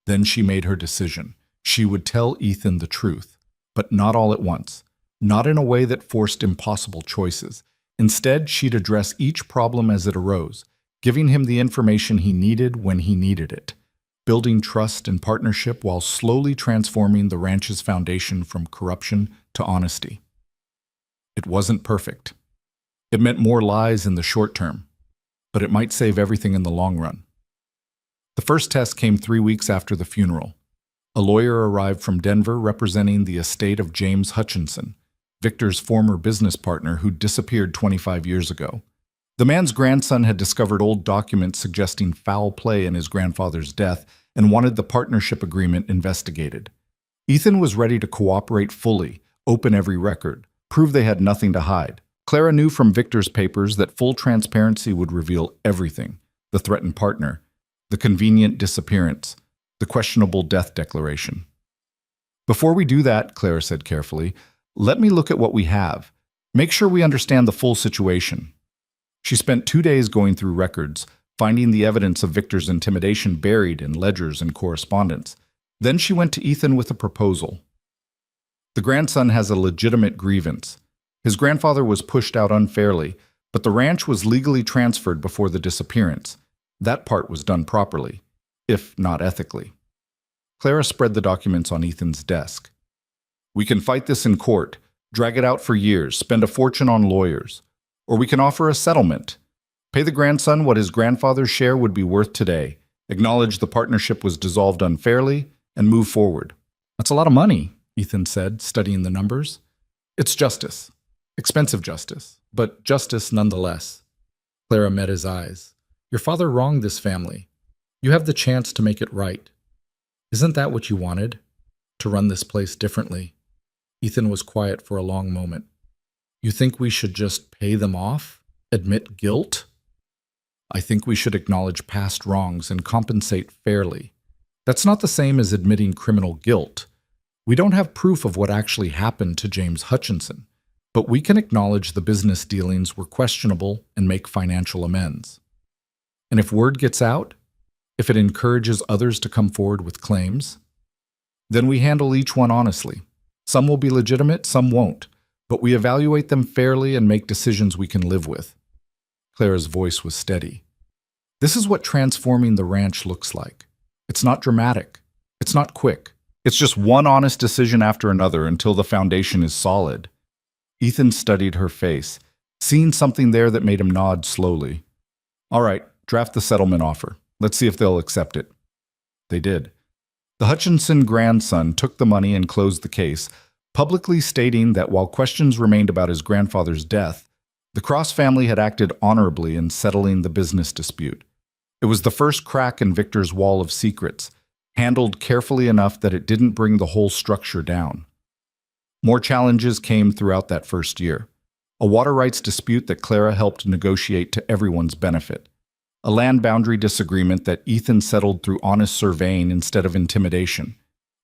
Then she made her decision. She would tell Ethan the truth, but not all at once, not in a way that forced impossible choices. Instead, she'd address each problem as it arose, giving him the information he needed when he needed it, building trust and partnership while slowly transforming the ranch's foundation from corruption to honesty. It wasn't perfect. It meant more lies in the short term, but it might save everything in the long run. The first test came 3 weeks after the funeral. A lawyer arrived from Denver representing the estate of James Hutchinson, Victor's former business partner who disappeared 25 years ago. The man's grandson had discovered old documents suggesting foul play in his grandfather's death and wanted the partnership agreement investigated. Ethan was ready to cooperate fully, open every record, prove they had nothing to hide. Clara knew from Victor's papers that full transparency would reveal everything, the threatened partner, the convenient disappearance, the questionable death declaration. Before we do that, Clara said carefully, let me look at what we have. Make sure we understand the full situation. She spent 2 days going through records, finding the evidence of Victor's intimidation buried in ledgers and correspondence. Then she went to Ethan with a proposal. The grandson has a legitimate grievance. His grandfather was pushed out unfairly, but the ranch was legally transferred before the disappearance. That part was done properly, if not ethically. Clara spread the documents on Ethan's desk. We can fight this in court, drag it out for years, spend a fortune on lawyers. Or we can offer a settlement. Pay the grandson what his grandfather's share would be worth today, acknowledge the partnership was dissolved unfairly, and move forward. That's a lot of money, Ethan said, studying the numbers. It's justice. Expensive justice, but justice nonetheless. Clara met his eyes. Your father wronged this family. You have the chance to make it right. Isn't that what you wanted? To run this place differently? Ethan was quiet for a long moment. You think we should just pay them off? Admit guilt? I think we should acknowledge past wrongs and compensate fairly. That's not the same as admitting criminal guilt. We don't have proof of what actually happened to James Hutchinson, but we can acknowledge the business dealings were questionable and make financial amends. And if word gets out, if it encourages others to come forward with claims, then we handle each one honestly. Some will be legitimate, some won't, but we evaluate them fairly and make decisions we can live with. Clara's voice was steady. This is what transforming the ranch looks like. It's not dramatic. It's not quick. It's just one honest decision after another until the foundation is solid. Ethan studied her face, seeing something there that made him nod slowly. All right, draft the settlement offer. Let's see if they'll accept it. They did. The Hutchinson grandson took the money and closed the case, publicly stating that while questions remained about his grandfather's death, the Cross family had acted honorably in settling the business dispute. It was the first crack in Victor's wall of secrets, handled carefully enough that it didn't bring the whole structure down. More challenges came throughout that first year. A water rights dispute that Clara helped negotiate to everyone's benefit. A land boundary disagreement that Ethan settled through honest surveying instead of intimidation.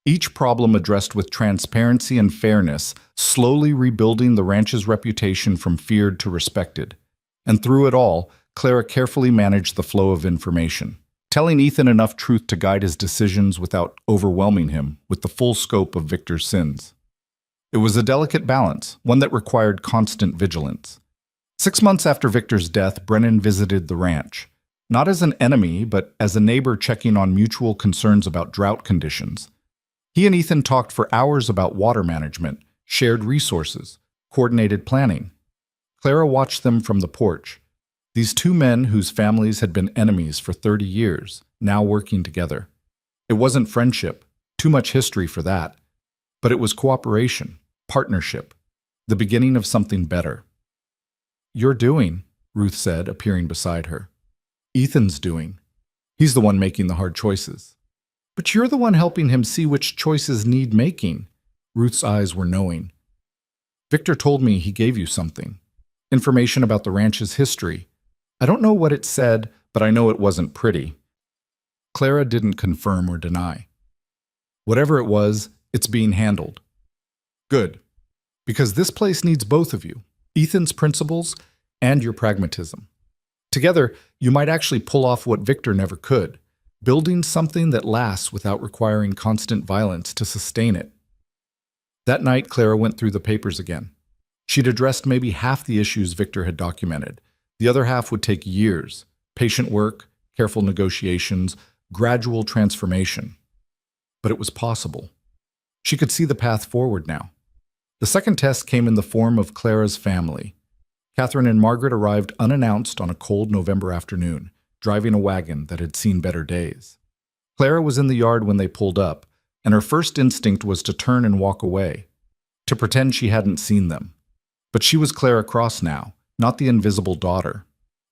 Each problem addressed with transparency and fairness, slowly rebuilding the ranch's reputation from feared to respected. And through it all, Clara carefully managed the flow of information, telling Ethan enough truth to guide his decisions without overwhelming him with the full scope of Victor's sins. It was a delicate balance, one that required constant vigilance. 6 months after Victor's death, Brennan visited the ranch, not as an enemy, but as a neighbor checking on mutual concerns about drought conditions. He and Ethan talked for hours about water management, shared resources, coordinated planning. Clara watched them from the porch. These two men whose families had been enemies for 30 years, now working together. It wasn't friendship, too much history for that, but it was cooperation, partnership, the beginning of something better. You're doing, Ruth said, appearing beside her. Ethan's doing. He's the one making the hard choices. But you're the one helping him see which choices need making. Ruth's eyes were knowing. Victor told me he gave you something. Information about the ranch's history. I don't know what it said, but I know it wasn't pretty. Clara didn't confirm or deny. Whatever it was, it's being handled. Good. Because this place needs both of you, Ethan's principles and your pragmatism. Together, you might actually pull off what Victor never could, building something that lasts without requiring constant violence to sustain it. That night, Clara went through the papers again. She'd addressed maybe half the issues Victor had documented. The other half would take years, patient work, careful negotiations, gradual transformation. But it was possible. She could see the path forward now. The second test came in the form of Clara's family. Catherine and Margaret arrived unannounced on a cold November afternoon, driving a wagon that had seen better days. Clara was in the yard when they pulled up, and her first instinct was to turn and walk away, to pretend she hadn't seen them. But she was Clara Cross now, not the invisible daughter.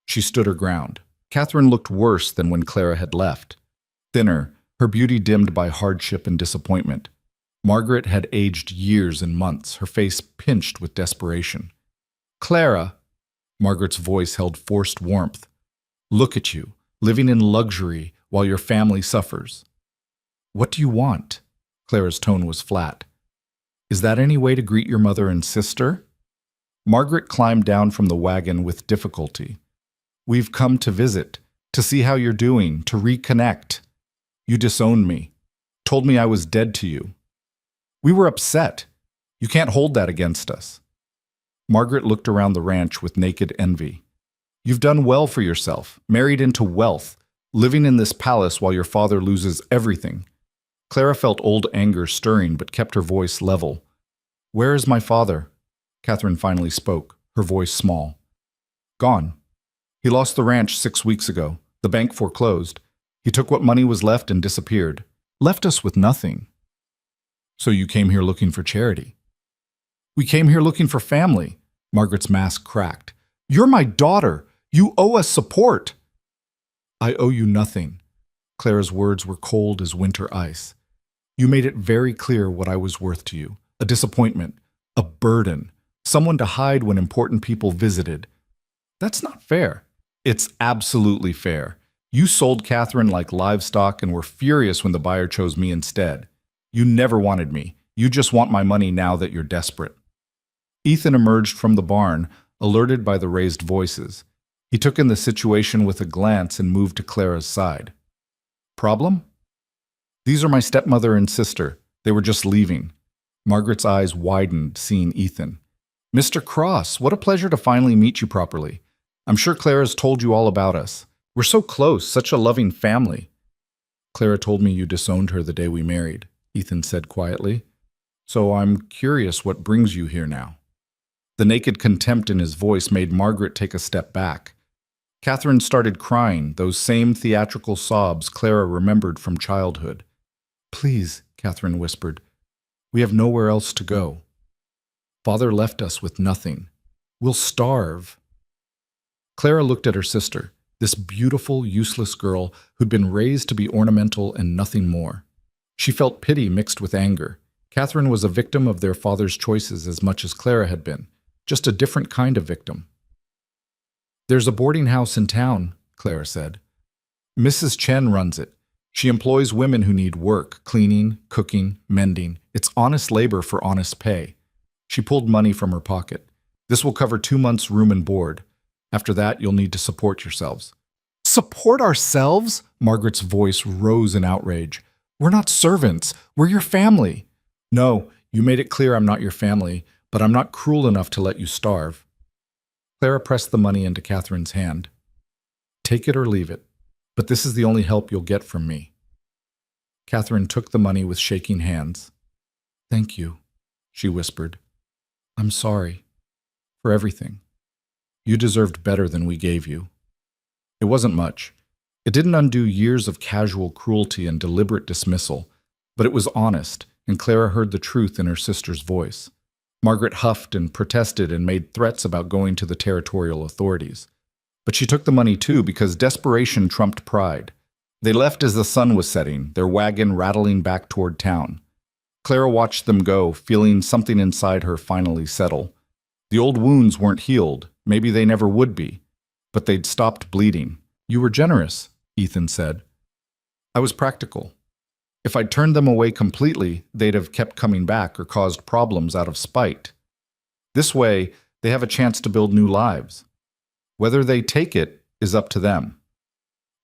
She stood her ground. Catherine looked worse than when Clara had left. Thinner, her beauty dimmed by hardship and disappointment. Margaret had aged years and months, her face pinched with desperation. Clara, Margaret's voice held forced warmth. Look at you. living in luxury while your family suffers. What do you want? Clara's tone was flat. Is that any way to greet your mother and sister? Margaret climbed down from the wagon with difficulty. We've come to visit, to see how you're doing, to reconnect. You disowned me, told me I was dead to you. We were upset. You can't hold that against us. Margaret looked around the ranch with naked envy. You've done well for yourself, married into wealth, living in this palace while your father loses everything. Clara felt old anger stirring but kept her voice level. Where is my father? Catherine finally spoke, her voice small. Gone. He lost the ranch 6 weeks ago. The bank foreclosed. He took what money was left and disappeared. Left us with nothing. So you came here looking for charity? We came here looking for family. Margaret's mask cracked. You're my daughter. You owe us support. I owe you nothing. Clara's words were cold as winter ice. You made it very clear what I was worth to you. A disappointment. A burden. Someone to hide when important people visited. That's not fair. It's absolutely fair. You sold Catherine like livestock and were furious when the buyer chose me instead. You never wanted me. You just want my money now that you're desperate. Ethan emerged from the barn, alerted by the raised voices. He took in the situation with a glance and moved to Clara's side. Problem? These are my stepmother and sister. They were just leaving. Margaret's eyes widened, seeing Ethan. Mr. Cross, what a pleasure to finally meet you properly. I'm sure Clara's told you all about us. We're so close, such a loving family. Clara told me you disowned her the day we married, Ethan said quietly. So I'm curious what brings you here now. The naked contempt in his voice made Margaret take a step back. Catherine started crying, those same theatrical sobs Clara remembered from childhood. Please, Catherine whispered. We have nowhere else to go. Father left us with nothing. We'll starve. Clara looked at her sister, this beautiful, useless girl who'd been raised to be ornamental and nothing more. She felt pity mixed with anger. Catherine was a victim of their father's choices as much as Clara had been, just a different kind of victim. There's a boarding house in town, Clara said. Mrs. Chen runs it. She employs women who need work, cleaning, cooking, mending. It's honest labor for honest pay. She pulled money from her pocket. This will cover 2 months' room and board. After that, you'll need to support yourselves. Support ourselves? Margaret's voice rose in outrage. We're not servants. We're your family. No, you made it clear I'm not your family, but I'm not cruel enough to let you starve. Clara pressed the money into Catherine's hand. Take it or leave it, but this is the only help you'll get from me. Catherine took the money with shaking hands. Thank you, she whispered. I'm sorry for everything. You deserved better than we gave you. It wasn't much. It didn't undo years of casual cruelty and deliberate dismissal, but it was honest, and Clara heard the truth in her sister's voice. Margaret huffed and protested and made threats about going to the territorial authorities. But she took the money too because desperation trumped pride. They left as the sun was setting, their wagon rattling back toward town. Clara watched them go, feeling something inside her finally settle. The old wounds weren't healed, maybe they never would be, but they'd stopped bleeding. You were generous, Ethan said. I was practical. If I'd turned them away completely, they'd have kept coming back or caused problems out of spite. This way, they have a chance to build new lives. Whether they take it is up to them.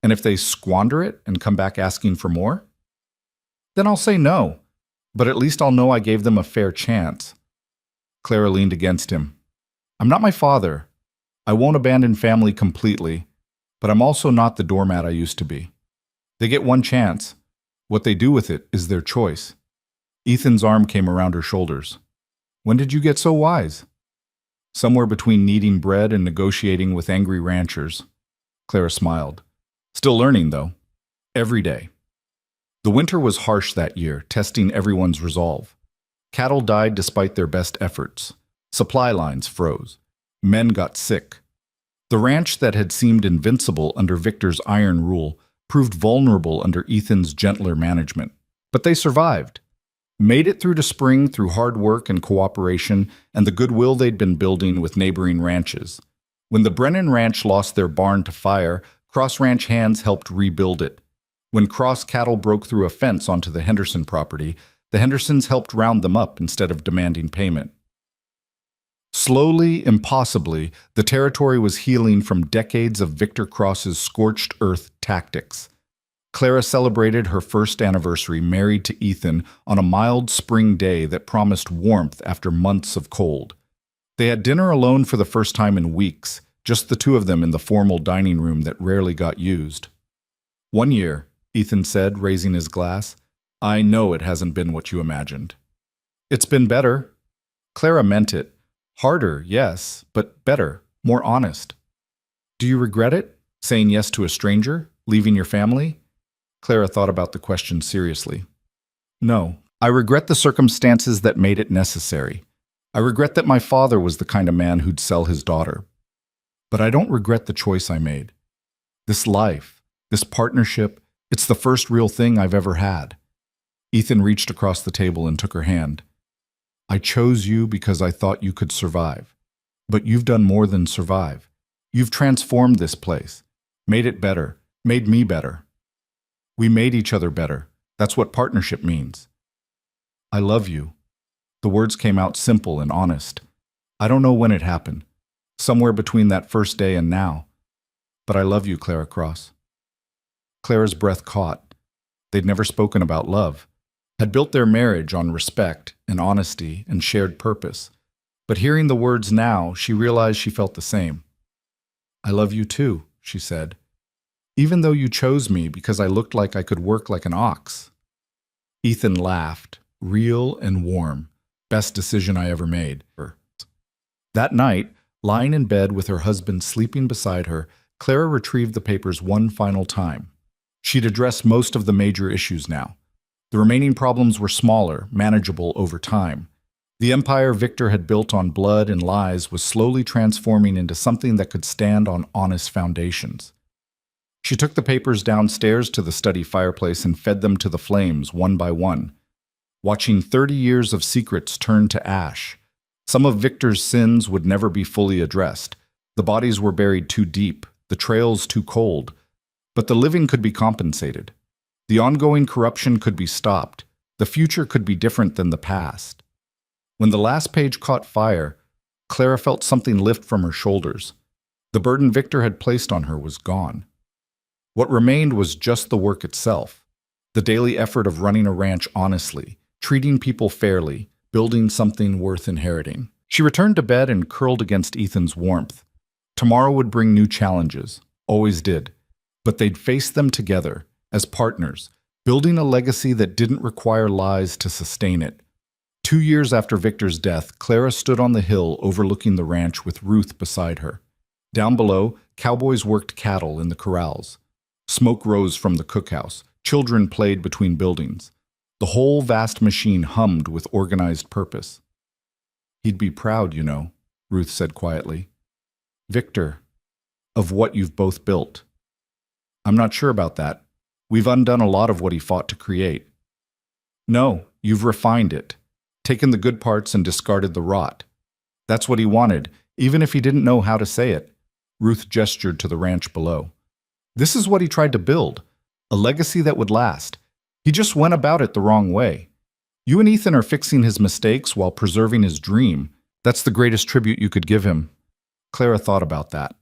And if they squander it and come back asking for more, then I'll say no, but at least I'll know I gave them a fair chance. Clara leaned against him. I'm not my father. I won't abandon family completely, but I'm also not the doormat I used to be. They get one chance. What they do with it is their choice. Ethan's arm came around her shoulders. When did you get so wise? Somewhere between kneading bread and negotiating with angry ranchers. Clara smiled. Still learning, though. Every day. The winter was harsh that year, testing everyone's resolve. Cattle died despite their best efforts. Supply lines froze. Men got sick. The ranch that had seemed invincible under Victor's iron rule proved vulnerable under Ethan's gentler management. But they survived. Made it through to spring through hard work and cooperation and the goodwill they'd been building with neighboring ranches. When the Brennan Ranch lost their barn to fire, Cross Ranch hands helped rebuild it. When Cross cattle broke through a fence onto the Henderson property, the Hendersons helped round them up instead of demanding payment. Slowly, impossibly, the territory was healing from decades of Victor Cross's scorched earth tactics. Clara celebrated her first anniversary married to Ethan on a mild spring day that promised warmth after months of cold. They had dinner alone for the first time in weeks, just the two of them in the formal dining room that rarely got used. 1 year, Ethan said, raising his glass. I know it hasn't been what you imagined. It's been better. Clara meant it. Harder, yes, but better, more honest. Do you regret it? Saying yes to a stranger? Leaving your family? Clara thought about the question seriously. No, I regret the circumstances that made it necessary. I regret that my father was the kind of man who'd sell his daughter. But I don't regret the choice I made. This life, this partnership, it's the first real thing I've ever had. Ethan reached across the table and took her hand. I chose you because I thought you could survive. But you've done more than survive. You've transformed this place, made it better, made me better. We made each other better. That's what partnership means. I love you. The words came out simple and honest. I don't know when it happened, somewhere between that first day and now. But I love you, Clara Cross. Clara's breath caught. They'd never spoken about love, had built their marriage on respect and honesty and shared purpose. But hearing the words now, she realized she felt the same. I love you too, she said. Even though you chose me because I looked like I could work like an ox. Ethan laughed, real and warm. Best decision I ever made. That night, lying in bed with her husband sleeping beside her, Clara retrieved the papers one final time. She'd addressed most of the major issues now. The remaining problems were smaller, manageable over time. The empire Victor had built on blood and lies was slowly transforming into something that could stand on honest foundations. She took the papers downstairs to the study fireplace and fed them to the flames one by one, watching 30 years of secrets turn to ash. Some of Victor's sins would never be fully addressed. The bodies were buried too deep, the trails too cold. But the living could be compensated. The ongoing corruption could be stopped. The future could be different than the past. When the last page caught fire, Clara felt something lift from her shoulders. The burden Victor had placed on her was gone. What remained was just the work itself, the daily effort of running a ranch honestly, treating people fairly, building something worth inheriting. She returned to bed and curled against Ethan's warmth. Tomorrow would bring new challenges, always did, but they'd face them together, as partners, building a legacy that didn't require lies to sustain it. 2 years after Victor's death, Clara stood on the hill overlooking the ranch with Ruth beside her. Down below, cowboys worked cattle in the corrals. Smoke rose from the cookhouse. Children played between buildings. The whole vast machine hummed with organized purpose. He'd be proud, you know, Ruth said quietly. Victor, of what you've both built. I'm not sure about that. We've undone a lot of what he fought to create. No, you've refined it, taken the good parts and discarded the rot. That's what he wanted, even if he didn't know how to say it. Ruth gestured to the ranch below. This is what he tried to build, a legacy that would last. He just went about it the wrong way. You and Ethan are fixing his mistakes while preserving his dream. That's the greatest tribute you could give him. Clara thought about that,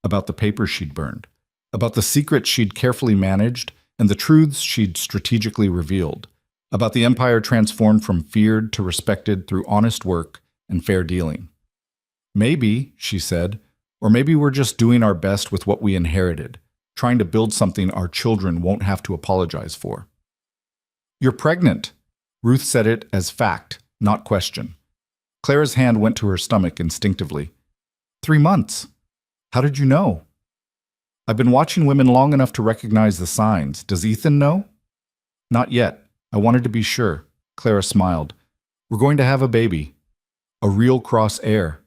about the papers she'd burned, about the secrets she'd carefully managed and the truths she'd strategically revealed, about the empire transformed from feared to respected through honest work and fair dealing. Maybe, she said, or maybe we're just doing our best with what we inherited, trying to build something our children won't have to apologize for. You're pregnant. Ruth said it as fact, not question. Clara's hand went to her stomach instinctively. 3 months. How did you know? I've been watching women long enough to recognize the signs. Does Ethan know? Not yet. I wanted to be sure. Clara smiled. We're going to have a baby. A real cross heir.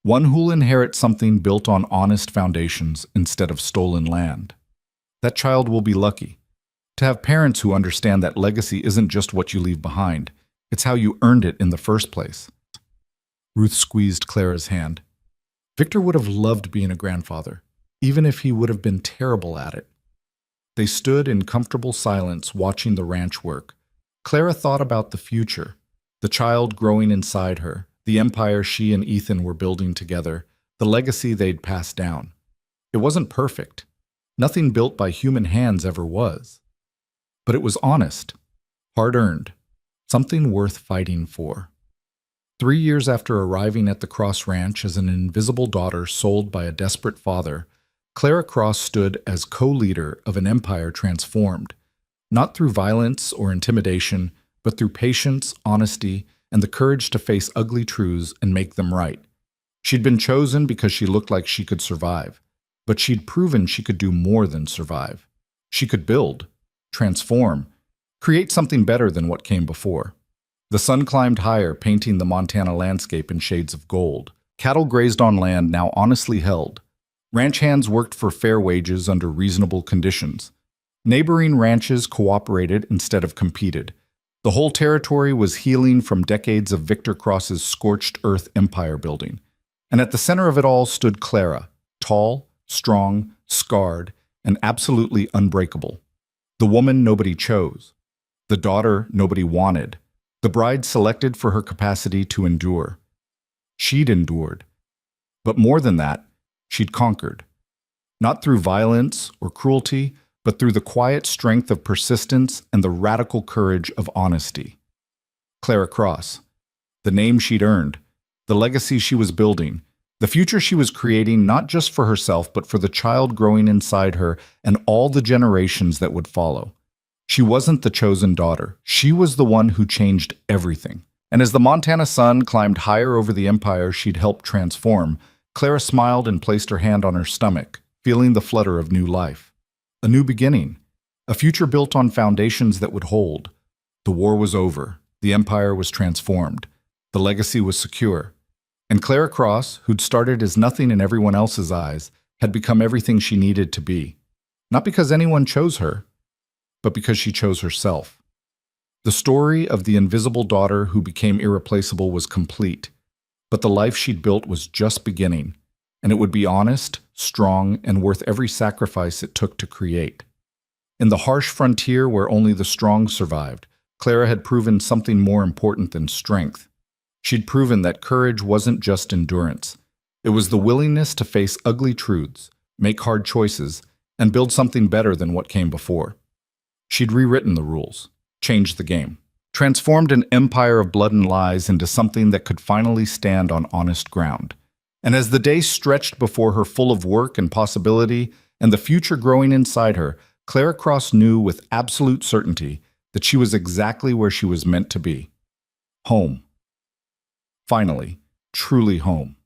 One who'll inherit something built on honest foundations instead of stolen land. That child will be lucky. To have parents who understand that legacy isn't just what you leave behind. It's how you earned it in the first place. Ruth squeezed Clara's hand. Victor would have loved being a grandfather. even if he would have been terrible at it. They stood in comfortable silence watching the ranch work. Clara thought about the future, the child growing inside her, the empire she and Ethan were building together, the legacy they'd pass down. It wasn't perfect. Nothing built by human hands ever was. But it was honest, hard-earned, something worth fighting for. 3 years after arriving at the Cross Ranch as an invisible daughter sold by a desperate father, Clara Cross stood as co-leader of an empire transformed, not through violence or intimidation, but through patience, honesty, and the courage to face ugly truths and make them right. She'd been chosen because she looked like she could survive, but she'd proven she could do more than survive. She could build, transform, create something better than what came before. The sun climbed higher, painting the Montana landscape in shades of gold. Cattle grazed on land now honestly held. Ranch hands worked for fair wages under reasonable conditions. Neighboring ranches cooperated instead of competed. The whole territory was healing from decades of Victor Cross's scorched earth empire building. And at the center of it all stood Clara, tall, strong, scarred, and absolutely unbreakable. The woman nobody chose. The daughter nobody wanted. The bride selected for her capacity to endure. She'd endured. But more than that, she'd conquered. Not through violence or cruelty, but through the quiet strength of persistence and the radical courage of honesty. Clara Cross, the name she'd earned, the legacy she was building, the future she was creating not just for herself but for the child growing inside her and all the generations that would follow. She wasn't the chosen daughter. She was the one who changed everything. And as the Montana sun climbed higher over the empire she'd helped transform, Clara smiled and placed her hand on her stomach, feeling the flutter of new life. A new beginning. A future built on foundations that would hold. The war was over. The empire was transformed. The legacy was secure. And Clara Cross, who'd started as nothing in everyone else's eyes, had become everything she needed to be. Not because anyone chose her, but because she chose herself. The story of the invisible daughter who became irreplaceable was complete, but the life she'd built was just beginning, and it would be honest, strong, and worth every sacrifice it took to create. In the harsh frontier where only the strong survived, Clara had proven something more important than strength. She'd proven that courage wasn't just endurance. It was the willingness to face ugly truths, make hard choices, and build something better than what came before. She'd rewritten the rules, changed the game, transformed an empire of blood and lies into something that could finally stand on honest ground. And as the day stretched before her full of work and possibility, and the future growing inside her, Clara Cross knew with absolute certainty that she was exactly where she was meant to be. Home. Finally, truly home.